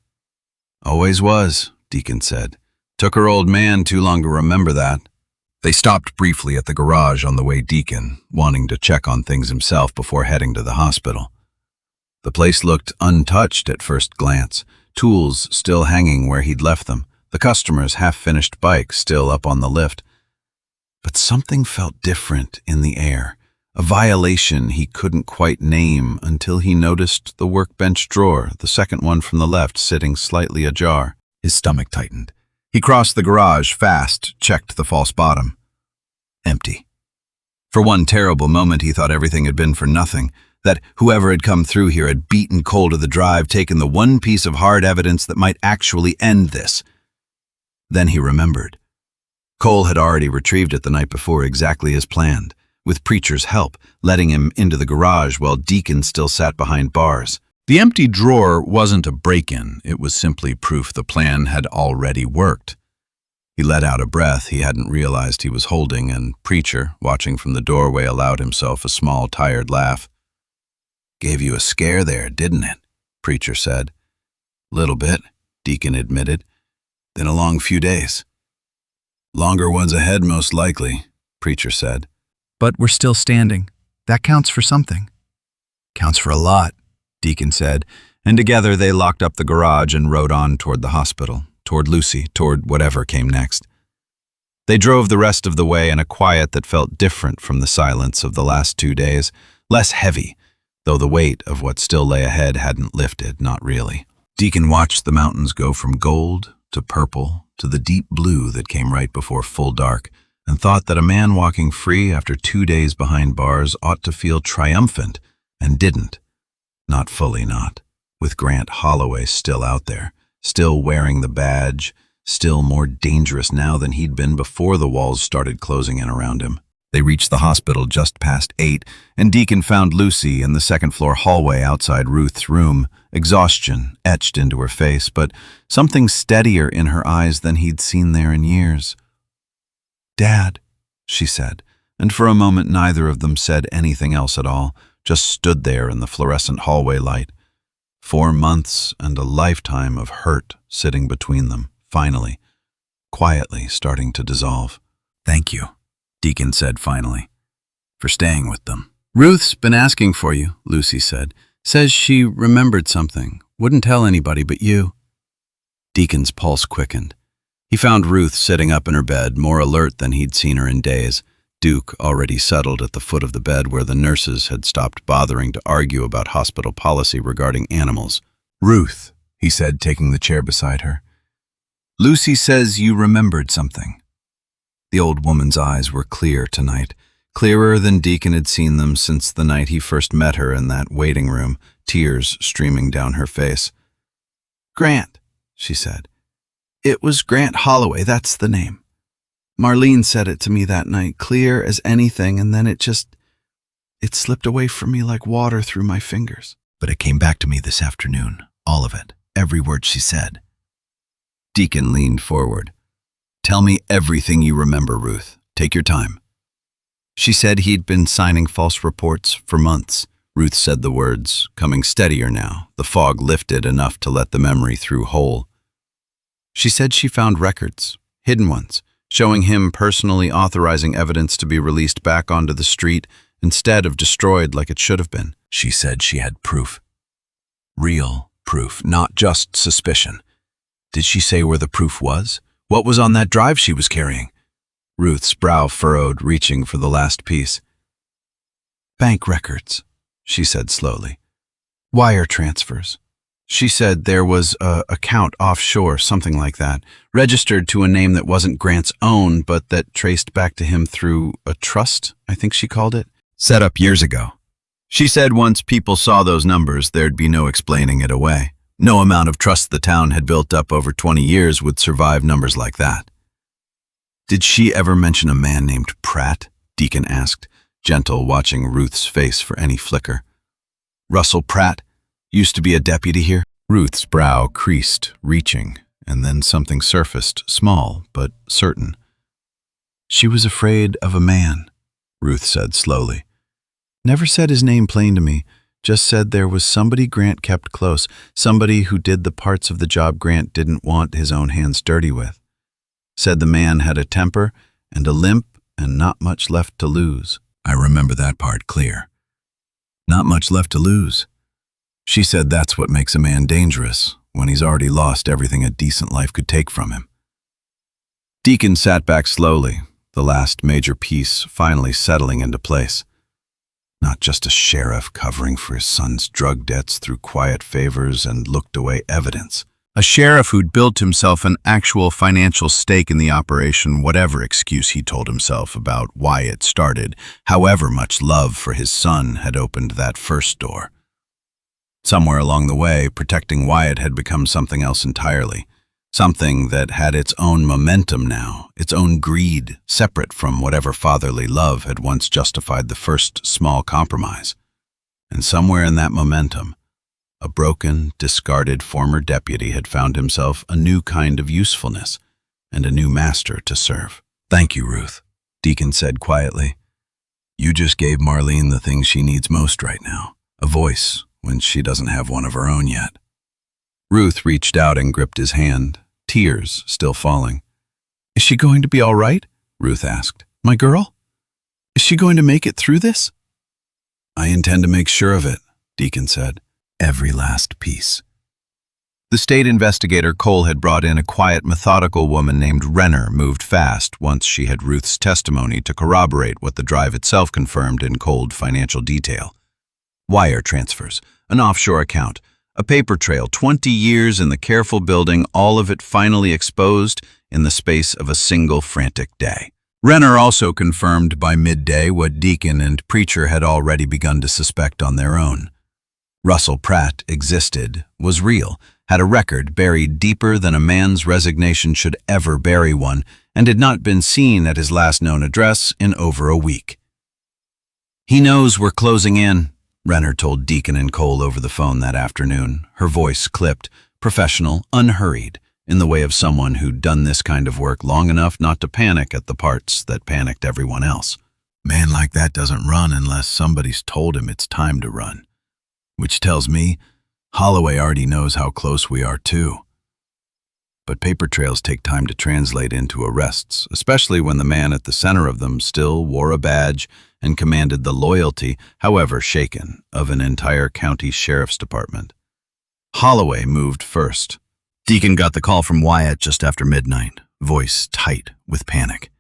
Always was, Deacon said. Took her old man too long to remember that. They stopped briefly at the garage on the way Deacon, wanting to check on things himself before heading to the hospital. The place looked untouched at first glance, tools still hanging where he'd left them, the customer's half-finished bike still up on the lift. But something felt different in the air, a violation he couldn't quite name until he noticed the workbench drawer, the second one from the left, sitting slightly ajar. His stomach tightened. He crossed the garage fast, checked the false bottom. Empty. For one terrible moment he thought everything had been for nothing, that whoever had come through here had beaten Cole to the drive, taken the one piece of hard evidence that might actually end this. Then he remembered. Cole had already retrieved it the night before exactly as planned, with Preacher's help, letting him into the garage while Deacon still sat behind bars. The empty drawer wasn't a break-in, it was simply proof the plan had already worked. He let out a breath he hadn't realized he was holding, and Preacher, watching from the doorway, allowed himself a small, tired laugh. Gave you a scare there, didn't it? Preacher said. Little bit, Deacon admitted. Been a long few days. Longer ones ahead, most likely, Preacher said. But we're still standing. That counts for something. Counts for a lot, Deacon said, and together they locked up the garage and rode on toward the hospital, toward Lucy, toward whatever came next. They drove the rest of the way in a quiet that felt different from the silence of the last 2 days, less heavy, though the weight of what still lay ahead hadn't lifted, not really. Deacon watched the mountains go from gold to purple to the deep blue that came right before full dark, and thought that a man walking free after 2 days behind bars ought to feel triumphant, and didn't. Not fully, not. With Grant Holloway still out there, still wearing the badge, still more dangerous now than he'd been before the walls started closing in around him. They reached the hospital just past 8, and Deacon found Lucy in the second-floor hallway outside Ruth's room, exhaustion etched into her face, but something steadier in her eyes than he'd seen there in years. "Dad," she said, and for a moment neither of them said anything else at all, just stood there in the fluorescent hallway light. 4 months and a lifetime of hurt sitting between them, finally, quietly starting to dissolve. "Thank you," Deacon said finally, "for staying with them." "Ruth's been asking for you," Lucy said. "Says she remembered something. Wouldn't tell anybody but you. Deacon's pulse quickened. He found Ruth sitting up in her bed, more alert than he'd seen her in days. Duke already settled at the foot of the bed where the nurses had stopped bothering to argue about hospital policy regarding animals. Ruth, he said, taking the chair beside her. Lucy says you remembered something. The old woman's eyes were clear tonight, clearer than Deacon had seen them since the night he first met her in that waiting room, tears streaming down her face. Grant, she said. It was Grant Holloway, that's the name. Marlene said it to me that night, clear as anything, and then it slipped away from me like water through my fingers. But it came back to me this afternoon, all of it, every word she said. Deacon leaned forward. Tell me everything you remember, Ruth. Take your time. She said he'd been signing false reports for months. Ruth said the words, coming steadier now, the fog lifted enough to let the memory through whole. She said she found records, hidden ones, showing him personally authorizing evidence to be released back onto the street instead of destroyed like it should have been. She said she had proof. Real proof, not just suspicion. Did she say where the proof was? What was on that drive she was carrying? Ruth's brow furrowed, reaching for the last piece. Bank records, she said slowly. Wire transfers. She said there was a account offshore, something like that, registered to a name that wasn't Grant's own, but that traced back to him through a trust, I think she called it, set up years ago. She said once people saw those numbers, there'd be no explaining it away. No amount of trust the town had built up over 20 years would survive numbers like that. Did she ever mention a man named Pratt? Deacon asked, gentle, watching Ruth's face for any flicker. Russell Pratt used to be a deputy here? Ruth's brow creased, reaching, and then something surfaced, small but certain. She was afraid of a man, Ruth said slowly. Never said his name plain to me, just said there was somebody Grant kept close, somebody who did the parts of the job Grant didn't want his own hands dirty with. Said the man had a temper and a limp and not much left to lose. I remember that part clear. Not much left to lose. She said that's what makes a man dangerous, when he's already lost everything a decent life could take from him. Deacon sat back slowly, the last major piece finally settling into place. Not just a sheriff covering for his son's drug debts through quiet favors and looked-away evidence. A sheriff who'd built himself an actual financial stake in the operation, whatever excuse he told himself about why it started, however much love for his son had opened that first door. Somewhere along the way, protecting Wyatt had become something else entirely. Something that had its own momentum now, its own greed, separate from whatever fatherly love had once justified the first small compromise. And somewhere in that momentum, a broken, discarded former deputy had found himself a new kind of usefulness and a new master to serve. Thank you, Ruth, Deacon said quietly. You just gave Marlene the thing she needs most right now, a voice when she doesn't have one of her own yet. Ruth reached out and gripped his hand, tears still falling. Is she going to be all right? Ruth asked. My girl? Is she going to make it through this? I intend to make sure of it, Deacon said. Every last piece. The state investigator Cole had brought in a quiet, methodical woman named Renner moved fast once she had Ruth's testimony to corroborate what the drive itself confirmed in cold financial detail. Wire transfers, an offshore account, a paper trail, 20 years in the careful building, all of it finally exposed in the space of a single frantic day. Renner also confirmed by midday what Deacon and Preacher had already begun to suspect on their own. Russell Pratt existed, was real, had a record buried deeper than a man's resignation should ever bury one, and had not been seen at his last known address in over a week. He knows we're closing in, Renner told Deacon and Cole over the phone that afternoon, her voice clipped, professional, unhurried, in the way of someone who'd done this kind of work long enough not to panic at the parts that panicked everyone else. Man like that doesn't run unless somebody's told him it's time to run. Which tells me Holloway already knows how close we are too. But paper trails take time to translate into arrests, especially when the man at the center of them still wore a badge and commanded the loyalty, however shaken, of an entire county sheriff's department. Holloway moved first. Deacon got the call from Wyatt just after midnight, voice tight with panic.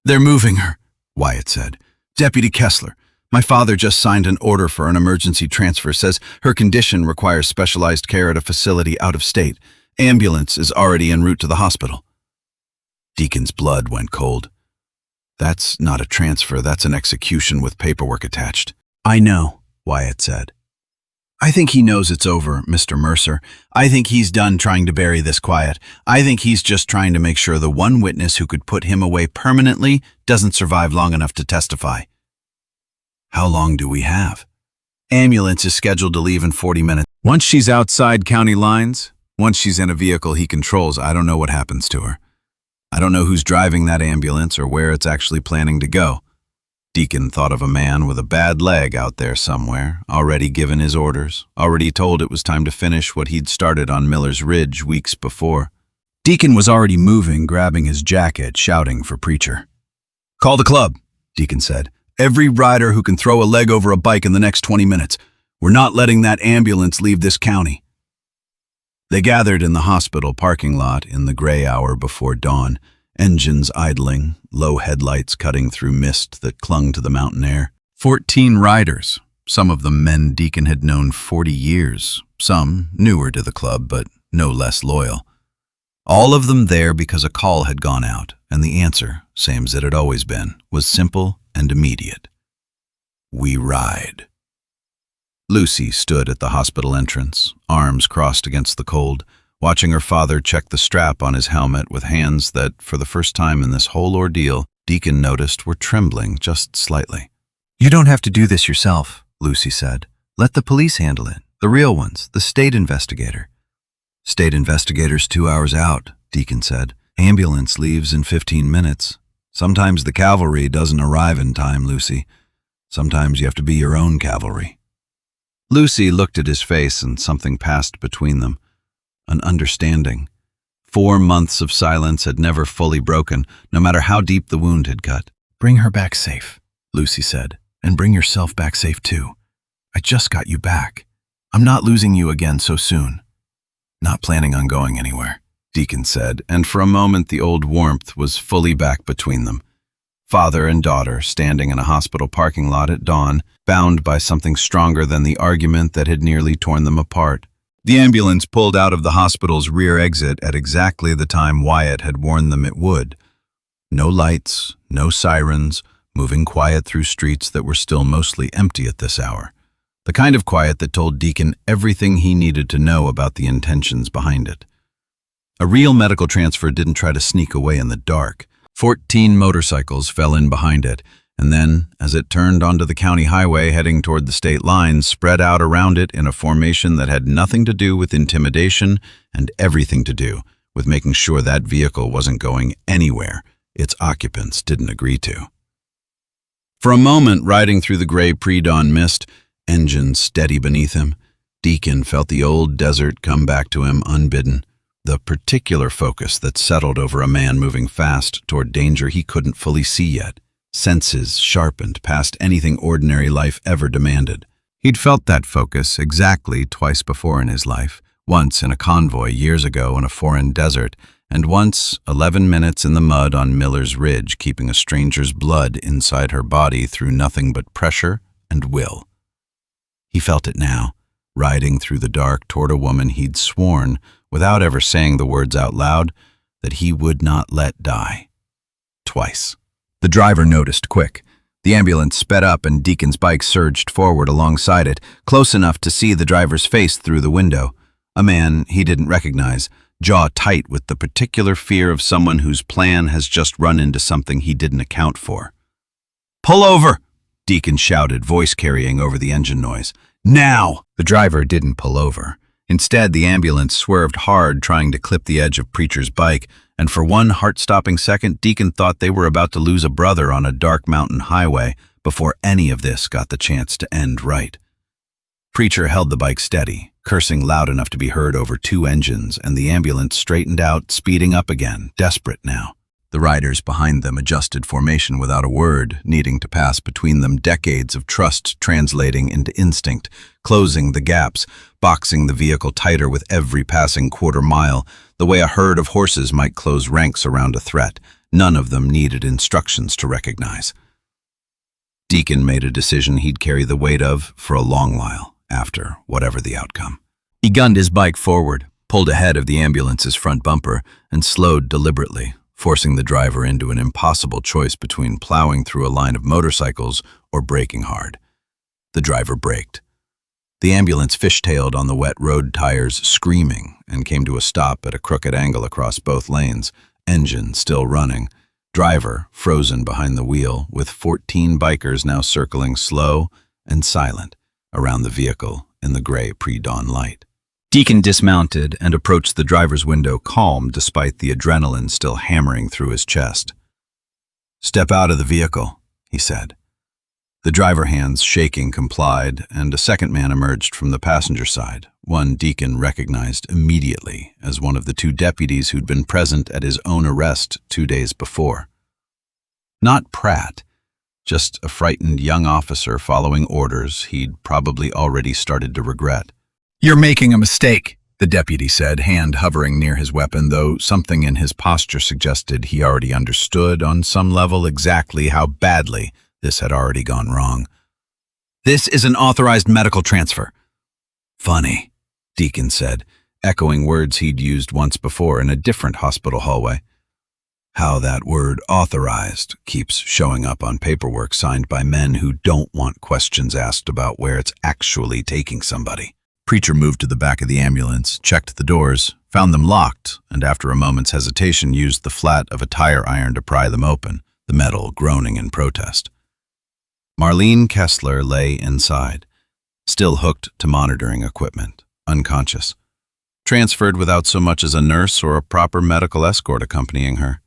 "They're moving her," Wyatt said. "Deputy Kessler, my father just signed an order for an emergency transfer, says her condition requires specialized care at a facility out of state. Ambulance is already en route to the hospital." Deacon's blood went cold. "That's not a transfer, that's an execution with paperwork attached." "I know," Wyatt said. "I think he knows it's over, Mr. Mercer. I think he's done trying to bury this quiet. I think he's just trying to make sure the one witness who could put him away permanently doesn't survive long enough to testify." "How long do we have?" "Ambulance is scheduled to leave in 40 minutes. Once she's outside county lines, once she's in a vehicle he controls, I don't know what happens to her. I don't know who's driving that ambulance or where it's actually planning to go." Deacon thought of a man with a bad leg out there somewhere, already given his orders, already told it was time to finish what he'd started on Miller's Ridge weeks before. Deacon was already moving, grabbing his jacket, shouting for Preacher. "Call the club," Deacon said. "Every rider who can throw a leg over a bike in the next 20 minutes. We're not letting that ambulance leave this county." They gathered in the hospital parking lot in the gray hour before dawn, engines idling, low headlights cutting through mist that clung to the mountain air. 14 riders, some of them men Deacon had known 40 years, some newer to the club but no less loyal. All of them there because a call had gone out, and the answer, same as it had always been, was simple and immediate. "We ride." Lucy stood at the hospital entrance, arms crossed against the cold, watching her father check the strap on his helmet with hands that, for the first time in this whole ordeal, Deacon noticed were trembling just slightly. "You don't have to do this yourself," Lucy said. "Let the police handle it, the real ones, the state investigator." "State investigator's 2 hours out," Deacon said. "Ambulance leaves in 15 minutes. Sometimes the cavalry doesn't arrive in time, Lucy. Sometimes you have to be your own cavalry." Lucy looked at his face and something passed between them. An understanding. 4 months of silence had never fully broken, no matter how deep the wound had cut. "Bring her back safe," Lucy said, "and bring yourself back safe too. I just got you back. I'm not losing you again so soon." "Not planning on going anywhere," Deacon said, and for a moment the old warmth was fully back between them. Father and daughter standing in a hospital parking lot at dawn, bound by something stronger than the argument that had nearly torn them apart. The ambulance pulled out of the hospital's rear exit at exactly the time Wyatt had warned them it would. No lights, no sirens, moving quiet through streets that were still mostly empty at this hour. The kind of quiet that told Deacon everything he needed to know about the intentions behind it. A real medical transfer didn't try to sneak away in the dark. 14 motorcycles fell in behind it, and then, as it turned onto the county highway heading toward the state lines, spread out around it in a formation that had nothing to do with intimidation and everything to do with making sure that vehicle wasn't going anywhere its occupants didn't agree to. For a moment, riding through the gray pre-dawn mist, engines steady beneath him, Deacon felt the old desert come back to him unbidden. The particular focus that settled over a man moving fast toward danger he couldn't fully see yet, senses sharpened past anything ordinary life ever demanded. He'd felt that focus exactly twice before in his life, once in a convoy years ago in a foreign desert, and once 11 minutes in the mud on Miller's Ridge, keeping a stranger's blood inside her body through nothing but pressure and will. He felt it now, riding through the dark toward a woman he'd sworn, without ever saying the words out loud, that he would not let die. Twice. The driver noticed quick. The ambulance sped up and Deacon's bike surged forward alongside it, close enough to see the driver's face through the window. A man he didn't recognize, jaw tight with the particular fear of someone whose plan has just run into something he didn't account for. "Pull over!" Deacon shouted, voice carrying over the engine noise. "Now!" The driver didn't pull over. Instead, the ambulance swerved hard, trying to clip the edge of Preacher's bike, and for one heart-stopping second, Deacon thought they were about to lose a brother on a dark mountain highway before any of this got the chance to end right. Preacher held the bike steady, cursing loud enough to be heard over 2 engines, and the ambulance straightened out, speeding up again, desperate now. The riders behind them adjusted formation without a word, needing to pass between them decades of trust translating into instinct, closing the gaps, boxing the vehicle tighter with every passing quarter mile, the way a herd of horses might close ranks around a threat. None of them needed instructions to recognize. Deacon made a decision he'd carry the weight of for a long while, after whatever the outcome. He gunned his bike forward, pulled ahead of the ambulance's front bumper, and slowed deliberately, forcing the driver into an impossible choice between plowing through a line of motorcycles or braking hard. The driver braked. The ambulance fishtailed on the wet road tires, screaming, and came to a stop at a crooked angle across both lanes, engine still running, driver frozen behind the wheel, with 14 bikers now circling slow and silent around the vehicle in the gray pre-dawn light. Deacon dismounted and approached the driver's window, calm despite the adrenaline still hammering through his chest. "Step out of the vehicle," he said. The driver, hands shaking, complied, and a second man emerged from the passenger side, one Deacon recognized immediately as one of the two deputies who'd been present at his own arrest 2 days before. Not Pratt, just a frightened young officer following orders he'd probably already started to regret. "You're making a mistake," the deputy said, hand hovering near his weapon, though something in his posture suggested he already understood on some level exactly how badly this had already gone wrong. "This is an authorized medical transfer." "Funny," Deacon said, echoing words he'd used once before in a different hospital hallway. How that word authorized keeps showing up on paperwork signed by men who don't want questions asked about where it's actually taking somebody. Preacher moved to the back of the ambulance, checked the doors, found them locked, and after a moment's hesitation used the flat of a tire iron to pry them open, the metal groaning in protest. Marlene Kessler lay inside, still hooked to monitoring equipment, unconscious, transferred without so much as a nurse or a proper medical escort accompanying her.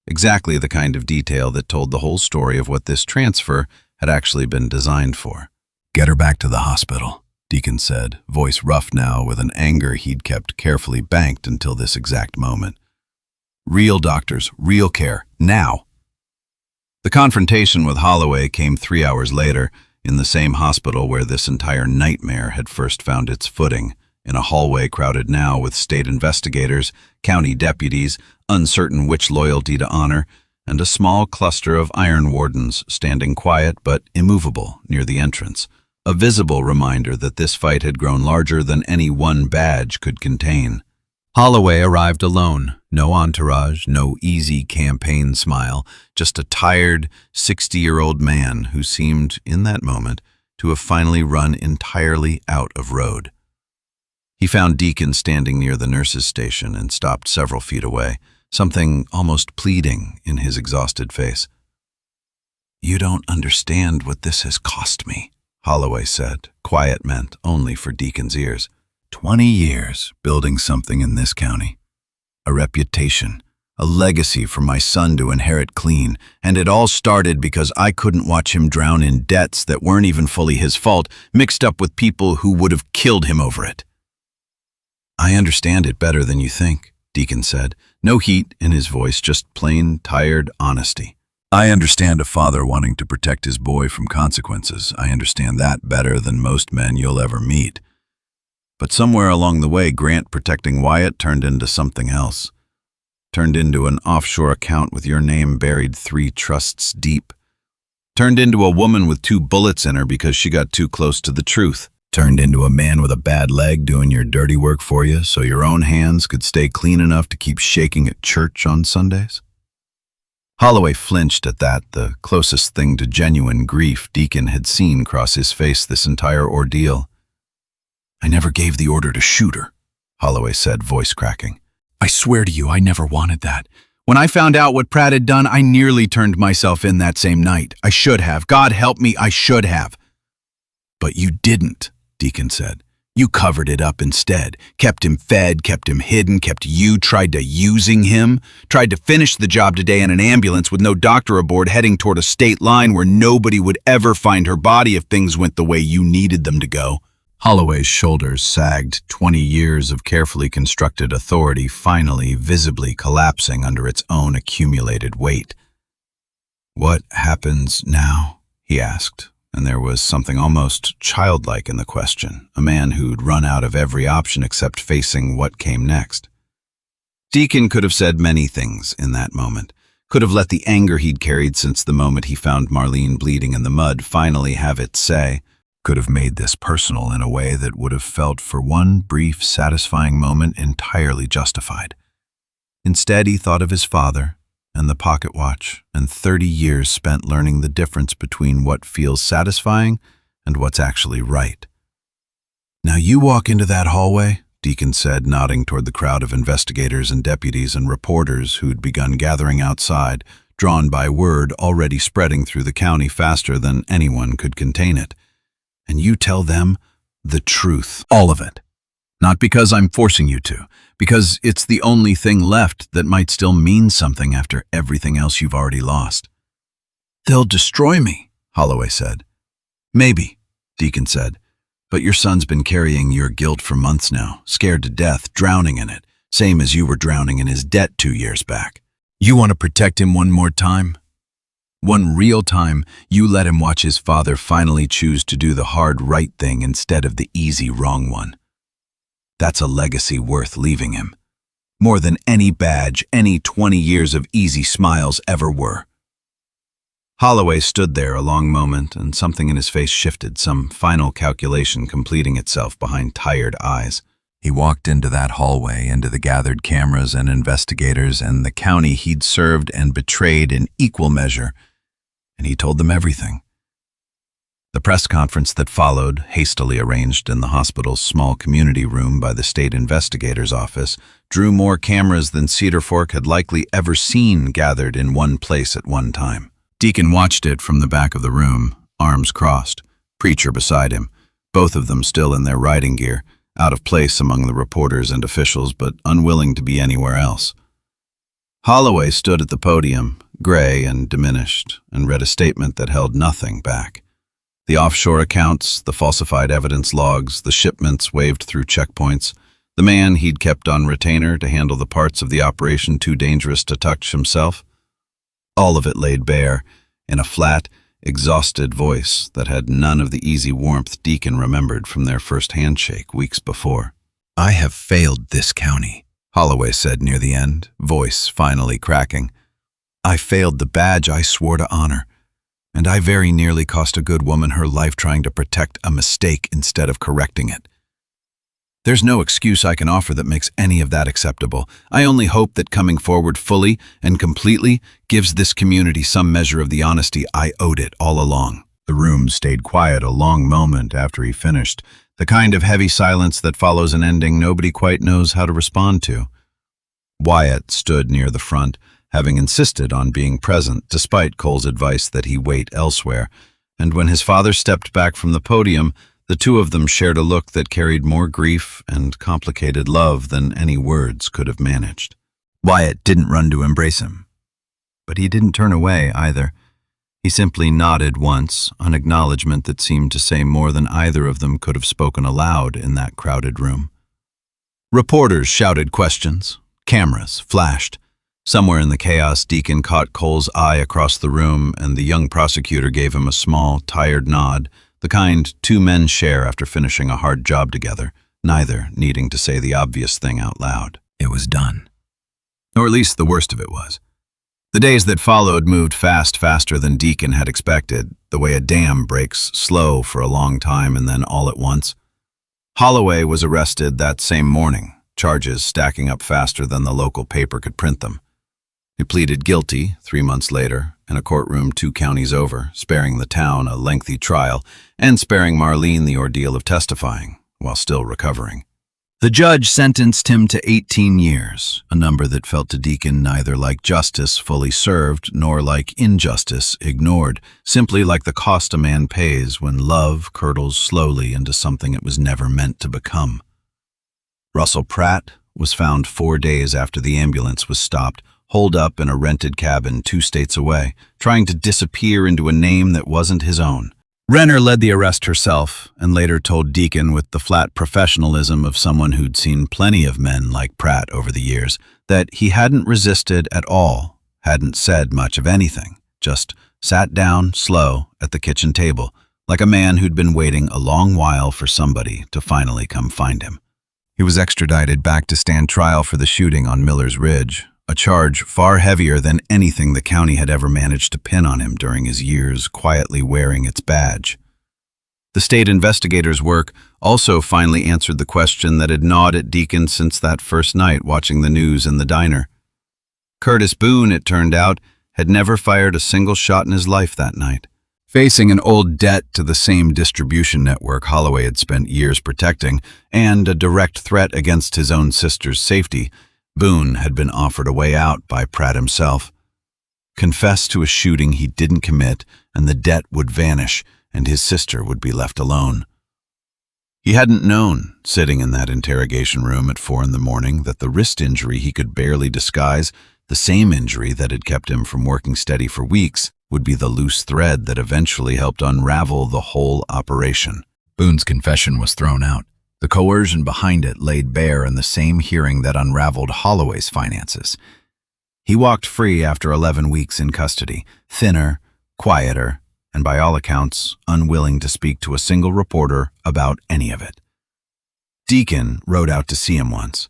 Exactly the kind of detail that told the whole story of what this transfer had actually been designed for. "Get her back to the hospital," Deacon said, voice rough now with an anger he'd kept carefully banked until this exact moment. "Real doctors, real care, now." The confrontation with Holloway came 3 hours later, in the same hospital where this entire nightmare had first found its footing, in a hallway crowded now with state investigators, county deputies, uncertain which loyalty to honor, and a small cluster of iron wardens standing quiet but immovable near the entrance, a visible reminder that this fight had grown larger than any one badge could contain. Holloway arrived alone, no entourage, no easy campaign smile, just a tired, 60-year-old man who seemed, in that moment, to have finally run entirely out of road. He found Deacon standing near the nurse's station and stopped several feet away, something almost pleading in his exhausted face. "You don't understand what this has cost me," Holloway said, quiet meant only for Deacon's ears. 20 years building something in this county. A reputation, a legacy for my son to inherit clean, and it all started because I couldn't watch him drown in debts that weren't even fully his fault, mixed up with people who would have killed him over it. "I understand it better than you think," Deacon said, no heat in his voice, just plain, tired honesty. "I understand a father wanting to protect his boy from consequences. I understand that better than most men you'll ever meet. But somewhere along the way, Grant protecting Wyatt turned into something else. Turned into an offshore account with your name buried 3 trusts deep. Turned into a woman with 2 bullets in her because she got too close to the truth. Turned into a man with a bad leg doing your dirty work for you so your own hands could stay clean enough to keep shaking at church on Sundays." Holloway flinched at that, the closest thing to genuine grief Deacon had seen cross his face this entire ordeal. "I never gave the order to shoot her," Holloway said, voice cracking. "I swear to you, I never wanted that. When I found out what Pratt had done, I nearly turned myself in that same night. I should have. God help me, I should have." "But you didn't," Deacon said. "You covered it up instead. Kept him fed, kept him hidden, tried to using him. Tried to finish the job today in an ambulance with no doctor aboard heading toward a state line where nobody would ever find her body if things went the way you needed them to go." Holloway's shoulders sagged, 20 years of carefully constructed authority finally visibly collapsing under its own accumulated weight. "What happens now?" he asked, and there was something almost childlike in the question, a man who'd run out of every option except facing what came next. Deacon could have said many things in that moment, could have let the anger he'd carried since the moment he found Marlene bleeding in the mud finally have its say, could have made this personal in a way that would have felt for one brief, satisfying moment entirely justified. Instead, he thought of his father and the pocket watch and 30 years spent learning the difference between what feels satisfying and what's actually right. "Now you walk into that hallway," Deacon said, nodding toward the crowd of investigators and deputies and reporters who'd begun gathering outside, drawn by word already spreading through the county faster than anyone could contain it. "And you tell them the truth, all of it. Not because I'm forcing you to, because it's the only thing left that might still mean something after everything else you've already lost." "They'll destroy me," Holloway said. "Maybe," Deacon said. "But your son's been carrying your guilt for months now, scared to death, drowning in it, same as you were drowning in his debt 2 years back. You want to protect him one more time? One real time, you let him watch his father finally choose to do the hard right thing instead of the easy wrong one. That's a legacy worth leaving him. More than any badge, any 20 years of easy smiles ever were." Holloway stood there a long moment, and something in his face shifted, some final calculation completing itself behind tired eyes. He walked into that hallway, into the gathered cameras and investigators and the county he'd served and betrayed in equal measure, and he told them everything. The press conference that followed, hastily arranged in the hospital's small community room by the state investigator's office, drew more cameras than Cedar Fork had likely ever seen gathered in one place at one time. Deacon watched it from the back of the room, arms crossed, preacher beside him, both of them still in their riding gear, out of place among the reporters and officials, but unwilling to be anywhere else. Holloway stood at the podium, gray and diminished, and read a statement that held nothing back. The offshore accounts, the falsified evidence logs, the shipments waved through checkpoints, the man he'd kept on retainer to handle the parts of the operation too dangerous to touch himself. All of it laid bare, in a flat, exhausted voice that had none of the easy warmth Deacon remembered from their first handshake weeks before. "I have failed this county," Holloway said near the end, voice finally cracking. "I failed the badge I swore to honor, and I very nearly cost a good woman her life trying to protect a mistake instead of correcting it. There's no excuse I can offer that makes any of that acceptable. I only hope that coming forward fully and completely gives this community some measure of the honesty I owed it all along." The room stayed quiet a long moment after he finished, the kind of heavy silence that follows an ending nobody quite knows how to respond to. Wyatt stood near the front, having insisted on being present despite Cole's advice that he wait elsewhere, and when his father stepped back from the podium, the two of them shared a look that carried more grief and complicated love than any words could have managed. Wyatt didn't run to embrace him, but he didn't turn away either. He simply nodded once, an acknowledgement that seemed to say more than either of them could have spoken aloud in that crowded room. Reporters shouted questions. Cameras flashed. Somewhere in the chaos, Deacon caught Cole's eye across the room, and the young prosecutor gave him a small, tired nod, the kind two men share after finishing a hard job together, neither needing to say the obvious thing out loud. It was done. Or at least the worst of it was. The days that followed moved faster than Deacon had expected, the way a dam breaks slow for a long time and then all at once. Holloway was arrested that same morning, charges stacking up faster than the local paper could print them. He pleaded guilty 3 months later in a courtroom 2 counties over, sparing the town a lengthy trial and sparing Marlene the ordeal of testifying while still recovering. The judge sentenced him to 18 years, a number that felt to Deacon neither like justice fully served nor like injustice ignored, simply like the cost a man pays when love curdles slowly into something it was never meant to become. Russell Pratt was found 4 days after the ambulance was stopped, holed up in a rented cabin 2 states away, trying to disappear into a name that wasn't his own. Renner led the arrest herself and later told Deacon with the flat professionalism of someone who'd seen plenty of men like Pratt over the years that he hadn't resisted at all, hadn't said much of anything, just sat down slow at the kitchen table like a man who'd been waiting a long while for somebody to finally come find him. He was extradited back to stand trial for the shooting on Miller's Ridge, a charge far heavier than anything the county had ever managed to pin on him during his years quietly wearing its badge. The state investigators' work also finally answered the question that had gnawed at Deacon since that first night watching the news in the diner. Curtis Boone, it turned out, had never fired a single shot in his life that night. Facing an old debt to the same distribution network Holloway had spent years protecting and a direct threat against his own sister's safety, Boone had been offered a way out by Pratt himself. Confess to a shooting he didn't commit, and the debt would vanish, and his sister would be left alone. He hadn't known, sitting in that interrogation room at 4 a.m, that the wrist injury he could barely disguise, the same injury that had kept him from working steady for weeks, would be the loose thread that eventually helped unravel the whole operation. Boone's confession was thrown out. The coercion behind it laid bare in the same hearing that unraveled Holloway's finances. He walked free after 11 weeks in custody, thinner, quieter, and by all accounts, unwilling to speak to a single reporter about any of it. Deacon rode out to see him once,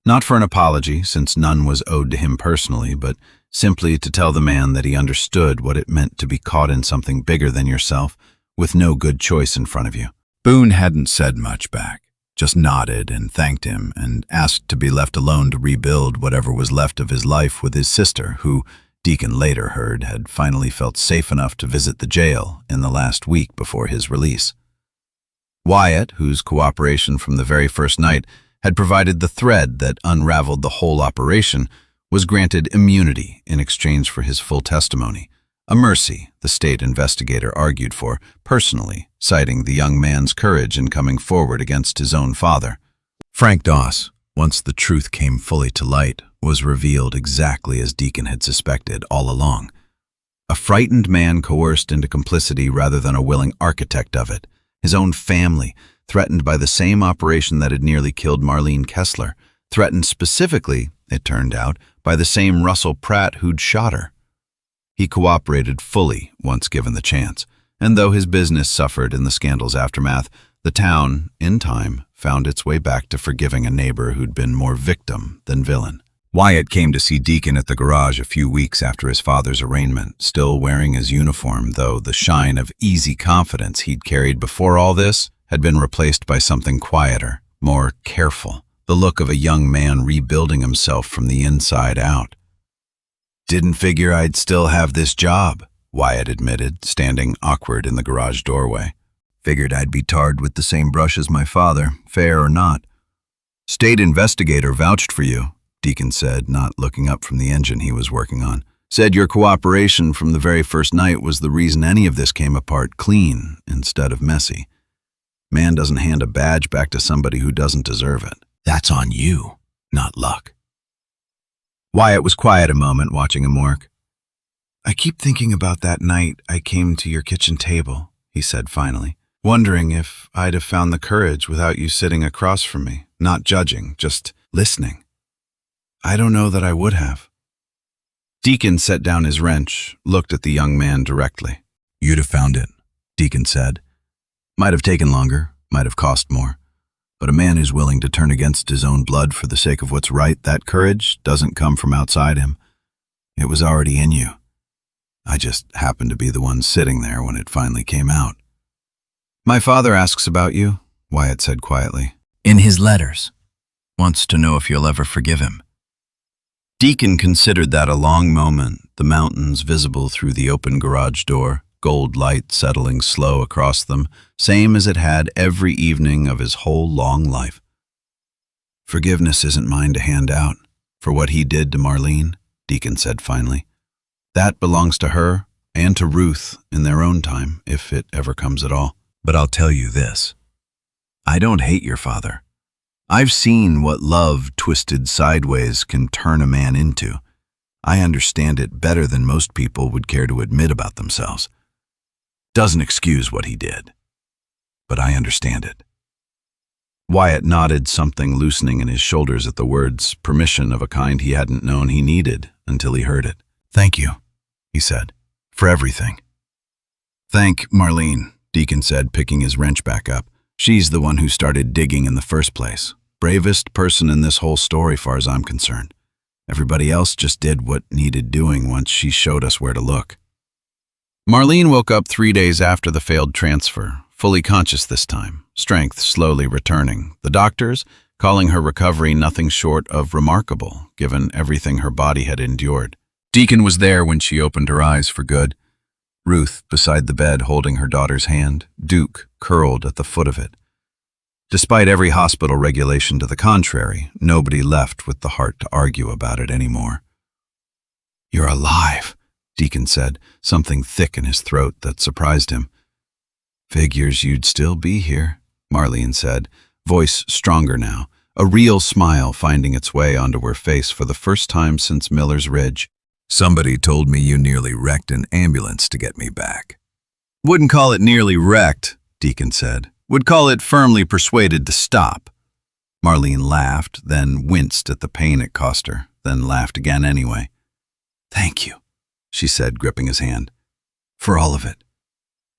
not for an apology, since none was owed to him personally, but simply to tell the man that he understood what it meant to be caught in something bigger than yourself, with no good choice in front of you. Boone hadn't said much back, just nodded and thanked him and asked to be left alone to rebuild whatever was left of his life with his sister, who, Deacon later heard, had finally felt safe enough to visit the jail in the last week before his release. Wyatt, whose cooperation from the very first night had provided the thread that unraveled the whole operation, was granted immunity in exchange for his full testimony, a mercy the state investigator argued for personally, citing the young man's courage in coming forward against his own father. Frank Doss, once the truth came fully to light, was revealed exactly as Deacon had suspected all along. A frightened man coerced into complicity rather than a willing architect of it. His own family, threatened by the same operation that had nearly killed Marlene Kessler, threatened specifically, it turned out, by the same Russell Pratt who'd shot her. He cooperated fully once given the chance, and though his business suffered in the scandal's aftermath, the town, in time, found its way back to forgiving a neighbor who'd been more victim than villain. Wyatt came to see Deacon at the garage a few weeks after his father's arraignment, still wearing his uniform, though the shine of easy confidence he'd carried before all this had been replaced by something quieter, more careful, the look of a young man rebuilding himself from the inside out. "Didn't figure I'd still have this job," Wyatt admitted, standing awkward in the garage doorway. "Figured I'd be tarred with the same brush as my father, fair or not." "State investigator vouched for you," Deacon said, not looking up from the engine he was working on. "Said your cooperation from the very first night was the reason any of this came apart clean instead of messy. Man doesn't hand a badge back to somebody who doesn't deserve it. That's on you, not luck." Wyatt was quiet a moment, watching him work. "I keep thinking about that night I came to your kitchen table," he said finally, "wondering if I'd have found the courage without you sitting across from me, not judging, just listening. I don't know that I would have." Deacon set down his wrench, looked at the young man directly. "You'd have found it," Deacon said. "Might have taken longer, might have cost more. But a man who's willing to turn against his own blood for the sake of what's right, that courage doesn't come from outside him. It was already in you. I just happened to be the one sitting there when it finally came out." "My father asks about you," Wyatt said quietly. "In his letters. Wants to know if you'll ever forgive him." Deacon considered that a long moment, the mountains visible through the open garage door, gold light settling slow across them, same as it had every evening of his whole long life. "Forgiveness isn't mine to hand out, for what he did to Marlene," Deacon said finally. "That belongs to her and to Ruth in their own time, if it ever comes at all. But I'll tell you this. I don't hate your father. I've seen what love twisted sideways can turn a man into. I understand it better than most people would care to admit about themselves. Doesn't excuse what he did, but I understand it. Wyatt nodded, something loosening in his shoulders at the words, permission of a kind he hadn't known he needed until he heard it. Thank you, he said, for everything. Thank Marlene, Deacon said, picking his wrench back up. She's the one who started digging in the first place. Bravest person in this whole story, far as I'm concerned. Everybody else just did what needed doing once she showed us where to look. Marlene woke up 3 days after the failed transfer, fully conscious this time, strength slowly returning. The doctors calling her recovery nothing short of remarkable, given everything her body had endured. Deacon was there when she opened her eyes for good. Ruth beside the bed holding her daughter's hand, Duke curled at the foot of it. Despite every hospital regulation to the contrary, nobody left with the heart to argue about it anymore. "You're alive," Deacon said, something thick in his throat that surprised him. "Figures you'd still be here," Marlene said, voice stronger now, a real smile finding its way onto her face for the first time since Miller's Ridge. "Somebody told me you nearly wrecked an ambulance to get me back." "Wouldn't call it nearly wrecked," Deacon said. "Would call it firmly persuaded to stop." Marlene laughed, then winced at the pain it cost her, then laughed again anyway. "Thank you," she said, gripping his hand. "For all of it.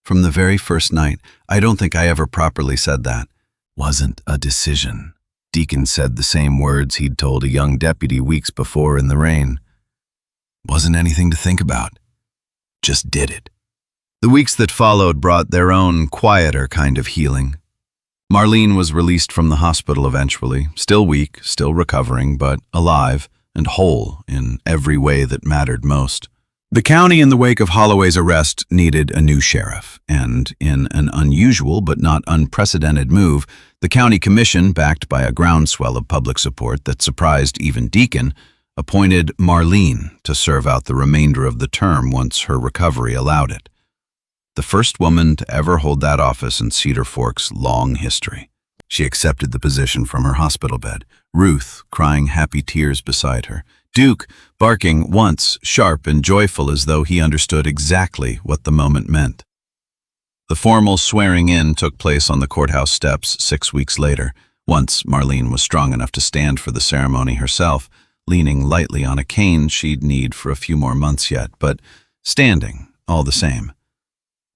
From the very first night, I don't think I ever properly said that." "Wasn't a decision." Deacon said the same words he'd told a young deputy weeks before in the rain. "Wasn't anything to think about. Just did it." The weeks that followed brought their own quieter kind of healing. Marlene was released from the hospital eventually, still weak, still recovering, but alive and whole in every way that mattered most. The county, in the wake of Holloway's arrest, needed a new sheriff, and in an unusual but not unprecedented move, the county commission, backed by a groundswell of public support that surprised even Deacon, appointed Marlene to serve out the remainder of the term once her recovery allowed it. The first woman to ever hold that office in Cedar Fork's long history. She accepted the position from her hospital bed, Ruth crying happy tears beside her, Duke barking once sharp and joyful as though he understood exactly what the moment meant. The formal swearing-in took place on the courthouse steps 6 weeks later, once Marlene was strong enough to stand for the ceremony herself, leaning lightly on a cane she'd need for a few more months yet, but standing all the same.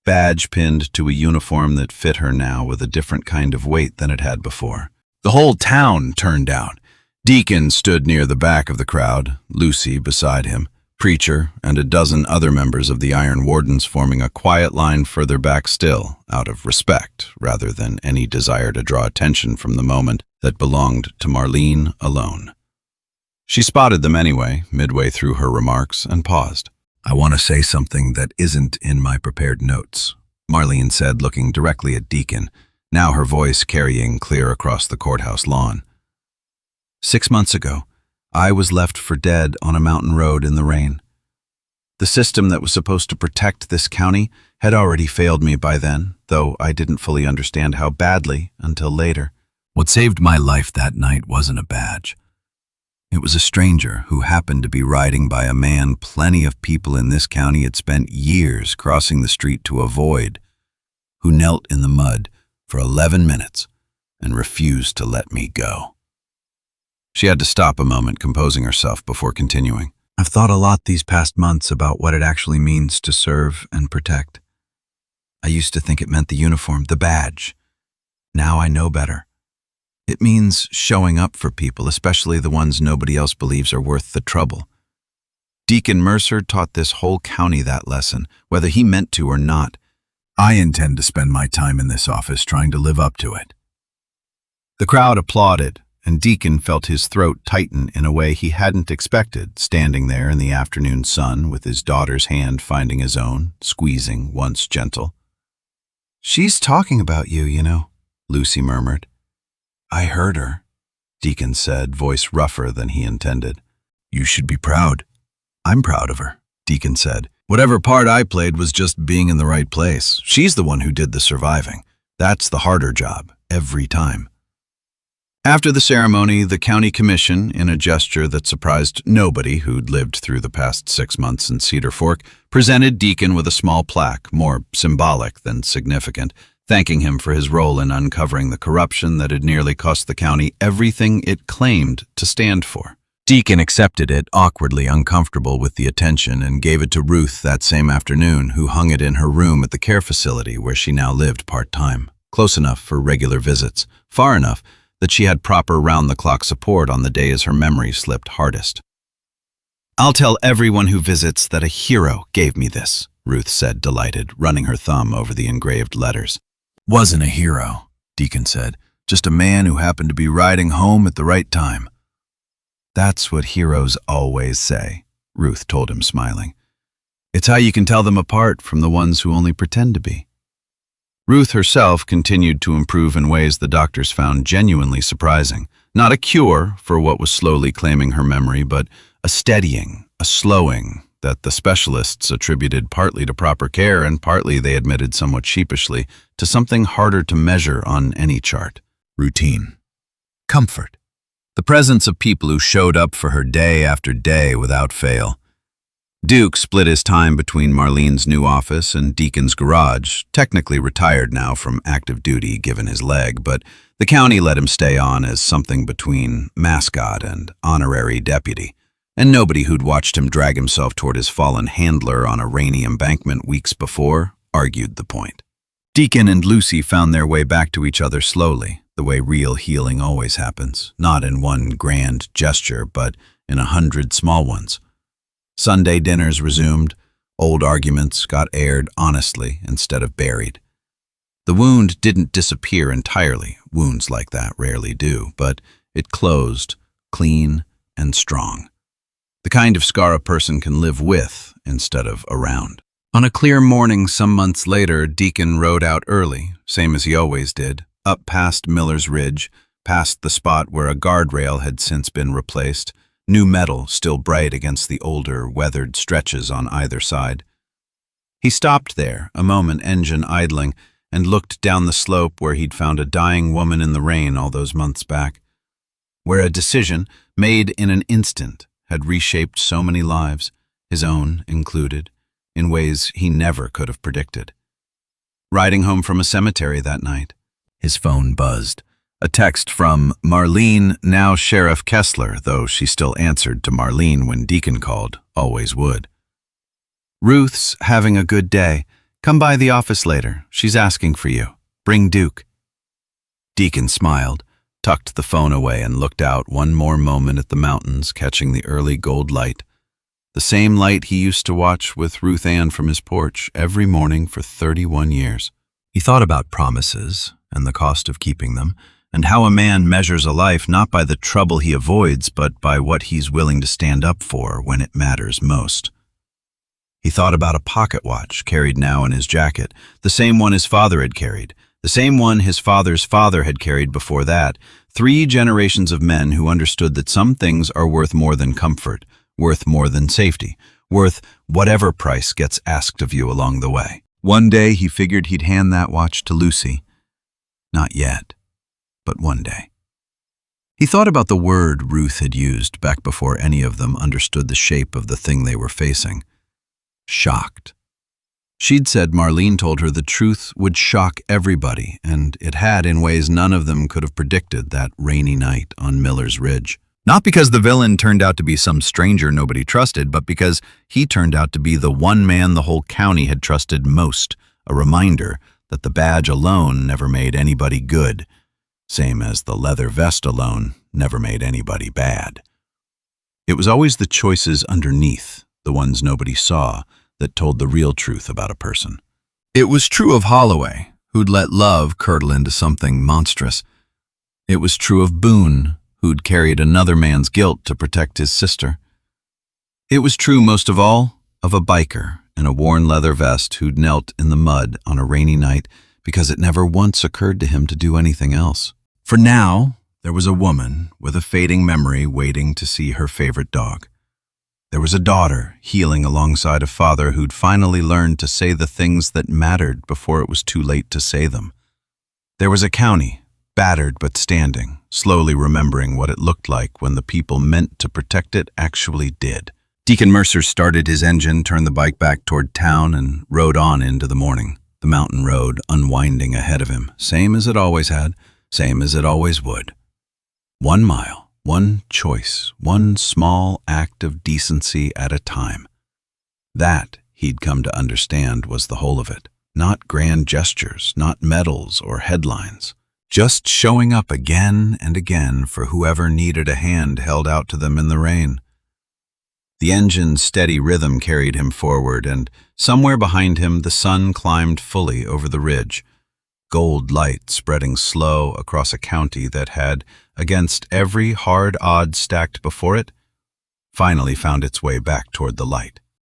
Badge pinned to a uniform that fit her now with a different kind of weight than it had before. The whole town turned out. Deacon stood near the back of the crowd, Lucy beside him, Preacher and a dozen other members of the Iron Wardens forming a quiet line further back still, out of respect rather than any desire to draw attention from the moment that belonged to Marlene alone. She spotted them anyway, midway through her remarks, and paused. "I want to say something that isn't in my prepared notes," Marlene said, looking directly at Deacon, now her voice carrying clear across the courthouse lawn. 6 months ago, I was left for dead on a mountain road in the rain. The system that was supposed to protect this county had already failed me by then, though I didn't fully understand how badly until later. What saved my life that night wasn't a badge. It was a stranger who happened to be riding by a man plenty of people in this county had spent years crossing the street to avoid, who knelt in the mud for 11 minutes and refused to let me go. She had to stop a moment, composing herself before continuing. "I've thought a lot these past months about what it actually means to serve and protect. I used to think it meant the uniform, the badge. Now I know better. It means showing up for people, especially the ones nobody else believes are worth the trouble. Deacon Mercer taught this whole county that lesson, whether he meant to or not. I intend to spend my time in this office trying to live up to it." The crowd applauded, and Deacon felt his throat tighten in a way he hadn't expected, standing there in the afternoon sun with his daughter's hand finding his own, squeezing once gentle. "She's talking about you, you know," Lucy murmured. "I heard her," Deacon said, voice rougher than he intended. "You should be proud." "I'm proud of her," Deacon said. "Whatever part I played was just being in the right place. She's the one who did the surviving. That's the harder job, every time." After the ceremony, the county commission, in a gesture that surprised nobody who'd lived through the past 6 months in Cedar Fork, presented Deacon with a small plaque, more symbolic than significant, thanking him for his role in uncovering the corruption that had nearly cost the county everything it claimed to stand for. Deacon accepted it, awkwardly uncomfortable with the attention, and gave it to Ruth that same afternoon, who hung it in her room at the care facility where she now lived part-time, close enough for regular visits, far enough that she had proper round-the-clock support on the days her memory slipped hardest. "I'll tell everyone who visits that a hero gave me this," Ruth said, delighted, running her thumb over the engraved letters. "Wasn't a hero," Deacon said. "Just a man who happened to be riding home at the right time." "That's what heroes always say," Ruth told him, smiling. "It's how you can tell them apart from the ones who only pretend to be." Ruth herself continued to improve in ways the doctors found genuinely surprising. Not a cure for what was slowly claiming her memory, but a steadying, a slowing that the specialists attributed partly to proper care and partly, they admitted somewhat sheepishly, to something harder to measure on any chart. Routine. Comfort. The presence of people who showed up for her day after day without fail. Duke split his time between Marlene's new office and Deacon's garage, technically retired now from active duty given his leg, but the county let him stay on as something between mascot and honorary deputy, and nobody who'd watched him drag himself toward his fallen handler on a rainy embankment weeks before argued the point. Deacon and Lucy found their way back to each other slowly, the way real healing always happens, not in one grand gesture, but in 100 small ones. Sunday dinners resumed. Old arguments got aired honestly instead of buried. The wound didn't disappear entirely. Wounds like that rarely do, but it closed, clean and strong. The kind of scar a person can live with instead of around. On a clear morning some months later, Deacon rode out early, same as he always did, up past Miller's Ridge, past the spot where a guardrail had since been replaced, new metal still bright against the older, weathered stretches on either side. He stopped there, a moment engine idling, and looked down the slope where he'd found a dying woman in the rain all those months back, where a decision, made in an instant, had reshaped so many lives, his own included, in ways he never could have predicted. Riding home from a cemetery that night, his phone buzzed. A text from Marlene, now Sheriff Kessler, though she still answered to Marlene when Deacon called, always would. "Ruth's having a good day. Come by the office later. She's asking for you. Bring Duke." Deacon smiled, tucked the phone away, and looked out one more moment at the mountains, catching the early gold light. The same light he used to watch with Ruth Ann from his porch every morning for 31 years. He thought about promises and the cost of keeping them, and how a man measures a life not by the trouble he avoids, but by what he's willing to stand up for when it matters most. He thought about a pocket watch carried now in his jacket, the same one his father had carried, the same one his father's father had carried before that, 3 generations of men who understood that some things are worth more than comfort, worth more than safety, worth whatever price gets asked of you along the way. One day he figured he'd hand that watch to Lucy. Not yet. But one day. He thought about the word Ruth had used back before any of them understood the shape of the thing they were facing. Shocked. She'd said Marlene told her the truth would shock everybody, and it had in ways none of them could have predicted that rainy night on Miller's Ridge. Not because the villain turned out to be some stranger nobody trusted, but because he turned out to be the one man the whole county had trusted most, a reminder that the badge alone never made anybody good. Same as the leather vest alone never made anybody bad. It was always the choices underneath, the ones nobody saw, that told the real truth about a person. It was true of Holloway, who'd let love curdle into something monstrous. It was true of Boone, who'd carried another man's guilt to protect his sister. It was true, most of all, of a biker in a worn leather vest who'd knelt in the mud on a rainy night because it never once occurred to him to do anything else. For now, there was a woman with a fading memory waiting to see her favorite dog. There was a daughter healing alongside a father who'd finally learned to say the things that mattered before it was too late to say them. There was a county battered but standing, slowly remembering what it looked like when the people meant to protect it actually did. Deacon Mercer started his engine, turned the bike back toward town, and rode on into the morning, the mountain road unwinding ahead of him, same as it always had, same as it always would. 1 mile, one choice, one small act of decency at a time. That, he'd come to understand, was the whole of it. Not grand gestures, not medals or headlines. Just showing up again and again for whoever needed a hand held out to them in the rain. The engine's steady rhythm carried him forward, and somewhere behind him the sun climbed fully over the ridge, gold light spreading slow across a county that had, against every hard odds stacked before it, finally found its way back toward the light.